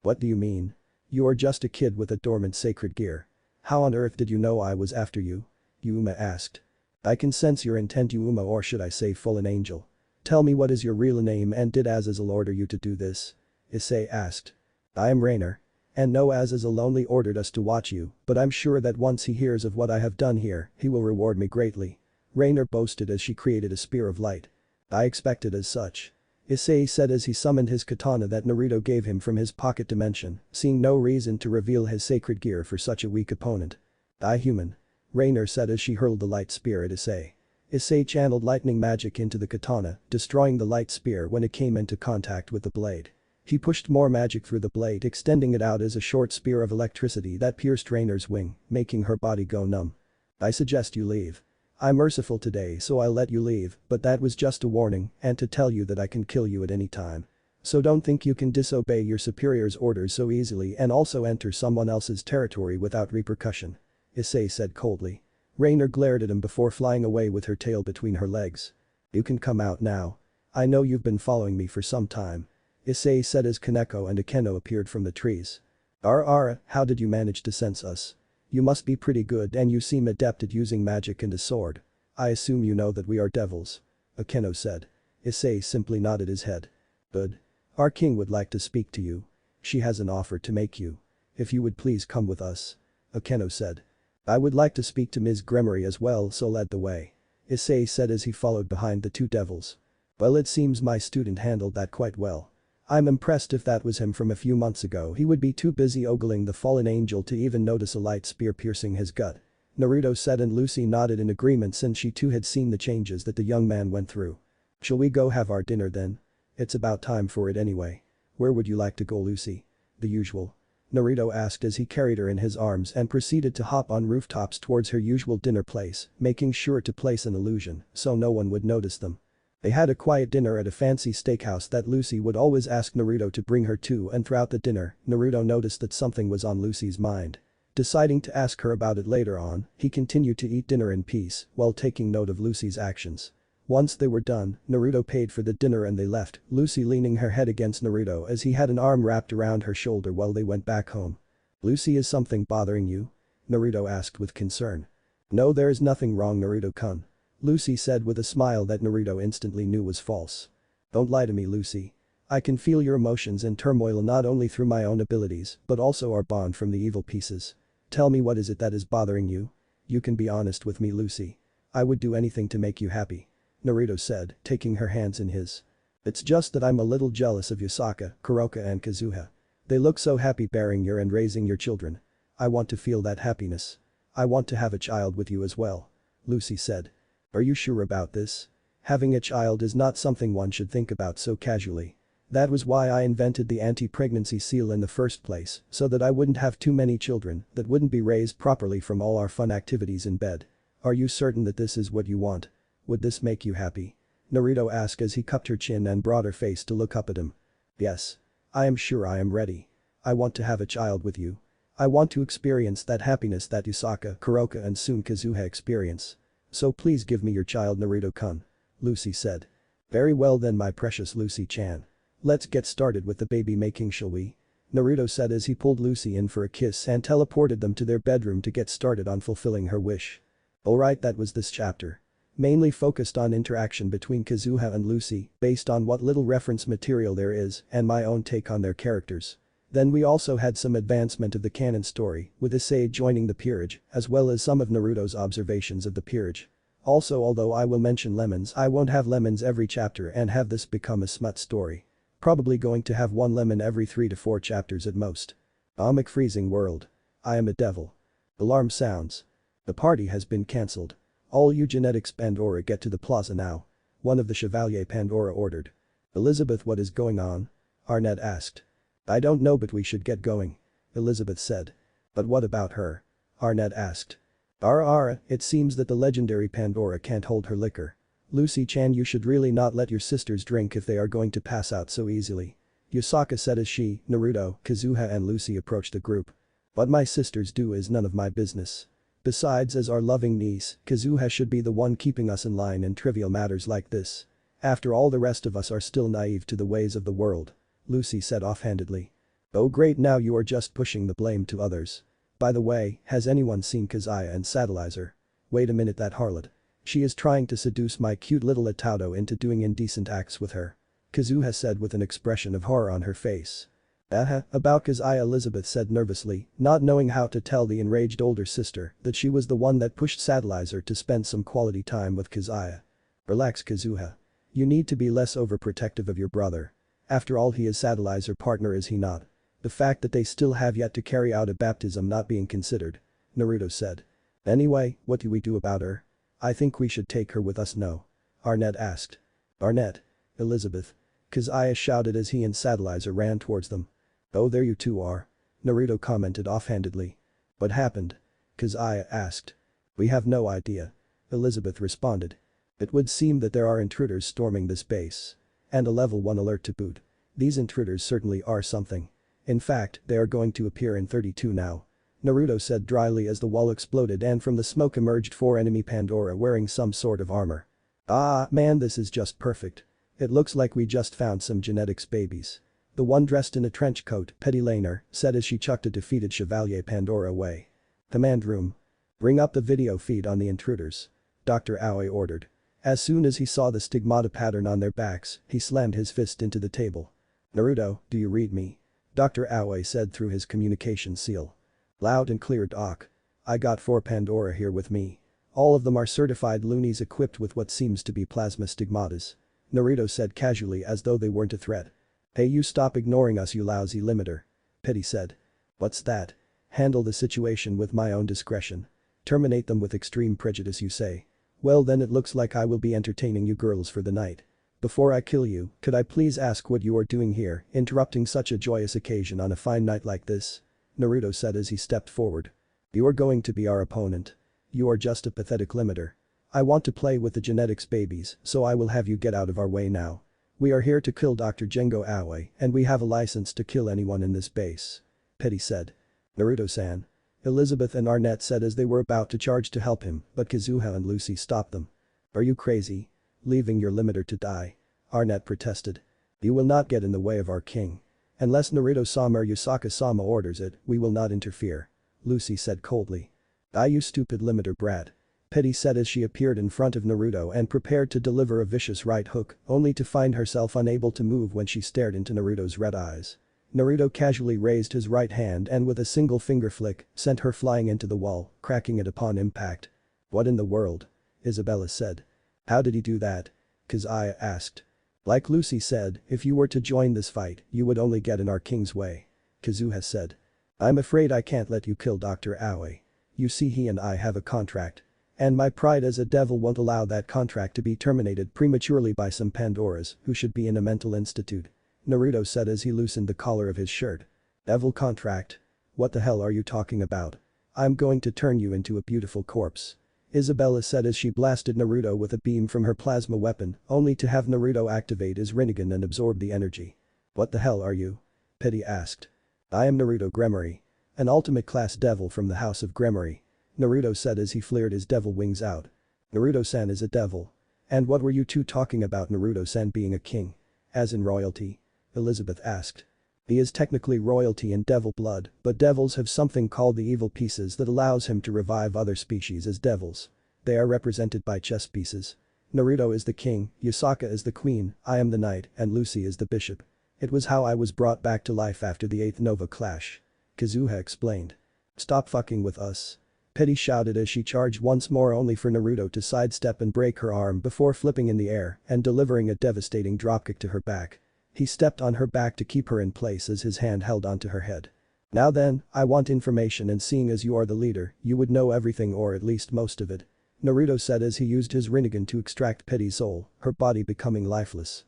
What do you mean? You are just a kid with a dormant sacred gear. How on earth did you know I was after you? Yuma asked. I can sense your intent, Yuma, or should I say fallen angel. Tell me what is your real name and did Azazel order you to do this? Issei asked. I am Rainer. And no, Azazel only ordered us to watch you, but I'm sure that once he hears of what I have done here, he will reward me greatly. Rainer boasted as she created a spear of light. I expected as such. Issei said as he summoned his katana that Naruto gave him from his pocket dimension, seeing no reason to reveal his sacred gear for such a weak opponent. I human. Rainer said as she hurled the light spear at Issei. Issei channeled lightning magic into the katana, destroying the light spear when it came into contact with the blade. He pushed more magic through the blade, extending it out as a short spear of electricity that pierced Rainer's wing, making her body go numb. I suggest you leave. I'm merciful today so I'll let you leave, but that was just a warning and to tell you that I can kill you at any time. So don't think you can disobey your superior's orders so easily and also enter someone else's territory without repercussion. Issei said coldly. Rainer glared at him before flying away with her tail between her legs. You can come out now. I know you've been following me for some time. Issei said as Kaneko and Akeno appeared from the trees. Ara, how did you manage to sense us? You must be pretty good and you seem adept at using magic and a sword. I assume you know that we are devils. Akeno said. Issei simply nodded his head. Good. Our king would like to speak to you. She has an offer to make you. If you would please come with us. Akeno said. I would like to speak to Ms. Gremory as well, so led the way. Issei said as he followed behind the two devils. Well, it seems my student handled that quite well. I'm impressed. If that was him from a few months ago he would be too busy ogling the fallen angel to even notice a light spear piercing his gut. Naruto said and Lucy nodded in agreement since she too had seen the changes that the young man went through. Shall we go have our dinner then? It's about time for it anyway. Where would you like to go, Lucy? The usual. Naruto asked as he carried her in his arms and proceeded to hop on rooftops towards her usual dinner place, making sure to place an illusion so no one would notice them. They had a quiet dinner at a fancy steakhouse that Lucy would always ask Naruto to bring her to, and throughout the dinner, Naruto noticed that something was on Lucy's mind. Deciding to ask her about it later on, he continued to eat dinner in peace while taking note of Lucy's actions. Once they were done, Naruto paid for the dinner and they left, Lucy leaning her head against Naruto as he had an arm wrapped around her shoulder while they went back home. Lucy, is something bothering you? Naruto asked with concern. No, there is nothing wrong, Naruto-kun. Lucy said with a smile that Naruto instantly knew was false. Don't lie to me, Lucy. I can feel your emotions and turmoil not only through my own abilities but also our bond from the evil pieces. Tell me, what is it that is bothering you? You can be honest with me, Lucy. I would do anything to make you happy. Naruto said, taking her hands in his. It's just that I'm a little jealous of Yusaka, Kuroka and Kazuha. They look so happy bearing you and raising your children. I want to feel that happiness. I want to have a child with you as well. Lucy said. Are you sure about this? Having a child is not something one should think about so casually. That was why I invented the anti-pregnancy seal in the first place, so that I wouldn't have too many children that wouldn't be raised properly from all our fun activities in bed. Are you certain that this is what you want? Would this make you happy? Naruto asked as he cupped her chin and brought her face to look up at him. Yes. I am sure I am ready. I want to have a child with you. I want to experience that happiness that Yusaka, Kuroka and soon Kazuha experience. So please give me your child Naruto-kun. Lucy said. Very well then my precious Lucy-chan. Let's get started with the baby making shall we? Naruto said as he pulled Lucy in for a kiss and teleported them to their bedroom to get started on fulfilling her wish. Alright, that was this chapter. Mainly focused on interaction between Kazuha and Lucy based on what little reference material there is and my own take on their characters. Then we also had some advancement of the canon story with Issei joining the peerage as well as some of Naruto's observations of the peerage. Also, although I will mention lemons, I won't have lemons every chapter and have this become a smut story. Probably going to have one lemon every 3 to 4 chapters at most. Amic freezing world. I am a devil. Alarm sounds. The party has been cancelled. All you genetics Pandora get to the plaza now. One of the Chevalier Pandora ordered. Elizabeth, what is going on? Arnett asked. I don't know but we should get going. Elizabeth said. But what about her? Arnett asked. It seems that the legendary Pandora can't hold her liquor. Lucy-chan, you should really not let your sisters drink if they are going to pass out so easily. Yusaka said as she, Naruto, Kazuha and Lucy approached the group. What my sisters do is none of my business. Besides, as our loving niece, Kazuha should be the one keeping us in line in trivial matters like this. After all, the rest of us are still naive to the ways of the world. Lucy said offhandedly. Oh great, now you are just pushing the blame to others. By the way, has anyone seen Kazuya and Satellaizer? Wait a minute, that harlot. She is trying to seduce my cute little Atauto into doing indecent acts with her. Kazuha said with an expression of horror on her face. About Kazuya, Elizabeth said nervously, not knowing how to tell the enraged older sister that she was the one that pushed Satellaizer to spend some quality time with Kazuya. Relax, Kazuha. You need to be less overprotective of your brother. After all, he is Satellaizer partner, is he not? The fact that they still have yet to carry out a baptism not being considered. Naruto said. Anyway, what do we do about her? I think we should take her with us, no? Arnett asked. Arnett? Elizabeth. Kazuya shouted as he and Satellaizer ran towards them. Oh, there you two are. Naruto commented offhandedly. What happened? Kazuya asked. We have no idea. Elizabeth responded. It would seem that there are intruders storming this base. And a level 1 alert to boot. These intruders certainly are something. In fact, they are going to appear in 32 now. Naruto said dryly as the wall exploded and from the smoke emerged 4 enemy Pandora wearing some sort of armor. Ah, man, this is just perfect. It looks like we just found some genetics babies. The one dressed in a trench coat, Petty Laner, said as she chucked a defeated Chevalier Pandora away. Command room. Bring up the video feed on the intruders. Dr. Aoi ordered. As soon as he saw the stigmata pattern on their backs, he slammed his fist into the table. Naruto, do you read me? Dr. Aoi said through his communication seal. Loud and clear, Doc. I got 4 Pandora here with me. All of them are certified loonies equipped with what seems to be plasma stigmatas. Naruto said casually as though they weren't a threat. Hey, you stop ignoring us, you lousy limiter. Petty said. What's that? Handle the situation with my own discretion. Terminate them with extreme prejudice, you say. Well then, it looks like I will be entertaining you girls for the night. Before I kill you, could I please ask what you are doing here, interrupting such a joyous occasion on a fine night like this? Naruto said as he stepped forward. You are going to be our opponent. You are just a pathetic limiter. I want to play with the genetics babies, so I will have you get out of our way now. We are here to kill Dr. Gengo Aoi and we have a license to kill anyone in this base. Petty said. Naruto-san. Elizabeth and Arnett said as they were about to charge to help him, but Kazuha and Lucy stopped them. Are you crazy? Leaving your limiter to die? Arnett protested. You will not get in the way of our king. Unless Naruto-sama or Yusaka-sama orders it, we will not interfere. Lucy said coldly. You stupid limiter brat. Petty said as she appeared in front of Naruto and prepared to deliver a vicious right hook, only to find herself unable to move when she stared into Naruto's red eyes. Naruto casually raised his right hand and with a single finger flick, sent her flying into the wall, cracking it upon impact. What in the world? Isabella said. How did he do that? Kazuya asked. Like Lucy said, if you were to join this fight, you would only get in our king's way. Kazuha said. I'm afraid I can't let you kill Dr. Aoi. You see, he and I have a contract. And my pride as a devil won't allow that contract to be terminated prematurely by some Pandoras who should be in a mental institute. Naruto said as he loosened the collar of his shirt. Devil contract? What the hell are you talking about? I'm going to turn you into a beautiful corpse. Isabella said as she blasted Naruto with a beam from her plasma weapon, only to have Naruto activate his Rinnegan and absorb the energy. What the hell are you? Petty asked. I am Naruto Gremory. An ultimate class devil from the House of Gremory. Naruto said as he flared his devil wings out. Naruto-san is a devil. And what were you two talking about Naruto-san being a king? As in royalty? Elizabeth asked. He is technically royalty in devil blood, but devils have something called the evil pieces that allows him to revive other species as devils. They are represented by chess pieces. Naruto is the king, Yusaka is the queen, I am the knight, and Lucy is the bishop. It was how I was brought back to life after the 8th Nova clash. Kazuha explained. Stop fucking with us. Petty shouted as she charged once more only for Naruto to sidestep and break her arm before flipping in the air and delivering a devastating dropkick to her back. He stepped on her back to keep her in place as his hand held onto her head. Now then, I want information and seeing as you are the leader, you would know everything or at least most of it. Naruto said as he used his Rinnegan to extract Petty's soul, her body becoming lifeless.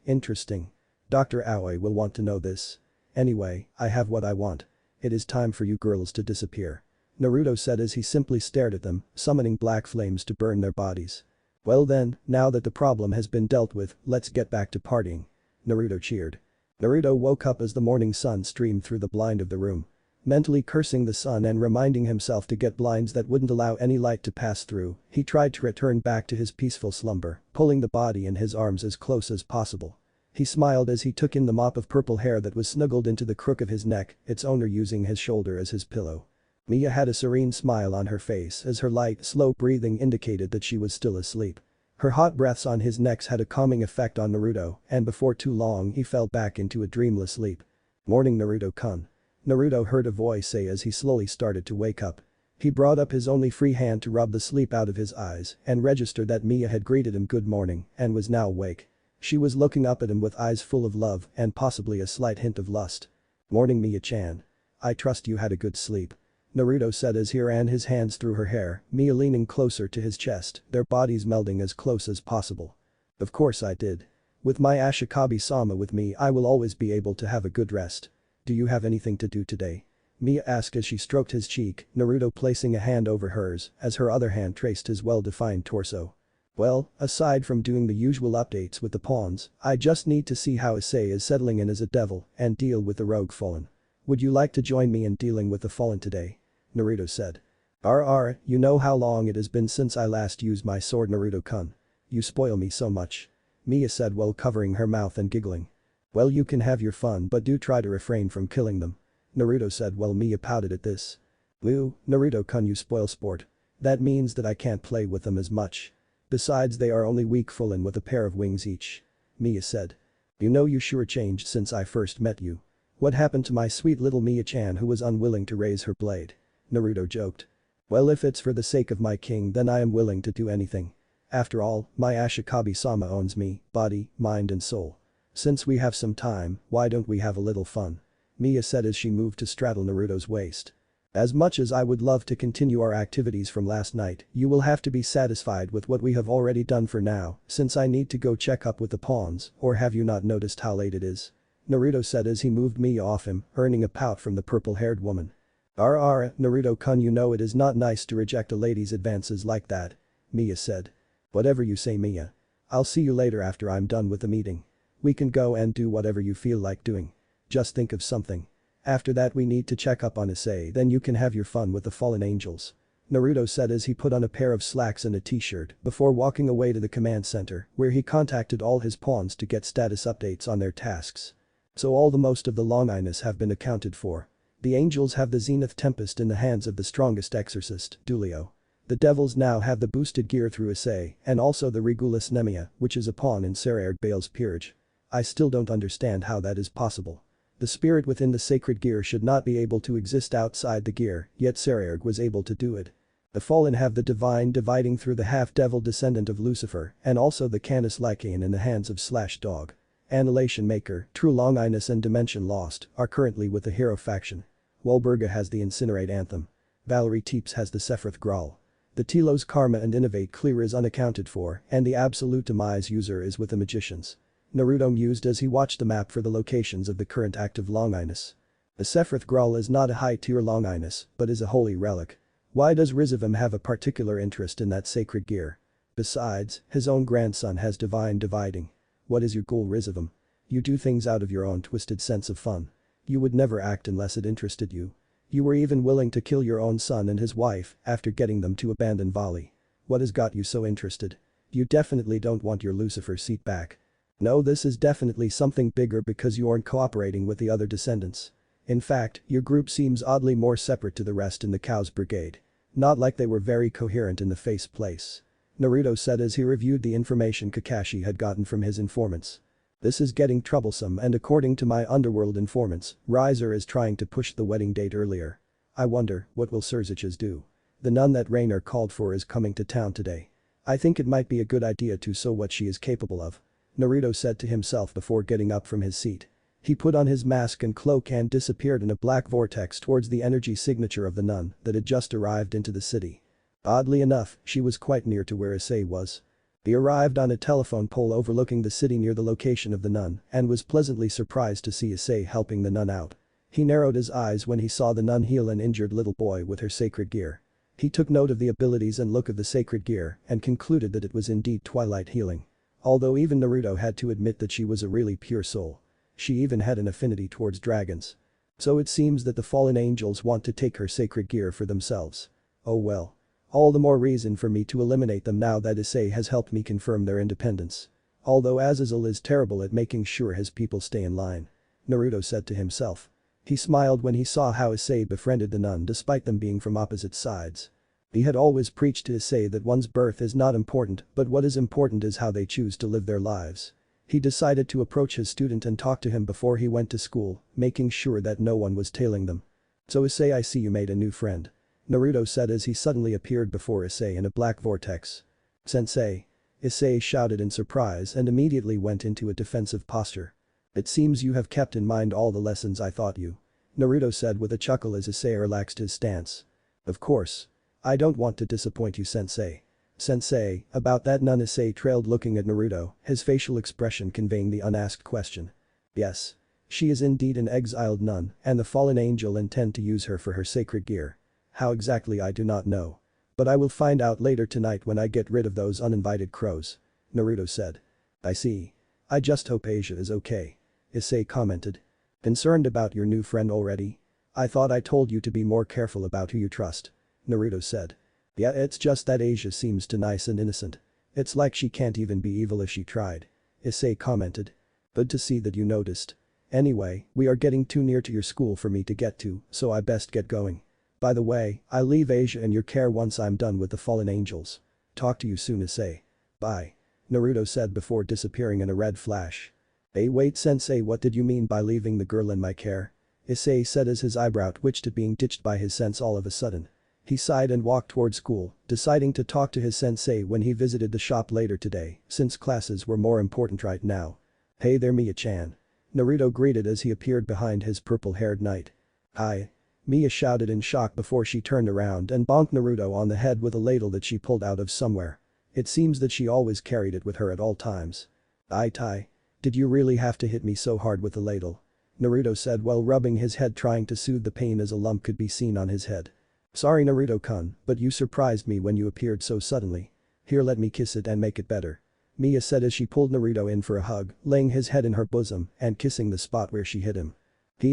Interesting. Dr. Aoi will want to know this. Anyway, I have what I want. It is time for you girls to disappear. Naruto said as he simply stared at them, summoning black flames to burn their bodies. Well then, now that the problem has been dealt with, let's get back to partying. Naruto cheered. Naruto woke up as the morning sun streamed through the blind of the room. Mentally cursing the sun and reminding himself to get blinds that wouldn't allow any light to pass through, he tried to return back to his peaceful slumber, pulling the body in his arms as close as possible. He smiled as he took in the mop of purple hair that was snuggled into the crook of his neck, its owner using his shoulder as his pillow. Mia had a serene smile on her face as her light, slow breathing indicated that she was still asleep. Her hot breaths on his neck had a calming effect on Naruto, and before too long he fell back into a dreamless sleep. Morning Naruto-kun. Naruto heard a voice say as he slowly started to wake up. He brought up his only free hand to rub the sleep out of his eyes and registered that Mia had greeted him good morning and was now awake. She was looking up at him with eyes full of love and possibly a slight hint of lust. Morning Mia-chan. I trust you had a good sleep. Naruto said as he ran his hands through her hair, Mia leaning closer to his chest, their bodies melding as close as possible. Of course I did. With my Ashikabi-sama with me I will always be able to have a good rest. Do you have anything to do today? Mia asked as she stroked his cheek, Naruto placing a hand over hers as her other hand traced his well-defined torso. Well, aside from doing the usual updates with the pawns, I just need to see how Issei is settling in as a devil and deal with the rogue fallen. Would you like to join me in dealing with the fallen today? Naruto said. You know how long it has been since I last used my sword Naruto-kun. You spoil me so much. Mia said while covering her mouth and giggling. Well you can have your fun but do try to refrain from killing them. Naruto said while Mia pouted at this. Woo, Naruto-kun you spoil sport. That means that I can't play with them as much. Besides they are only weak fallen with a pair of wings each. Mia said. You know you sure changed since I first met you. What happened to my sweet little Mia-chan who was unwilling to raise her blade? Naruto joked. Well if it's for the sake of my king then I am willing to do anything. After all, my Ashikabi-sama owns me, body, mind and soul. Since we have some time, why don't we have a little fun? Mia said as she moved to straddle Naruto's waist. As much as I would love to continue our activities from last night, you will have to be satisfied with what we have already done for now, since I need to go check up with the pawns, or have you not noticed how late it is? Naruto said as he moved Mia off him, earning a pout from the purple-haired woman. Naruto-kun you know it is not nice to reject a lady's advances like that. Mia said. Whatever you say Mia. I'll see you later after I'm done with the meeting. We can go and do whatever you feel like doing. Just think of something. After that we need to check up on Issei then you can have your fun with the fallen angels. Naruto said as he put on a pair of slacks and a t-shirt before walking away to the command center where he contacted all his pawns to get status updates on their tasks. So all the most of the longiness have been accounted for. The angels have the Zenith Tempest in the hands of the strongest exorcist, Dulio. The devils now have the boosted gear through Issei and also the Regulus Nemia, which is a pawn in Saraerd Bale's peerage. I still don't understand how that is possible. The spirit within the sacred gear should not be able to exist outside the gear, yet Saraerd was able to do it. The fallen have the divine dividing through the half-devil descendant of Lucifer and also the Canis Lycaean in the hands of Dog. Annihilation Maker, True Longinus and Dimension Lost are currently with the hero faction. Walburga has the Incinerate Anthem. Valerie Teeps has the Sephiroth Growl. The Telos Karma and Innovate Clear is unaccounted for and the Absolute Demise user is with the Magicians. Naruto mused as he watched the map for the locations of the current active Longinus. The Sephiroth Growl is not a high-tier Longinus but is a holy relic. Why does Rizavim have a particular interest in that sacred gear? Besides, his own grandson has divine dividing. What is your goal Rizavim? You do things out of your own twisted sense of fun. You would never act unless it interested you. You were even willing to kill your own son and his wife after getting them to abandon Vali. What has got you so interested? You definitely don't want your Lucifer seat back. No, this is definitely something bigger because you aren't cooperating with the other descendants. In fact, your group seems oddly more separate to the rest in the Cows Brigade. Not like they were very coherent in the first place. Naruto said as he reviewed the information Kakashi had gotten from his informants. This is getting troublesome and according to my underworld informants, Riser is trying to push the wedding date earlier. I wonder, what will Surziches do? The nun that Rainer called for is coming to town today. I think it might be a good idea to show what she is capable of. Naruto said to himself before getting up from his seat. He put on his mask and cloak and disappeared in a black vortex towards the energy signature of the nun that had just arrived into the city. Oddly enough, she was quite near to where Issei was. He arrived on a telephone pole overlooking the city near the location of the nun and was pleasantly surprised to see Issei helping the nun out. He narrowed his eyes when he saw the nun heal an injured little boy with her sacred gear. He took note of the abilities and look of the sacred gear and concluded that it was indeed twilight healing. Although even Naruto had to admit that she was a really pure soul. She even had an affinity towards dragons. So it seems that the fallen angels want to take her sacred gear for themselves. Oh well. All the more reason for me to eliminate them now that Issei has helped me confirm their independence. Although Azazel is terrible at making sure his people stay in line. Naruto said to himself. He smiled when he saw how Issei befriended the nun despite them being from opposite sides. He had always preached to Issei that one's birth is not important but what is important is how they choose to live their lives. He decided to approach his student and talk to him before he went to school, making sure that no one was tailing them. So Issei, I see you made a new friend. Naruto said as he suddenly appeared before Issei in a black vortex. Sensei. Issei shouted in surprise and immediately went into a defensive posture. It seems you have kept in mind all the lessons I taught you. Naruto said with a chuckle as Issei relaxed his stance. Of course. I don't want to disappoint you, Sensei. Sensei, about that nun. Issei trailed looking at Naruto, his facial expression conveying the unasked question. Yes. She is indeed an exiled nun and the fallen angel intend to use her for her sacred gear. How exactly I do not know. But I will find out later tonight when I get rid of those uninvited crows. Naruto said. I see. I just hope Asia is okay. Issei commented. Concerned about your new friend already? I thought I told you to be more careful about who you trust. Naruto said. Yeah, it's just that Asia seems too nice and innocent. It's like she can't even be evil if she tried. Issei commented. Good to see that you noticed. Anyway, we are getting too near to your school for me to get to, so I best get going. By the way, I'll leave Asia in your care once I'm done with the fallen angels. Talk to you soon, Issei. Bye. Naruto said before disappearing in a red flash. Hey, wait, Sensei, what did you mean by leaving the girl in my care? Issei said as his eyebrow twitched at being ditched by his sense all of a sudden. He sighed and walked toward school, deciding to talk to his sensei when he visited the shop later today, since classes were more important right now. Hey there, Mia-chan. Naruto greeted as he appeared behind his purple-haired knight. Hi. Mia shouted in shock before she turned around and bonked Naruto on the head with a ladle that she pulled out of somewhere. It seems that she always carried it with her at all times. Tai. Did you really have to hit me so hard with the ladle? Naruto said while rubbing his head trying to soothe the pain as a lump could be seen on his head. Sorry Naruto-kun, but you surprised me when you appeared so suddenly. Here, let me kiss it and make it better. Mia said as she pulled Naruto in for a hug, laying his head in her bosom and kissing the spot where she hit him.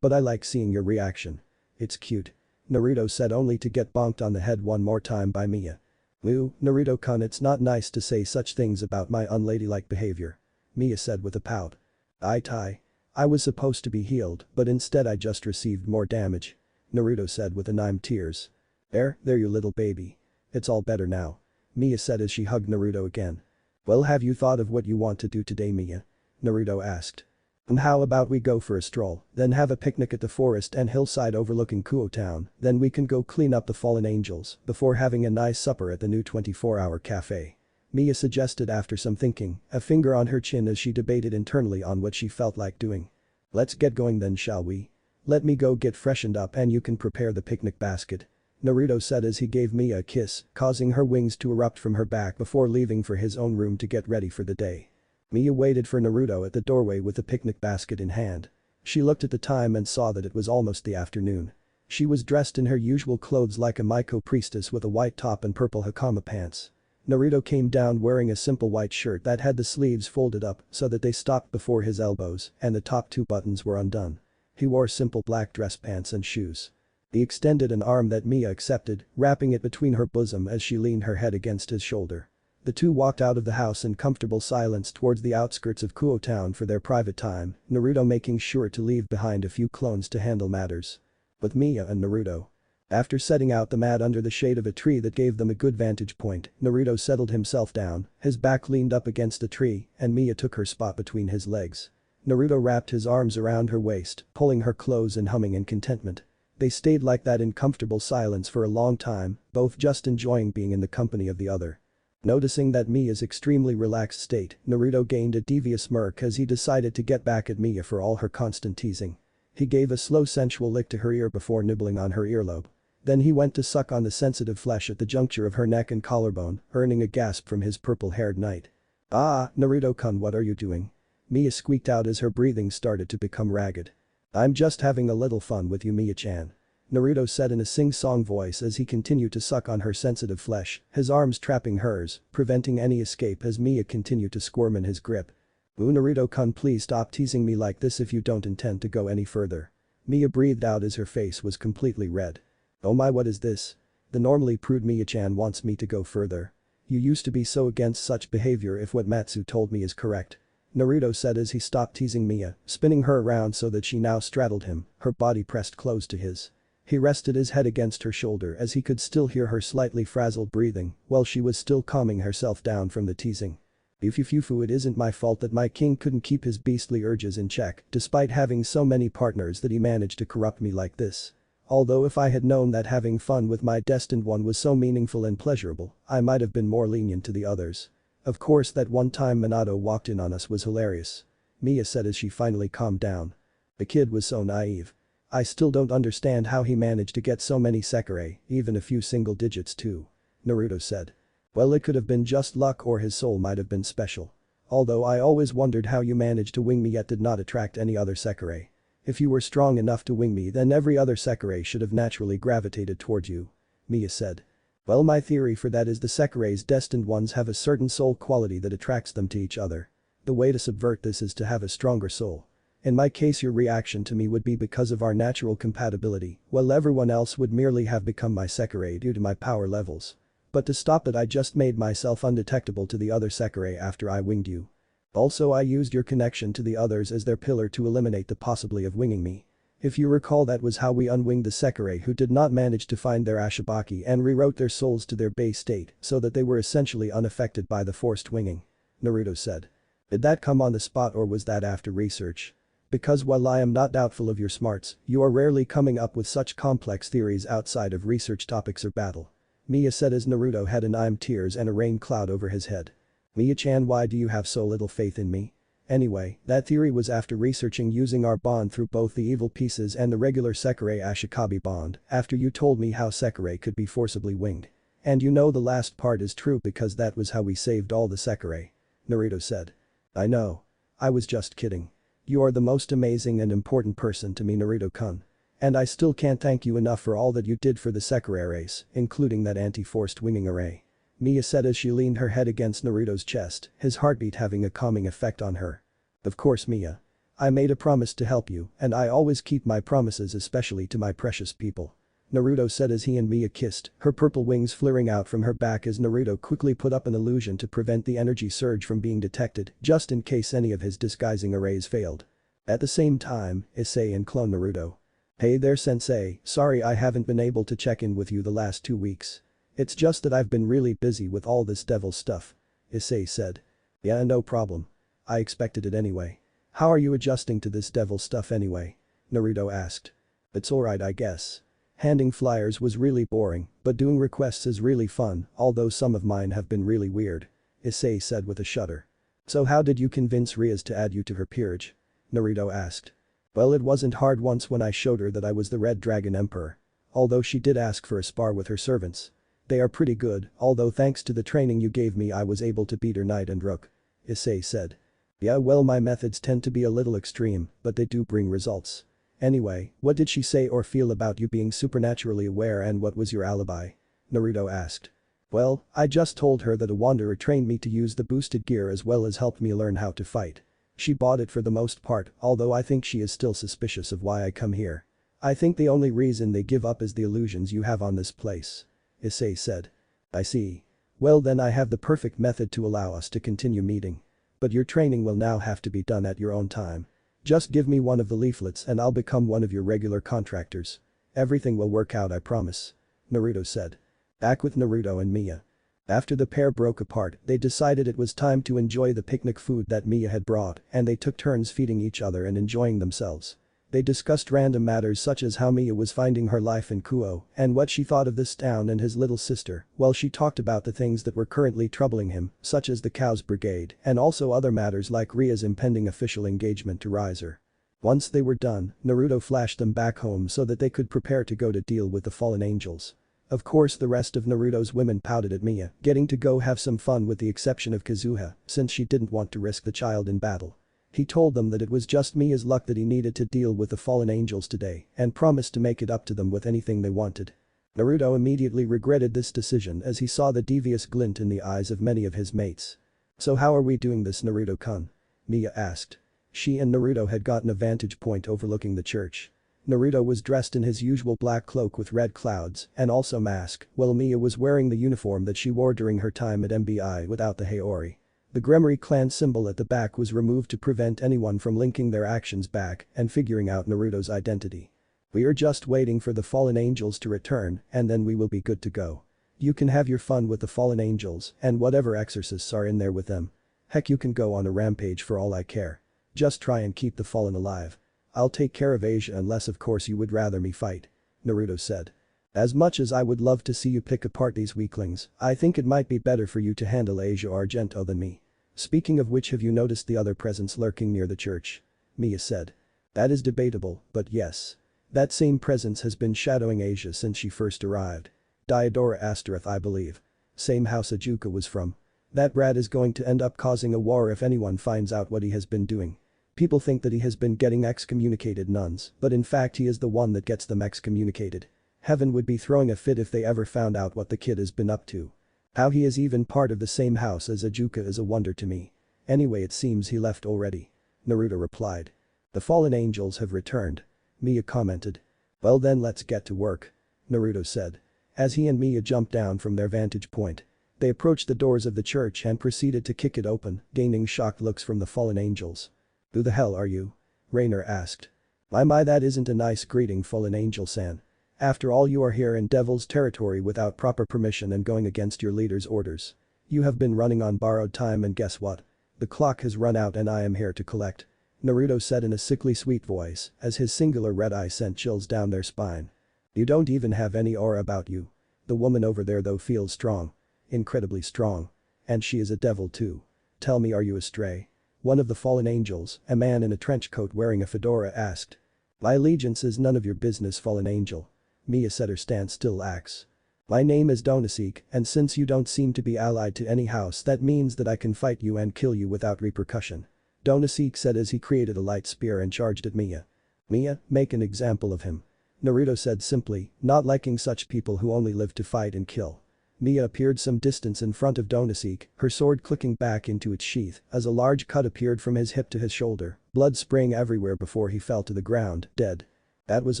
But I like seeing your reaction. It's cute. Naruto said only to get bonked on the head one more time by Mia. Ooh, Naruto-kun, it's not nice to say such things about my unladylike behavior. Mia said with a pout. Tai. I was supposed to be healed, but instead I just received more damage. Naruto said with anime tears. There you little baby. It's all better now. Mia said as she hugged Naruto again. Well, have you thought of what you want to do today, Mia? Naruto asked. And how about we go for a stroll, then have a picnic at the forest and hillside overlooking Kuo Town, then we can go clean up the fallen angels before having a nice supper at the new 24-hour cafe. Mia suggested after some thinking, a finger on her chin as she debated internally on what she felt like doing. Let's get going then, shall we? Let me go get freshened up and you can prepare the picnic basket. Naruto said as he gave Mia a kiss, causing her wings to erupt from her back before leaving for his own room to get ready for the day. Mia waited for Naruto at the doorway with the picnic basket in hand. She looked at the time and saw that it was almost the afternoon. She was dressed in her usual clothes like a Maiko priestess with a white top and purple hakama pants. Naruto came down wearing a simple white shirt that had the sleeves folded up so that they stopped before his elbows and the top two buttons were undone. He wore simple black dress pants and shoes. He extended an arm that Mia accepted, wrapping it between her bosom as she leaned her head against his shoulder. The two walked out of the house in comfortable silence towards the outskirts of Kuo town for their private time, Naruto making sure to leave behind a few clones to handle matters. With Mia and Naruto. After setting out the mat under the shade of a tree that gave them a good vantage point, Naruto settled himself down, his back leaned up against a tree, and Mia took her spot between his legs. Naruto wrapped his arms around her waist, pulling her close and humming in contentment. They stayed like that in comfortable silence for a long time, both just enjoying being in the company of the other. Noticing that Mia's extremely relaxed state, Naruto gained a devious smirk as he decided to get back at Mia for all her constant teasing. He gave a slow sensual lick to her ear before nibbling on her earlobe. Then he went to suck on the sensitive flesh at the juncture of her neck and collarbone, earning a gasp from his purple-haired knight. "Ah, Naruto-kun, what are you doing?" Mia squeaked out as her breathing started to become ragged. "I'm just having a little fun with you, Mia-chan," Naruto said in a sing-song voice as he continued to suck on her sensitive flesh, his arms trapping hers, preventing any escape as Mia continued to squirm in his grip. "Ooh, Naruto-kun, please stop teasing me like this if you don't intend to go any further." Mia breathed out as her face was completely red. "Oh my, what is this? The normally prude Mia-chan wants me to go further. You used to be so against such behavior if what Matsu told me is correct," Naruto said as he stopped teasing Mia, spinning her around so that she now straddled him, her body pressed close to his. He rested his head against her shoulder as he could still hear her slightly frazzled breathing while she was still calming herself down from the teasing. "Fufu, it isn't my fault that my king couldn't keep his beastly urges in check despite having so many partners that he managed to corrupt me like this. Although if I had known that having fun with my destined one was so meaningful and pleasurable, I might have been more lenient to the others. Of course that one time Minato walked in on us was hilarious," Mia said as she finally calmed down. "The kid was so naive. I still don't understand how he managed to get so many Sekirei, even a few single digits too," Naruto said. "Well, it could have been just luck or his soul might have been special. Although I always wondered how you managed to wing me yet did not attract any other Sekirei. If you were strong enough to wing me then every other Sekirei should have naturally gravitated towards you," Mia said. "Well, my theory for that is the Sekirei's destined ones have a certain soul quality that attracts them to each other. The way to subvert this is to have a stronger soul. In my case your reaction to me would be because of our natural compatibility, while everyone else would merely have become my Sekirei due to my power levels. But to stop it I just made myself undetectable to the other Sekirei after I winged you. Also I used your connection to the others as their pillar to eliminate the possibility of winging me. If you recall, that was how we unwinged the Sekirei who did not manage to find their Ashibaki and rewrote their souls to their base state so that they were essentially unaffected by the forced winging," Naruto said. "Did that come on the spot or was that after research? Because while I am not doubtful of your smarts, you are rarely coming up with such complex theories outside of research topics or battle," Mia said as Naruto had an tears and a rain cloud over his head. "Mia-chan, why do you have so little faith in me? Anyway, that theory was after researching using our bond through both the evil pieces and the regular Sekirei Ashikabi bond after you told me how Sekirei could be forcibly winged. And you know the last part is true because that was how we saved all the Sekirei," Naruto said. "I know. I was just kidding. You are the most amazing and important person to me, Naruto-kun. And I still can't thank you enough for all that you did for the Sekirei race, including that anti-forced winging array," Mia said as she leaned her head against Naruto's chest, his heartbeat having a calming effect on her. "Of course, Mia. I made a promise to help you and I always keep my promises, especially to my precious people," Naruto said as he and Mia kissed, her purple wings flaring out from her back as Naruto quickly put up an illusion to prevent the energy surge from being detected just in case any of his disguising arrays failed. At the same time, Issei and clone Naruto. "Hey there sensei, sorry I haven't been able to check in with you the last 2 weeks. It's just that I've been really busy with all this devil stuff," Issei said. "Yeah, no problem. I expected it anyway. How are you adjusting to this devil stuff anyway?" Naruto asked. "It's alright, I guess. Handing flyers was really boring, but doing requests is really fun, although some of mine have been really weird," Issei said with a shudder. "So how did you convince Riaz to add you to her peerage?" Naruto asked. "Well, it wasn't hard once when I showed her that I was the Red Dragon Emperor. Although she did ask for a spar with her servants. They are pretty good, although thanks to the training you gave me I was able to beat her knight and rook," Issei said. "Yeah, well, my methods tend to be a little extreme, but they do bring results. Anyway, what did she say or feel about you being supernaturally aware and what was your alibi?" Naruto asked. "Well, I just told her that a wanderer trained me to use the boosted gear as well as helped me learn how to fight. She bought it for the most part, although I think she is still suspicious of why I come here. I think the only reason they give up is the illusions you have on this place. Issei said. I see. Well then I have the perfect method to allow us to continue meeting. But your training will now have to be done at your own time. Just give me one of the leaflets and I'll become one of your regular contractors. Everything will work out, I promise. Naruto said. Back with Naruto and Mia. After the pair broke apart, they decided it was time to enjoy the picnic food that Mia had brought and they took turns feeding each other and enjoying themselves. They discussed random matters such as how Mia was finding her life in Kuo and what she thought of this town and his little sister, while she talked about the things that were currently troubling him, such as the Cows Brigade and also other matters like Ria's impending official engagement to Riser. Once they were done, Naruto flashed them back home so that they could prepare to go to deal with the fallen angels. Of course the rest of Naruto's women pouted at Mia, getting to go have some fun with the exception of Kazuha, since she didn't want to risk the child in battle. He told them that it was just Mia's luck that he needed to deal with the fallen angels today and promised to make it up to them with anything they wanted. Naruto immediately regretted this decision as he saw the devious glint in the eyes of many of his mates. So how are we doing this, Naruto-kun? Mia asked. She and Naruto had gotten a vantage point overlooking the church. Naruto was dressed in his usual black cloak with red clouds and also mask, while Mia was wearing the uniform that she wore during her time at MBI without the Haori. The Gremory clan symbol at the back was removed to prevent anyone from linking their actions back and figuring out Naruto's identity. We are just waiting for the fallen angels to return and then we will be good to go. You can have your fun with the fallen angels and whatever exorcists are in there with them. Heck, you can go on a rampage for all I care. Just try and keep the fallen alive. I'll take care of Asia unless of course you would rather me fight. Naruto said. As much as I would love to see you pick apart these weaklings, I think it might be better for you to handle Asia Argento than me. Speaking of which, have you noticed the other presence lurking near the church? Mia said. That is debatable, but yes. That same presence has been shadowing Asia since she first arrived. Diodora Astaroth, I believe. Same house Ajuka was from. That brat is going to end up causing a war if anyone finds out what he has been doing. People think that he has been getting excommunicated nuns, but in fact he is the one that gets them excommunicated. Heaven would be throwing a fit if they ever found out what the kid has been up to. How he is even part of the same house as Ajuka is a wonder to me. Anyway, it seems he left already. Naruto replied. The fallen angels have returned. Mia commented. Well then let's get to work. Naruto said. As he and Mia jumped down from their vantage point. They approached the doors of the church and proceeded to kick it open, gaining shocked looks from the fallen angels. Who the hell are you? Rainer asked. My, that isn't a nice greeting, fallen angel-san. After all, you are here in Devil's territory without proper permission and going against your leader's orders. You have been running on borrowed time and guess what? The clock has run out and I am here to collect. Naruto said in a sickly sweet voice as his singular red eye sent chills down their spine. You don't even have any aura about you. The woman over there though feels strong. Incredibly strong. And she is a devil too. Tell me, are you a stray? One of the fallen angels, a man in a trench coat wearing a fedora, asked. My allegiance is none of your business, fallen angel. Mia said, her stance still lax. My name is Donaseek and since you don't seem to be allied to any house, that means that I can fight you and kill you without repercussion. Donaseek said as he created a light spear and charged at Mia. Mia, make an example of him. Naruto said simply, not liking such people who only live to fight and kill. Mia appeared some distance in front of Donaseek, her sword clicking back into its sheath as a large cut appeared from his hip to his shoulder, blood spraying everywhere before he fell to the ground, dead. That was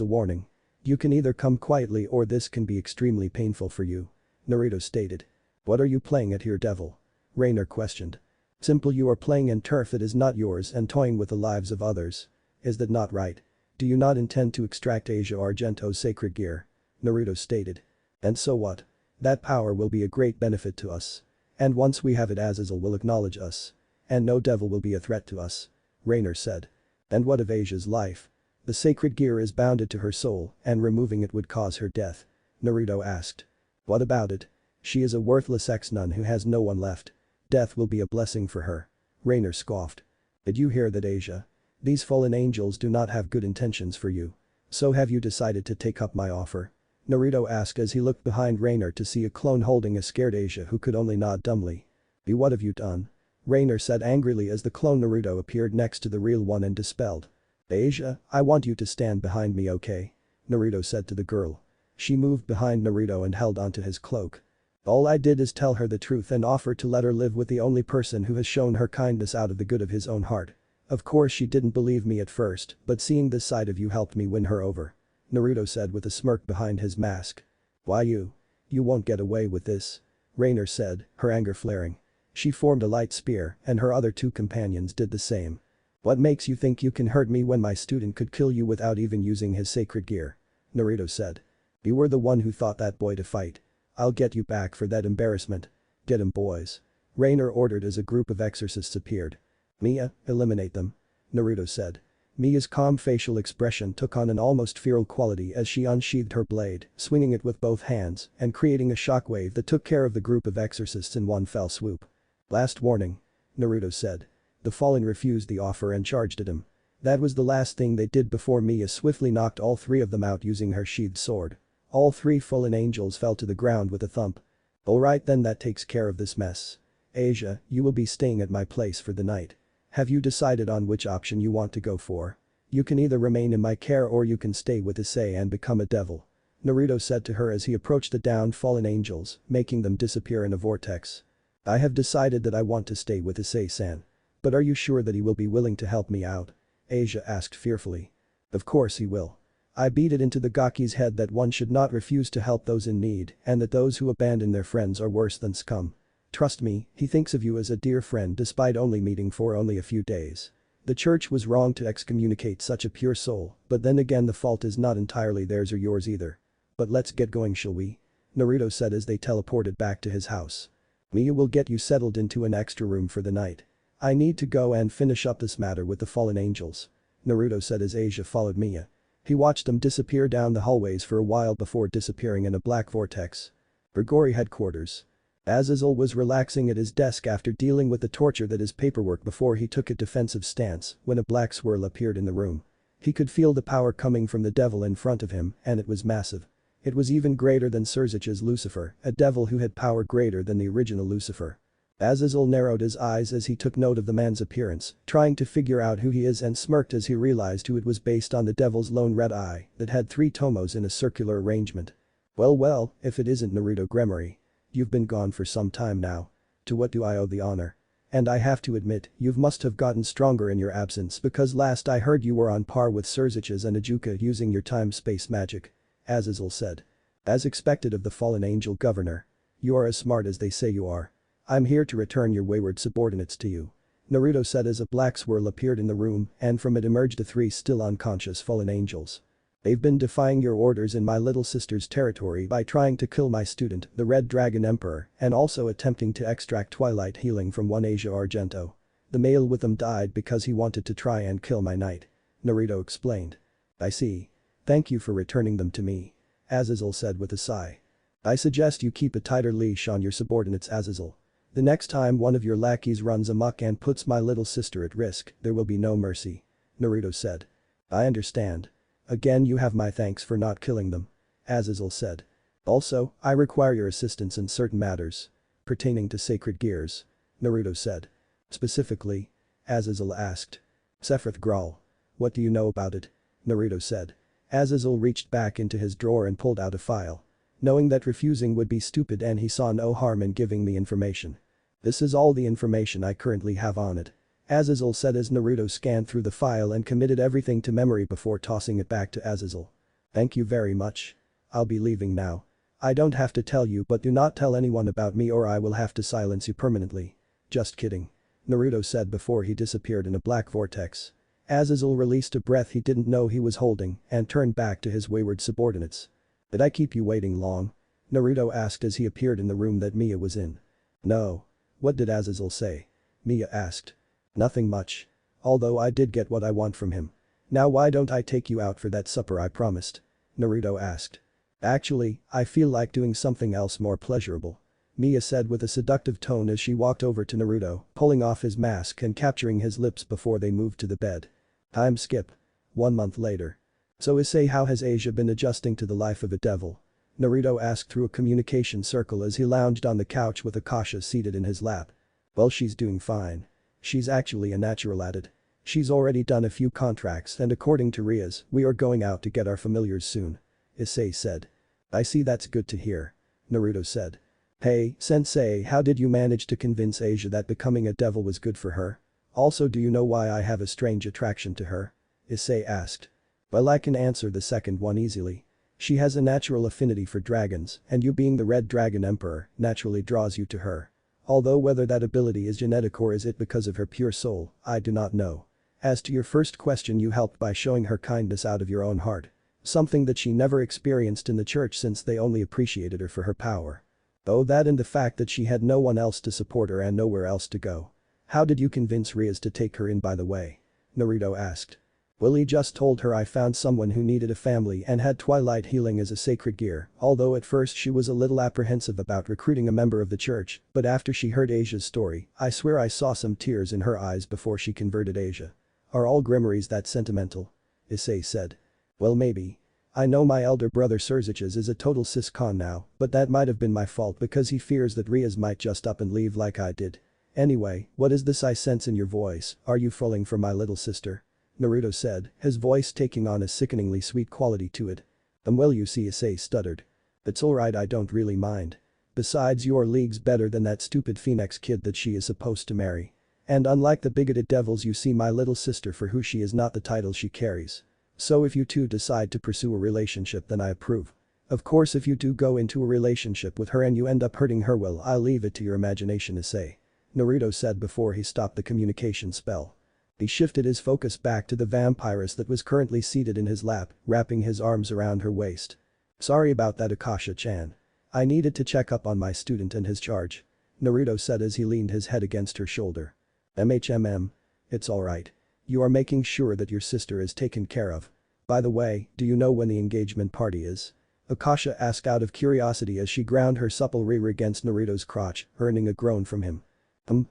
a warning. You can either come quietly or this can be extremely painful for you. Naruto stated. What are you playing at here, devil? Rainer questioned. Simple, you are playing in turf that is not yours and toying with the lives of others. Is that not right? Do you not intend to extract Asia Argento's sacred gear? Naruto stated. And so what? That power will be a great benefit to us. And once we have it, Azazel will acknowledge us. And no devil will be a threat to us. Rainer said. And what of Asia's life? The sacred gear is bounded to her soul and removing it would cause her death. Naruto asked. What about it? She is a worthless ex-nun who has no one left. Death will be a blessing for her. Rainer scoffed. Did you hear that, Asia? These fallen angels do not have good intentions for you. So have you decided to take up my offer? Naruto asked as he looked behind Rainer to see a clone holding a scared Asia who could only nod dumbly. What have you done? Rainer said angrily as the clone Naruto appeared next to the real one and dispelled. Asia, I want you to stand behind me, okay? Naruto said to the girl. She moved behind Naruto and held onto his cloak. All I did is tell her the truth and offer to let her live with the only person who has shown her kindness out of the good of his own heart. Of course she didn't believe me at first, but seeing this side of you helped me win her over. Naruto said with a smirk behind his mask. Why you? You won't get away with this. Rainer said, her anger flaring. She formed a light spear and her other two companions did the same. What makes you think you can hurt me when my student could kill you without even using his sacred gear? Naruto said. You were the one who taught that boy to fight. I'll get you back for that embarrassment. Get him, boys. Rainer ordered as a group of exorcists appeared. Mia, eliminate them. Naruto said. Mia's calm facial expression took on an almost feral quality as she unsheathed her blade, swinging it with both hands and creating a shockwave that took care of the group of exorcists in one fell swoop. Last warning. Naruto said. The fallen refused the offer and charged at him. That was the last thing they did before Mia swiftly knocked all three of them out using her sheathed sword. All three fallen angels fell to the ground with a thump. Alright then, that takes care of this mess. Asia, you will be staying at my place for the night. Have you decided on which option you want to go for? You can either remain in my care or you can stay with Issei and become a devil. Naruto said to her as he approached the downed fallen angels, making them disappear in a vortex. I have decided that I want to stay with Issei-san. But are you sure that he will be willing to help me out? Asia asked fearfully. Of course he will. I beat it into the Gaki's head that one should not refuse to help those in need and that those who abandon their friends are worse than scum. Trust me, he thinks of you as a dear friend despite only meeting for only a few days. The church was wrong to excommunicate such a pure soul, but then again the fault is not entirely theirs or yours either. But let's get going, shall we? Naruto said as they teleported back to his house. Mia will get you settled into an extra room for the night. I need to go and finish up this matter with the fallen angels. Naruto said as Asia followed Mia. He watched them disappear down the hallways for a while before disappearing in a black vortex. Grigori headquarters. Azazel was relaxing at his desk after dealing with the torture that is paperwork before he took a defensive stance when a black swirl appeared in the room. He could feel the power coming from the devil in front of him and it was massive. It was even greater than Surzich's Lucifer, a devil who had power greater than the original Lucifer. Azazel narrowed his eyes as he took note of the man's appearance, trying to figure out who he is and smirked as he realized who it was based on the devil's lone red eye that had 3 tomos in a circular arrangement. Well, if it isn't Naruto Gremory. You've been gone for some time now. To what do I owe the honor? And I have to admit, you must have gotten stronger in your absence because last I heard you were on par with Surzich's and Ajuka using your time-space magic. Azazel said. As expected of the fallen angel governor. You are as smart as they say you are. I'm here to return your wayward subordinates to you. Naruto said as a black swirl appeared in the room and from it emerged the 3 still unconscious fallen angels. They've been defying your orders in my little sister's territory by trying to kill my student, the Red Dragon Emperor, and also attempting to extract Twilight healing from one Asia Argento. The male with them died because he wanted to try and kill my knight. Naruto explained. I see. Thank you for returning them to me. Azazel said with a sigh. I suggest you keep a tighter leash on your subordinates, Azazel. The next time one of your lackeys runs amok and puts my little sister at risk, there will be no mercy. Naruto said. I understand. Again, you have my thanks for not killing them. Azazel said. Also, I require your assistance in certain matters. Pertaining to sacred gears. Naruto said. Specifically? Azazel asked. Sephiroth growled. What do you know about it? Naruto said. Azazel reached back into his drawer and pulled out a file. Knowing that refusing would be stupid and he saw no harm in giving me information. This is all the information I currently have on it. Azazel said as Naruto scanned through the file and committed everything to memory before tossing it back to Azazel. Thank you very much. I'll be leaving now. I don't have to tell you, but do not tell anyone about me or I will have to silence you permanently. Just kidding. Naruto said before he disappeared in a black vortex. Azazel released a breath he didn't know he was holding and turned back to his wayward subordinates. Did I keep you waiting long? Naruto asked as he appeared in the room that Mia was in. No. What did Azazel say? Mia asked. Nothing much. Although I did get what I want from him. Now why don't I take you out for that supper I promised? Naruto asked. Actually, I feel like doing something else more pleasurable. Mia said with a seductive tone as she walked over to Naruto, pulling off his mask and capturing his lips before they moved to the bed. Time skip. 1 month later. So Issei, how has Asia been adjusting to the life of a devil? Naruto asked through a communication circle as he lounged on the couch with Akasha seated in his lap. Well, she's doing fine. She's actually a natural at it. She's already done a few contracts and according to Rias, we are going out to get our familiars soon. Issei said. I see, that's good to hear. Naruto said. Hey, sensei, how did you manage to convince Asia that becoming a devil was good for her? Also, do you know why I have a strange attraction to her? Issei asked. Well, I can answer the second one easily. She has a natural affinity for dragons, and you being the Red Dragon Emperor naturally draws you to her. Although whether that ability is genetic or is it because of her pure soul, I do not know. As to your first question, you helped by showing her kindness out of your own heart. Something that she never experienced in the church since they only appreciated her for her power. Oh, that and the fact that she had no one else to support her and nowhere else to go. How did you convince Riaz to take her in, by the way? Naruto asked. Willie just told her I found someone who needed a family and had twilight healing as a sacred gear, although at first she was a little apprehensive about recruiting a member of the church, but after she heard Asia's story, I swear I saw some tears in her eyes before she converted Asia. Are all Grimoires that sentimental? Issei said. Well, maybe. I know my elder brother Surziches is a total siscon now, but that might have been my fault because he fears that Riaz might just up and leave like I did. Anyway, what is this I sense in your voice? Are you falling for my little sister? Naruto said, his voice taking on a sickeningly sweet quality to it. Well, you see, Issei stuttered. It's alright, I don't really mind. Besides, you're leagues better than that stupid Phoenix kid that she is supposed to marry. And unlike the bigoted devils, you see my little sister for who she is, not the title she carries. So if you two decide to pursue a relationship, then I approve. Of course, if you do go into a relationship with her and you end up hurting her, well, I'll leave it to your imagination, Issei. Naruto said before he stopped the communication spell. He shifted his focus back to the vampiress that was currently seated in his lap, wrapping his arms around her waist. Sorry about that, Akasha-chan. I needed to check up on my student and his charge. Naruto said as he leaned his head against her shoulder. It's alright. You are making sure that your sister is taken care of. By the way, do you know when the engagement party is? Akasha asked out of curiosity as she ground her supple rear against Naruto's crotch, earning a groan from him.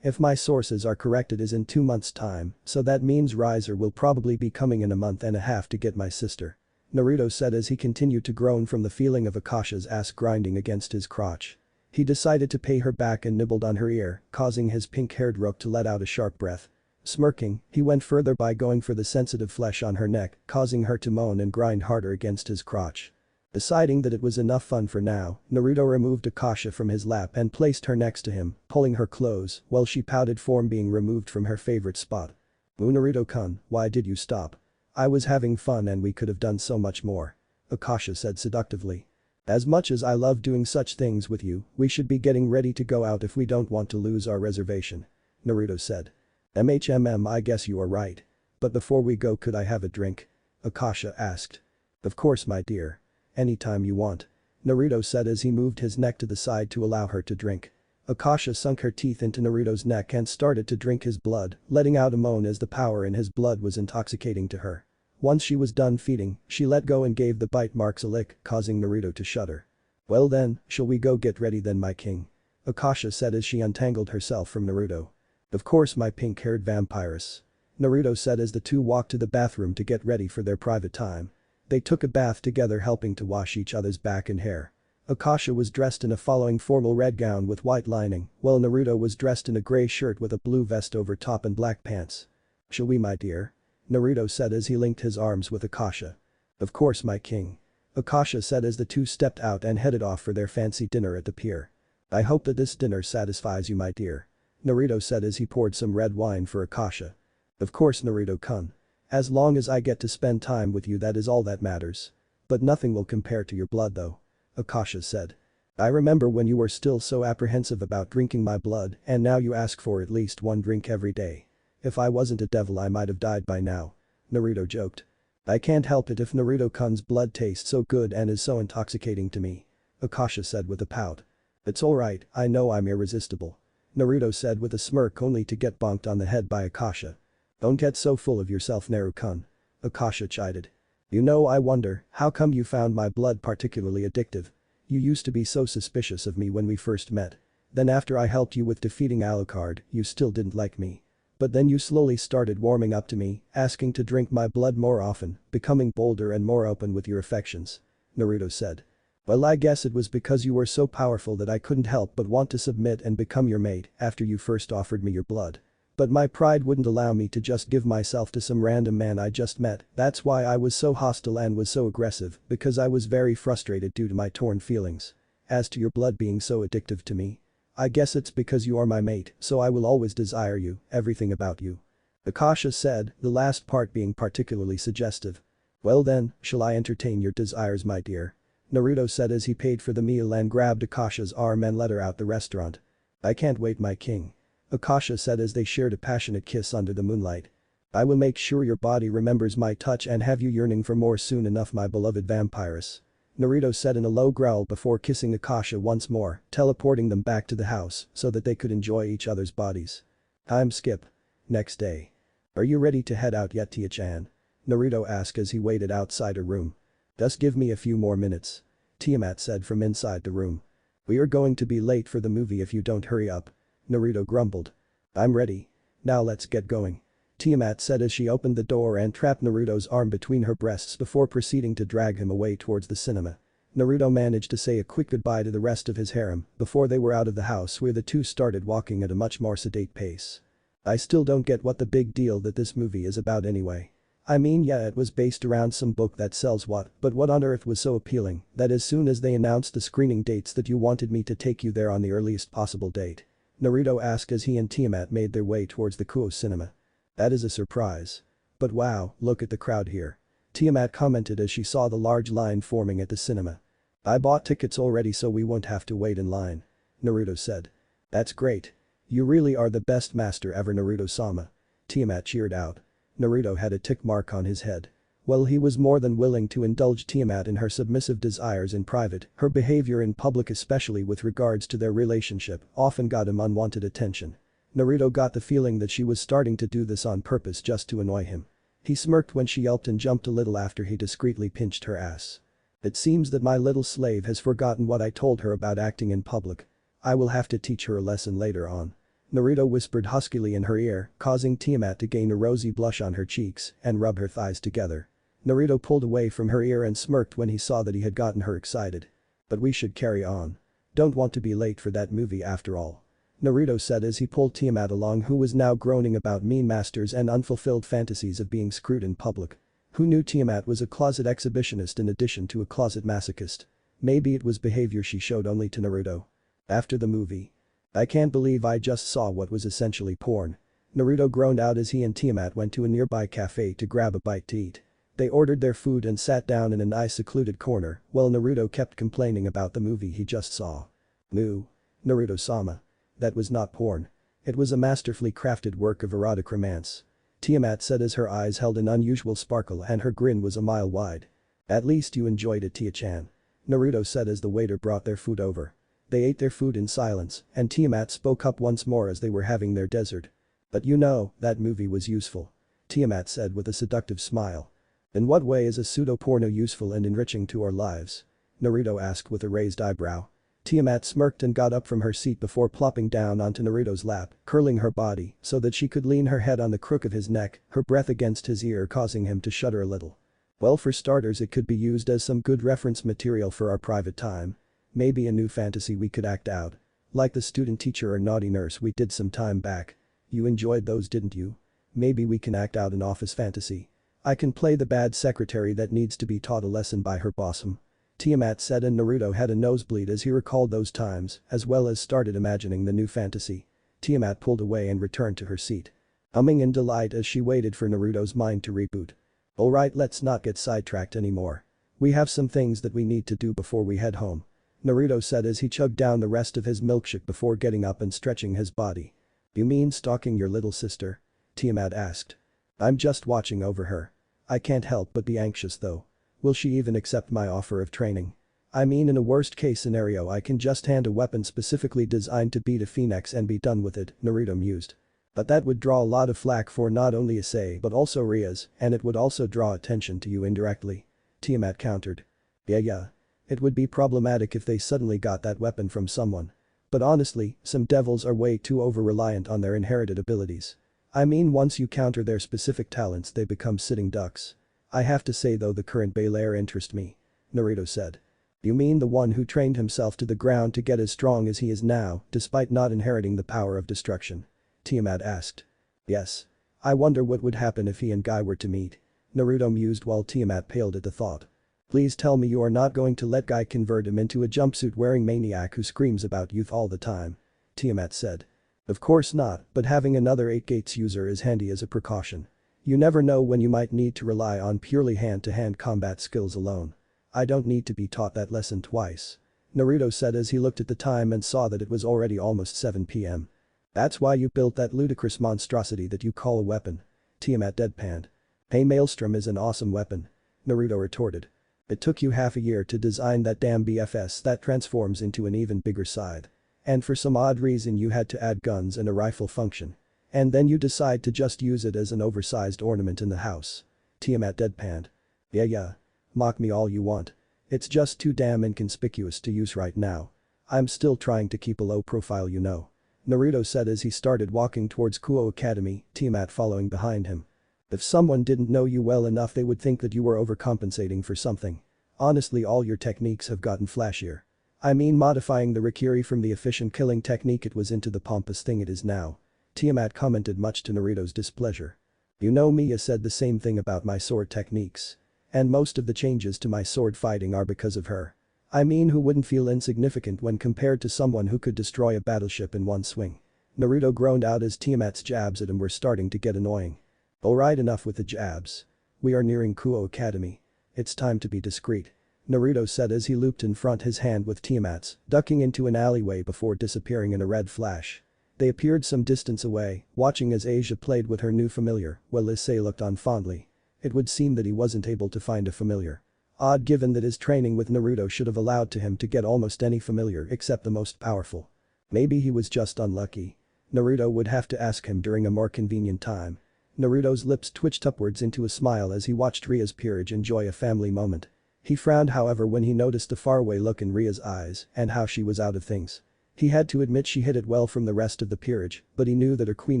If my sources are correct, it is in 2 months' time, so that means Riser will probably be coming in a month and a half to get my sister. Naruto said as he continued to groan from the feeling of Akasha's ass grinding against his crotch. He decided to pay her back and nibbled on her ear, causing his pink-haired rook to let out a sharp breath. Smirking, he went further by going for the sensitive flesh on her neck, causing her to moan and grind harder against his crotch. Deciding that it was enough fun for now, Naruto removed Akasha from his lap and placed her next to him, pulling her close while she pouted from being removed from her favorite spot. Naruto-kun, why did you stop? I was having fun and we could have done so much more. Akasha said seductively. As much as I love doing such things with you, we should be getting ready to go out if we don't want to lose our reservation. Naruto said. I guess you are right. But before we go, could I have a drink? Akasha asked. Of course, my dear. Anytime you want. Naruto said as he moved his neck to the side to allow her to drink. Akasha sunk her teeth into Naruto's neck and started to drink his blood, letting out a moan as the power in his blood was intoxicating to her. Once she was done feeding, she let go and gave the bite marks a lick, causing Naruto to shudder. Well then, shall we go get ready then, my king? Akasha said as she untangled herself from Naruto. Of course, my pink-haired vampiress. Naruto said as the two walked to the bathroom to get ready for their private time. They took a bath together, helping to wash each other's back and hair. Akasha was dressed in a following formal red gown with white lining, while Naruto was dressed in a grey shirt with a blue vest over top and black pants. Shall we, my dear? Naruto said as he linked his arms with Akasha. Of course, my king. Akasha said as the two stepped out and headed off for their fancy dinner at the pier. I hope that this dinner satisfies you, my dear. Naruto said as he poured some red wine for Akasha. Of course, Naruto-kun. As long as I get to spend time with you, that is all that matters. But nothing will compare to your blood though. Akasha said. I remember when you were still so apprehensive about drinking my blood and now you ask for at least one drink every day. If I wasn't a devil I might have died by now. Naruto joked. I can't help it if Naruto-kun's blood tastes so good and is so intoxicating to me. Akasha said with a pout. It's alright, I know I'm irresistible. Naruto said with a smirk, only to get bonked on the head by Akasha. Don't get so full of yourself, Naruto-kun. Akasha chided. You know, I wonder, how come you found my blood particularly addictive? You used to be so suspicious of me when we first met. Then after I helped you with defeating Alucard, you still didn't like me. But then you slowly started warming up to me, asking to drink my blood more often, becoming bolder and more open with your affections. Naruto said. Well, I guess it was because you were so powerful that I couldn't help but want to submit and become your mate after you first offered me your blood. But my pride wouldn't allow me to just give myself to some random man I just met. That's why I was so hostile and was so aggressive, because I was very frustrated due to my torn feelings. As to your blood being so addictive to me, I guess it's because you are my mate, so I will always desire you, everything about you. Akasha said, the last part being particularly suggestive. Well then, shall I entertain your desires, my dear? Naruto said as he paid for the meal and grabbed Akasha's arm and led her out the restaurant. I can't wait, my king. Akasha said as they shared a passionate kiss under the moonlight. I will make sure your body remembers my touch and have you yearning for more soon enough, my beloved vampiress. Naruto said in a low growl before kissing Akasha once more, teleporting them back to the house so that they could enjoy each other's bodies. I'm Skip. Next day. Are you ready to head out yet, Tia-chan? Naruto asked as he waited outside her room. Just give me a few more minutes. Tiamat said from inside the room. We are going to be late for the movie if you don't hurry up. Naruto grumbled. I'm ready. Now let's get going. Tiamat said as she opened the door and trapped Naruto's arm between her breasts before proceeding to drag him away towards the cinema. Naruto managed to say a quick goodbye to the rest of his harem before they were out of the house, where the two started walking at a much more sedate pace. I still don't get what the big deal that this movie is about anyway. I mean, yeah, it was based around some book that sells what, but what on earth was so appealing that as soon as they announced the screening dates that you wanted me to take you there on the earliest possible date? Naruto asked as he and Tiamat made their way towards the Kuo cinema. That is a surprise. But wow, look at the crowd here. Tiamat commented as she saw the large line forming at the cinema. I bought tickets already so we won't have to wait in line. Naruto said. That's great. You really are the best master ever, Naruto-sama. Tiamat cheered out. Naruto had a tick mark on his head. Well, he was more than willing to indulge Tiamat in her submissive desires in private. Her behavior in public, especially with regards to their relationship, often got him unwanted attention. Naruto got the feeling that she was starting to do this on purpose just to annoy him. He smirked when she yelped and jumped a little after he discreetly pinched her ass. It seems that my little slave has forgotten what I told her about acting in public. I will have to teach her a lesson later on. Naruto whispered huskily in her ear, causing Tiamat to gain a rosy blush on her cheeks and rub her thighs together. Naruto pulled away from her ear and smirked when he saw that he had gotten her excited. But we should carry on. Don't want to be late for that movie after all. Naruto said as he pulled Tiamat along, who was now groaning about mean masters and unfulfilled fantasies of being screwed in public. Who knew Tiamat was a closet exhibitionist in addition to a closet masochist? Maybe it was behavior she showed only to Naruto. After the movie. I can't believe I just saw what was essentially porn. Naruto groaned out as he and Tiamat went to a nearby cafe to grab a bite to eat. They ordered their food and sat down in a nice secluded corner while Naruto kept complaining about the movie he just saw. Moo. Naruto-sama. That was not porn. It was a masterfully crafted work of erotic romance. Tiamat said as her eyes held an unusual sparkle and her grin was a mile wide. At least you enjoyed it, Tia-chan. Naruto said as the waiter brought their food over. They ate their food in silence, and Tiamat spoke up once more as they were having their dessert. But you know, that movie was useful. Tiamat said with a seductive smile. In what way is a pseudo-porno useful and enriching to our lives? Naruto asked with a raised eyebrow. Tiamat smirked and got up from her seat before plopping down onto Naruto's lap, curling her body so that she could lean her head on the crook of his neck, her breath against his ear causing him to shudder a little. Well, for starters, it could be used as some good reference material for our private time. Maybe a new fantasy we could act out. Like the student teacher or naughty nurse we did some time back. You enjoyed those, didn't you? Maybe we can act out an office fantasy. I can play the bad secretary that needs to be taught a lesson by her bossum. Tiamat said, and Naruto had a nosebleed as he recalled those times as well as started imagining the new fantasy. Tiamat pulled away and returned to her seat. Humming in delight as she waited for Naruto's mind to reboot. Alright, let's not get sidetracked anymore. We have some things that we need to do before we head home. Naruto said as he chugged down the rest of his milkshake before getting up and stretching his body. You mean stalking your little sister? Tiamat asked. I'm just watching over her. I can't help but be anxious though. Will she even accept my offer of training? I mean, in a worst case scenario I can just hand a weapon specifically designed to beat a phoenix and be done with it, Naruto mused. But that would draw a lot of flack for not only Issei but also Rias, and it would also draw attention to you indirectly. Tiamat countered. Yeah. It would be problematic if they suddenly got that weapon from someone. But honestly, some devils are way too over-reliant on their inherited abilities. I mean, once you counter their specific talents they become sitting ducks. I have to say though, the current Belair interests me. Naruto said. You mean the one who trained himself to the ground to get as strong as he is now, despite not inheriting the power of destruction? Tiamat asked. Yes. I wonder what would happen if he and Guy were to meet. Naruto mused while Tiamat paled at the thought. Please tell me you are not going to let Guy convert him into a jumpsuit-wearing maniac who screams about youth all the time. Tiamat said. Of course not, but having another 8 gates user is handy as a precaution. You never know when you might need to rely on purely hand-to-hand combat skills alone. I don't need to be taught that lesson twice. Naruto said as he looked at the time and saw that it was already almost 7 p.m. That's why you built that ludicrous monstrosity that you call a weapon. Tiamat deadpanned. Hey, Maelstrom is an awesome weapon. Naruto retorted. It took you half a year to design that damn BFS that transforms into an even bigger scythe. And for some odd reason you had to add guns and a rifle function. And then you decide to just use it as an oversized ornament in the house. Tiamat deadpanned. Yeah. Mock me all you want. It's just too damn inconspicuous to use right now. I'm still trying to keep a low profile, you know. Naruto said as he started walking towards Kuo Academy, Tiamat following behind him. If someone didn't know you well enough they would think that you were overcompensating for something. Honestly, all your techniques have gotten flashier. I mean, modifying the Rikiri from the efficient killing technique it was into the pompous thing it is now. Tiamat commented, much to Naruto's displeasure. You know, Mia said the same thing about my sword techniques. And most of the changes to my sword fighting are because of her. I mean, who wouldn't feel insignificant when compared to someone who could destroy a battleship in one swing? Naruto groaned out as Tiamat's jabs at him were starting to get annoying. Alright, enough with the jabs. We are nearing Kuo Academy. It's time to be discreet. Naruto said as he looped in front his hand with Tiamat's, ducking into an alleyway before disappearing in a red flash. They appeared some distance away, watching as Asia played with her new familiar, while Issei looked on fondly. It would seem that he wasn't able to find a familiar. Odd, given that his training with Naruto should have allowed to him to get almost any familiar except the most powerful. Maybe he was just unlucky. Naruto would have to ask him during a more convenient time. Naruto's lips twitched upwards into a smile as he watched Ria's peerage enjoy a family moment. He frowned, however, when he noticed the faraway look in Ria's eyes and how she was out of things. He had to admit she hid it well from the rest of the peerage, but he knew that her Queen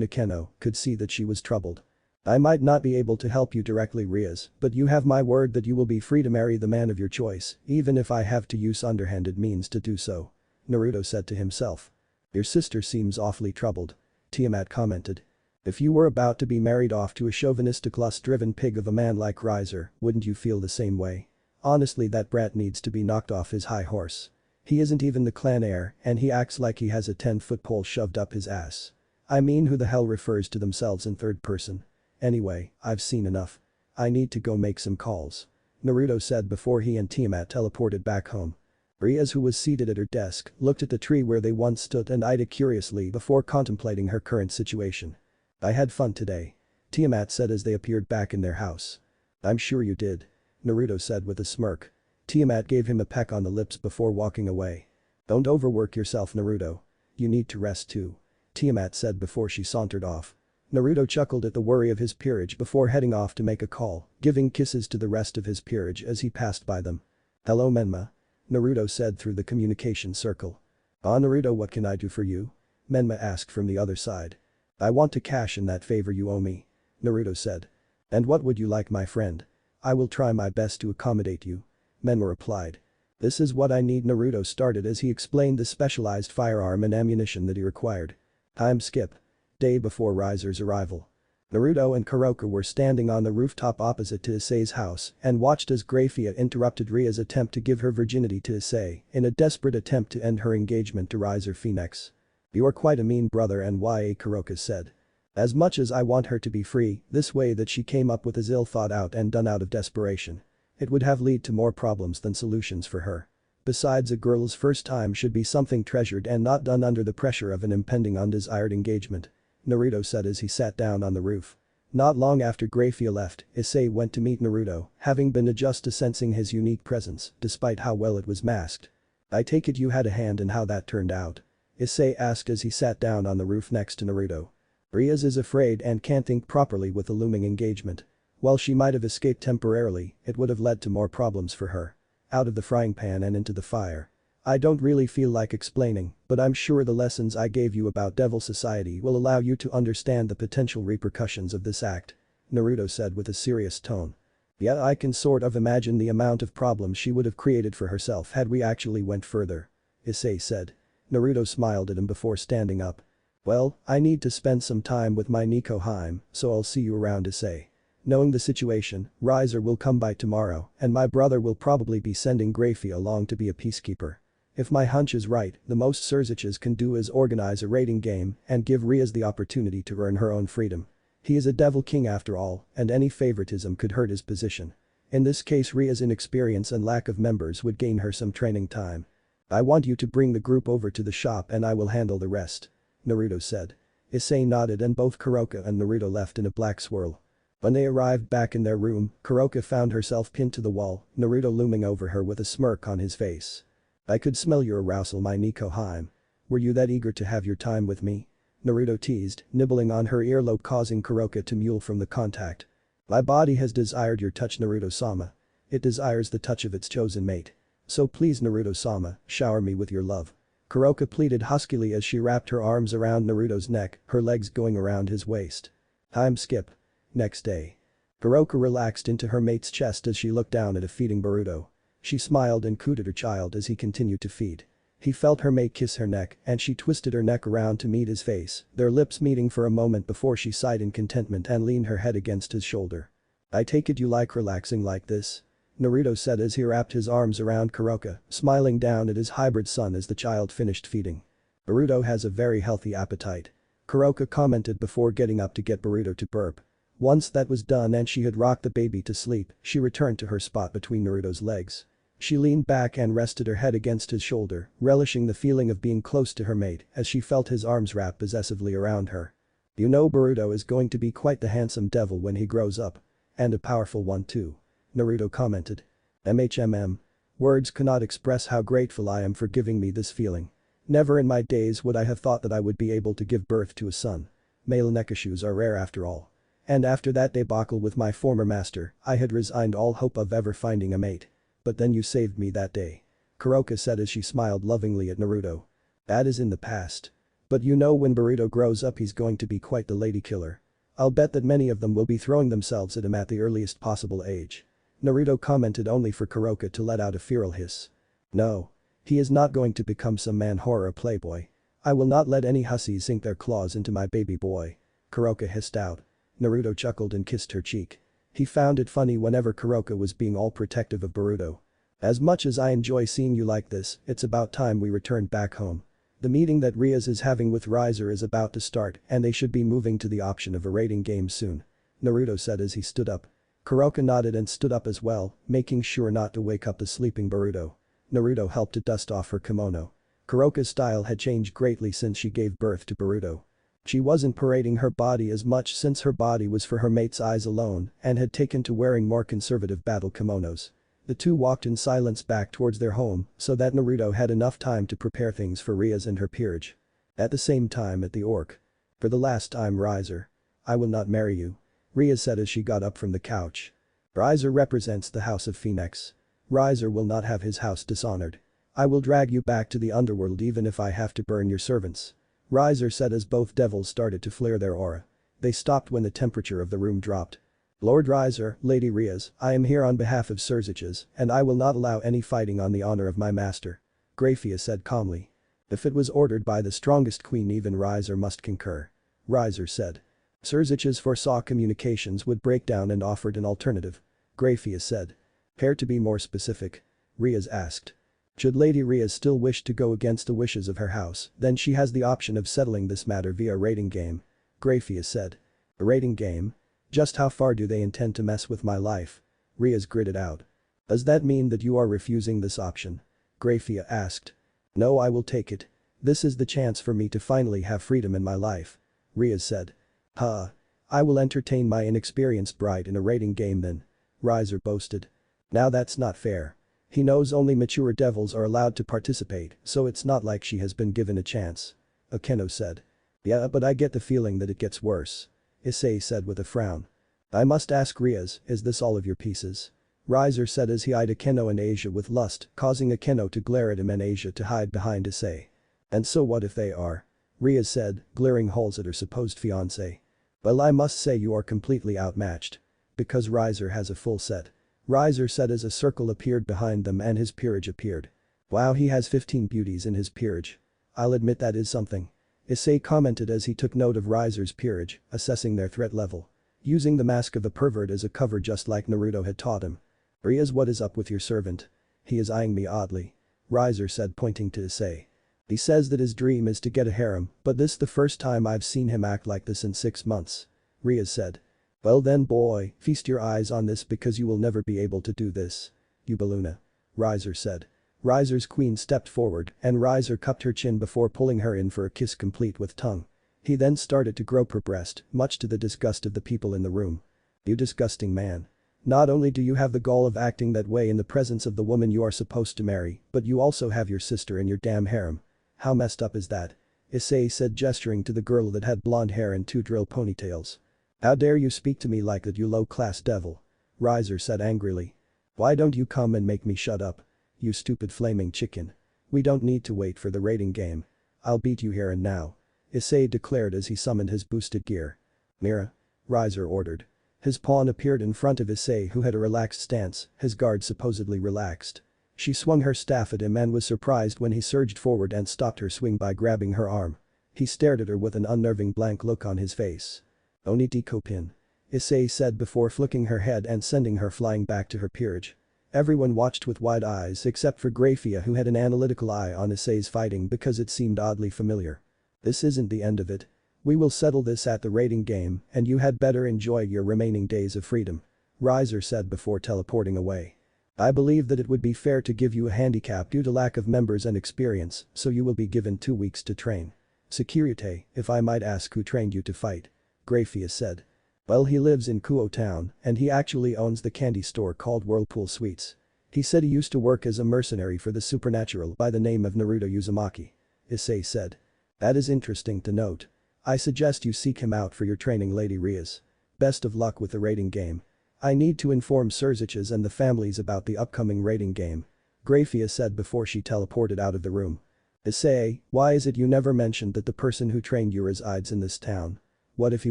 Akeno could see that she was troubled. I might not be able to help you directly, Rias, but you have my word that you will be free to marry the man of your choice, even if I have to use underhanded means to do so. Naruto said to himself. Your sister seems awfully troubled. Tiamat commented. If you were about to be married off to a chauvinistic lust-driven pig of a man like Riser, wouldn't you feel the same way? Honestly, that brat needs to be knocked off his high horse. He isn't even the clan heir and he acts like he has a 10-foot pole shoved up his ass. I mean, who the hell refers to themselves in third person? Anyway, I've seen enough. I need to go make some calls. Naruto said before he and Tiamat teleported back home. Rias, who was seated at her desk, looked at the tree where they once stood and eyed it curiously before contemplating her current situation. I had fun today. Tiamat said as they appeared back in their house. I'm sure you did. Naruto said with a smirk. Tiamat gave him a peck on the lips before walking away. Don't overwork yourself, Naruto. You need to rest too. Tiamat said before she sauntered off. Naruto chuckled at the worry of his peerage before heading off to make a call, giving kisses to the rest of his peerage as he passed by them. Hello, Menma. Naruto said through the communication circle. Ah, Naruto, what can I do for you? Menma asked from the other side. I want to cash in that favor you owe me. Naruto said. And what would you like, my friend? I will try my best to accommodate you. Menma replied. This is what I need. Naruto started as he explained the specialized firearm and ammunition that he required. Time skip. Day before Riser's arrival. Naruto and Kuroka were standing on the rooftop opposite to Issei's house and watched as Grafia interrupted Ria's attempt to give her virginity to Issei in a desperate attempt to end her engagement to Riser Phoenix. You are quite a mean brother, Nya, Kuroka said. As much as I want her to be free, this way that she came up with is ill thought out and done out of desperation. It would have lead to more problems than solutions for her. Besides, a girl's first time should be something treasured and not done under the pressure of an impending undesired engagement. Naruto said as he sat down on the roof. Not long after Grafia left, Issei went to meet Naruto, having been adjusted to sensing his unique presence, despite how well it was masked. I take it you had a hand in how that turned out? Issei asked as he sat down on the roof next to Naruto. Rias is afraid and can't think properly with the looming engagement. While she might have escaped temporarily, it would have led to more problems for her. Out of the frying pan and into the fire. I don't really feel like explaining, but I'm sure the lessons I gave you about Devil Society will allow you to understand the potential repercussions of this act. Naruto said with a serious tone. Yeah, I can sort of imagine the amount of problems she would have created for herself had we actually went further. Issei said. Naruto smiled at him before standing up. Well, I need to spend some time with my Nikoheim, so I'll see you around, Issei. Knowing the situation, Riser will come by tomorrow and my brother will probably be sending Grafia along to be a peacekeeper. If my hunch is right, the most Surziches can do is organize a raiding game and give Rias the opportunity to earn her own freedom. He is a devil king after all, and any favoritism could hurt his position. In this case Ria's inexperience and lack of members would gain her some training time. I want you to bring the group over to the shop and I will handle the rest. Naruto said. Issei nodded and both Kuroka and Naruto left in a black swirl. When they arrived back in their room, Kuroka found herself pinned to the wall, Naruto looming over her with a smirk on his face. I could smell your arousal, my Nikoheim. Were you that eager to have your time with me? Naruto teased, nibbling on her earlobe causing Kuroka to mewl from the contact. My body has desired your touch, Naruto-sama. It desires the touch of its chosen mate. So please, Naruto-sama, shower me with your love. Kuroka pleaded huskily as she wrapped her arms around Naruto's neck, her legs going around his waist. Time skip. Next day. Kuroka relaxed into her mate's chest as she looked down at a feeding Boruto. She smiled and cooed her child as he continued to feed. He felt her mate kiss her neck and she twisted her neck around to meet his face, their lips meeting for a moment before she sighed in contentment and leaned her head against his shoulder. I take it you like relaxing like this? Naruto said as he wrapped his arms around Kuroka, smiling down at his hybrid son as the child finished feeding. Boruto has a very healthy appetite. Kuroka commented before getting up to get Boruto to burp. Once that was done and she had rocked the baby to sleep, she returned to her spot between Naruto's legs. She leaned back and rested her head against his shoulder, relishing the feeling of being close to her mate as she felt his arms wrap possessively around her. You know Boruto is going to be quite the handsome devil when he grows up. And a powerful one too. Naruto commented. MHMM. Words cannot express how grateful I am for giving me this feeling. Never in my days would I have thought that I would be able to give birth to a son. Male nekashus are rare after all. And after that debacle with my former master, I had resigned all hope of ever finding a mate. But then you saved me that day. Kuroka said as she smiled lovingly at Naruto. That is in the past. But you know when Boruto grows up he's going to be quite the lady killer. I'll bet that many of them will be throwing themselves at him at the earliest possible age. Naruto commented only for Kuroka to let out a feral hiss. No. He is not going to become some man-horror playboy. I will not let any hussies sink their claws into my baby boy. Kuroka hissed out. Naruto chuckled and kissed her cheek. He found it funny whenever Kuroka was being all protective of Boruto. As much as I enjoy seeing you like this, it's about time we returned back home. The meeting that Rias is having with Riser is about to start and they should be moving to the option of a rating game soon. Naruto said as he stood up. Kuroka nodded and stood up as well, making sure not to wake up the sleeping Boruto. Naruto helped to dust off her kimono. Kuroka's style had changed greatly since she gave birth to Boruto. She wasn't parading her body as much since her body was for her mate's eyes alone and had taken to wearing more conservative battle kimonos. The two walked in silence back towards their home so that Naruto had enough time to prepare things for Rias and her peerage. At the same time at the orc. For the last time, Riser. I will not marry you. Rias said as she got up from the couch. Riser represents the house of Phoenix. Riser will not have his house dishonored. I will drag you back to the underworld even if I have to burn your servants. Riser said as both devils started to flare their aura. They stopped when the temperature of the room dropped. Lord Riser, Lady Rias, I am here on behalf of Surziches, and I will not allow any fighting on the honor of my master. Graphia said calmly. If it was ordered by the strongest queen even Riser must concur. Riser said. Surziches foresaw communications would break down and offered an alternative. Graphia said. Care to be more specific? Rias asked. Should Lady Rias still wish to go against the wishes of her house, then she has the option of settling this matter via a rating game. Graphia said. A rating game? Just how far do they intend to mess with my life? Rias gritted out. Does that mean that you are refusing this option? Graphia asked. No, I will take it. This is the chance for me to finally have freedom in my life. Rias said. I will entertain my inexperienced bride in a rating game then. Riser boasted. Now that's not fair. He knows only mature devils are allowed to participate, so it's not like she has been given a chance. Akeno said. Yeah, but I get the feeling that it gets worse. Issei said with a frown. I must ask Rias, is this all of your pieces? Riser said as he eyed Akeno and Asia with lust, causing Akeno to glare at him and Asia to hide behind Issei. And so what if they are? Rias said, glaring holes at her supposed fiancé. Well, I must say you are completely outmatched. Because Riser has a full set. Riser said as a circle appeared behind them and his peerage appeared. Wow, he has 15 beauties in his peerage. I'll admit that is something. Issei commented as he took note of Riser's peerage, assessing their threat level. Using the mask of a pervert as a cover just like Naruto had taught him. Rias, what is up with your servant? He is eyeing me oddly. Riser said pointing to Issei. He says that his dream is to get a harem, but this the first time I've seen him act like this in 6 months. Ria said. Well then boy, feast your eyes on this because you will never be able to do this. You balloona. Riser said. Riser's queen stepped forward and Riser cupped her chin before pulling her in for a kiss complete with tongue. He then started to grope her breast, much to the disgust of the people in the room. You disgusting man. Not only do you have the gall of acting that way in the presence of the woman you are supposed to marry, but you also have your sister in your damn harem. How messed up is that? Issei said, gesturing to the girl that had blonde hair and 2 drill ponytails. How dare you speak to me like that, you low-class devil? Riser said angrily. Why don't you come and make me shut up? You stupid flaming chicken. We don't need to wait for the rating game. I'll beat you here and now. Issei declared as he summoned his boosted gear. Mira. Riser ordered. His pawn appeared in front of Issei, who had a relaxed stance, his guard supposedly relaxed. She swung her staff at him and was surprised when he surged forward and stopped her swing by grabbing her arm. He stared at her with an unnerving blank look on his face. Oniti Kopin. Issei said before flicking her head and sending her flying back to her peerage. Everyone watched with wide eyes except for Grafia, who had an analytical eye on Issei's fighting because it seemed oddly familiar. This isn't the end of it. We will settle this at the rating game and you had better enjoy your remaining days of freedom. Riser said before teleporting away. I believe that it would be fair to give you a handicap due to lack of members and experience, so you will be given 2 weeks to train. Securite, if I might ask, who trained you to fight? Grafia said. Well, he lives in Kuo town and he actually owns the candy store called Whirlpool Sweets. He said he used to work as a mercenary for the supernatural by the name of Naruto Uzumaki. Issei said. That is interesting to note. I suggest you seek him out for your training, Lady Rias. Best of luck with the rating game. I need to inform Surziches and the families about the upcoming rating game. Grafia said before she teleported out of the room. Issei, why is it you never mentioned that the person who trained you resides in this town? What if he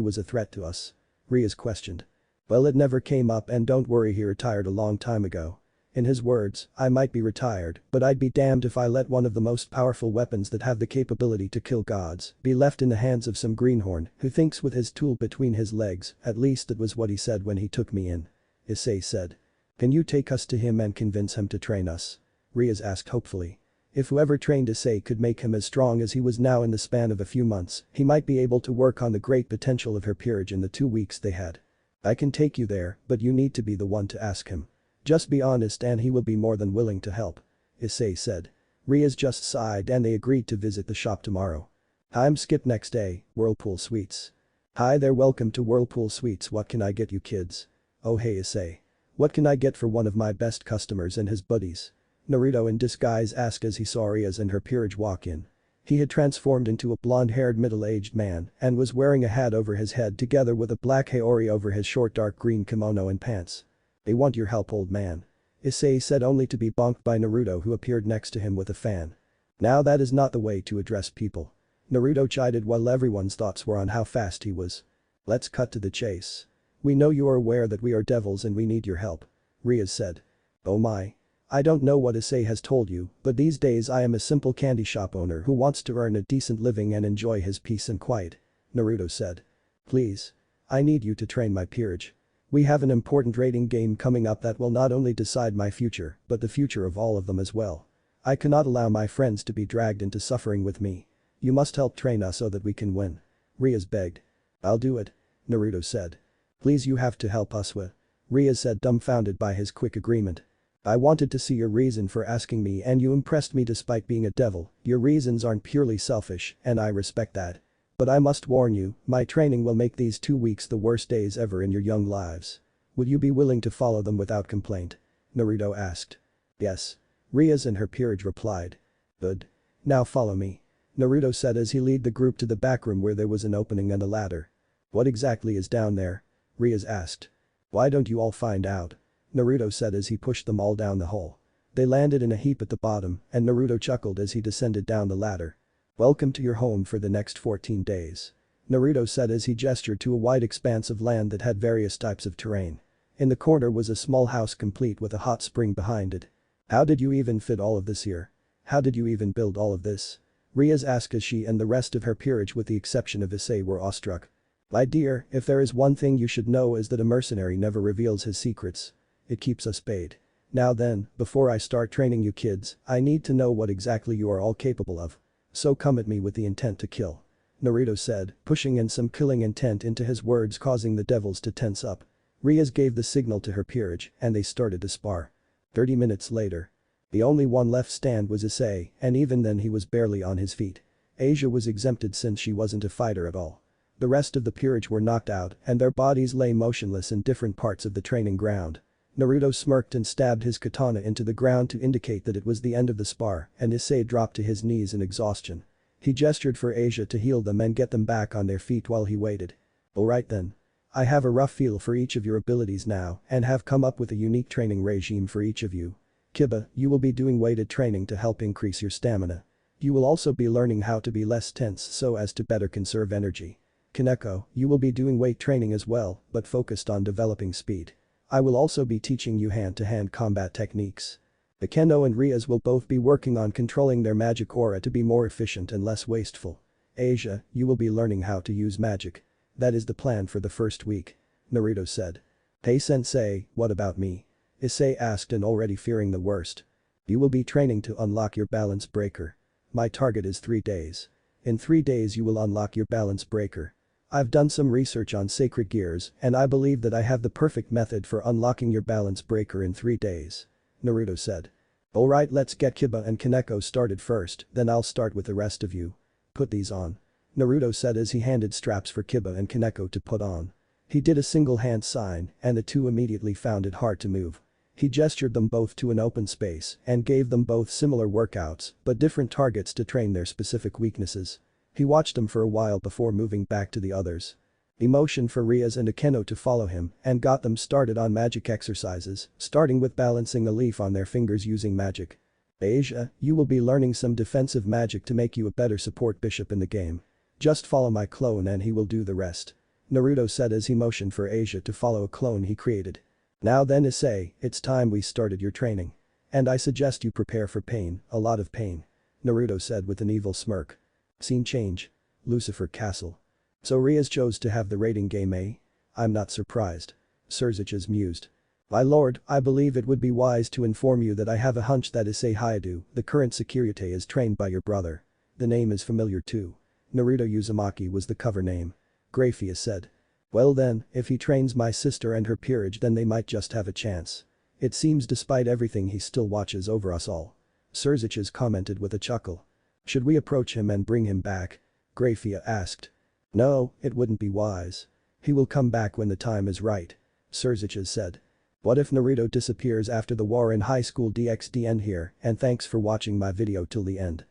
was a threat to us? Rias questioned. Well, it never came up and don't worry, he retired a long time ago. In his words, I might be retired, but I'd be damned if I let one of the most powerful weapons that have the capability to kill gods be left in the hands of some greenhorn who thinks with his tool between his legs. At least that was what he said when he took me in. Issei said. Can you take us to him and convince him to train us? Rias asked hopefully. If whoever trained Issei could make him as strong as he was now in the span of a few months, he might be able to work on the great potential of her peerage in the 2 weeks they had. I can take you there, but you need to be the one to ask him. Just be honest and he will be more than willing to help. Issei said. Rias just sighed and they agreed to visit the shop tomorrow. Time skip next day, Whirlpool Sweets. Hi there, welcome to Whirlpool Sweets, what can I get you kids? Oh hey Issei. What can I get for one of my best customers and his buddies? Naruto in disguise asked as he saw Rias and her peerage walk in. He had transformed into a blonde-haired middle-aged man and was wearing a hat over his head together with a black haori over his short dark green kimono and pants. They want your help, old man. Issei said, only to be bonked by Naruto, who appeared next to him with a fan. Now that is not the way to address people. Naruto chided while everyone's thoughts were on how fast he was. Let's cut to the chase. We know you are aware that we are devils and we need your help. Rias said. Oh my. I don't know what Issei has told you, but these days I am a simple candy shop owner who wants to earn a decent living and enjoy his peace and quiet. Naruto said. Please. I need you to train my peerage. We have an important rating game coming up that will not only decide my future, but the future of all of them as well. I cannot allow my friends to be dragged into suffering with me. You must help train us so that we can win. Rias begged. I'll do it. Naruto said. Please, you have to help us with. Rias said, dumbfounded by his quick agreement. I wanted to see your reason for asking me and you impressed me despite being a devil. Your reasons aren't purely selfish and I respect that. But I must warn you, my training will make these 2 weeks the worst days ever in your young lives. Would you be willing to follow them without complaint? Naruto asked. Yes. Rias and her peerage replied. Good. Now follow me. Naruto said as he led the group to the back room where there was an opening and a ladder. What exactly is down there? Rias asked. Why don't you all find out? Naruto said as he pushed them all down the hole. They landed in a heap at the bottom and Naruto chuckled as he descended down the ladder. Welcome to your home for the next 14 days. Naruto said as he gestured to a wide expanse of land that had various types of terrain. In the corner was a small house complete with a hot spring behind it. How did you even fit all of this here? How did you even build all of this? Rias asked as she and the rest of her peerage with the exception of Issei were awestruck. My dear, if there is one thing you should know is that a mercenary never reveals his secrets. It keeps us paid. Now then, before I start training you kids, I need to know what exactly you are all capable of. So come at me with the intent to kill. Naruto said, pushing in some killing intent into his words, causing the devils to tense up. Riaz gave the signal to her peerage and they started to spar. 30 minutes later. The only one left stand was Issei, and even then he was barely on his feet. Asia was exempted since she wasn't a fighter at all. The rest of the peerage were knocked out and their bodies lay motionless in different parts of the training ground. Naruto smirked and stabbed his katana into the ground to indicate that it was the end of the spar, and Issei dropped to his knees in exhaustion. He gestured for Asia to heal them and get them back on their feet while he waited. Alright then. I have a rough feel for each of your abilities now and have come up with a unique training regime for each of you. Kiba, you will be doing weighted training to help increase your stamina. You will also be learning how to be less tense so as to better conserve energy. Kaneko, you will be doing weight training as well, but focused on developing speed. I will also be teaching you hand-to-hand combat techniques. Akeno and Riaz will both be working on controlling their magic aura to be more efficient and less wasteful. Asia, you will be learning how to use magic. That is the plan for the first week. Naruto said. Hey sensei, what about me? Issei asked and already fearing the worst. You will be training to unlock your balance breaker. My target is 3 days. In 3 days you will unlock your balance breaker. I've done some research on sacred gears and I believe that I have the perfect method for unlocking your balance breaker in 3 days. Naruto said. Alright, let's get Kiba and Kaneko started first, then I'll start with the rest of you. Put these on. Naruto said as he handed straps for Kiba and Kaneko to put on. He did a single hand sign and the two immediately found it hard to move. He gestured them both to an open space and gave them both similar workouts but different targets to train their specific weaknesses. He watched them for a while before moving back to the others. He motioned for Riaz and Akeno to follow him and got them started on magic exercises, starting with balancing a leaf on their fingers using magic. Asia, you will be learning some defensive magic to make you a better support bishop in the game. Just follow my clone and he will do the rest. Naruto said as he motioned for Asia to follow a clone he created. Now then Issei, it's time we started your training. And I suggest you prepare for pain, a lot of pain. Naruto said with an evil smirk. Scene change. Lucifer Castle. So Riaz chose to have the rating game, eh? I'm not surprised. Surziches mused. My lord, I believe it would be wise to inform you that I have a hunch that Issei Hayadu, the current security, is trained by your brother. The name is familiar too. Naruto Uzumaki was the cover name. Graphius said. Well then, if he trains my sister and her peerage then they might just have a chance. It seems despite everything he still watches over us all. Surziches commented with a chuckle. Should we approach him and bring him back? Graphia asked. No, it wouldn't be wise. He will come back when the time is right. Surziches said. What if Naruto disappears after the war in high school DxD? End here and thanks for watching my video till the end.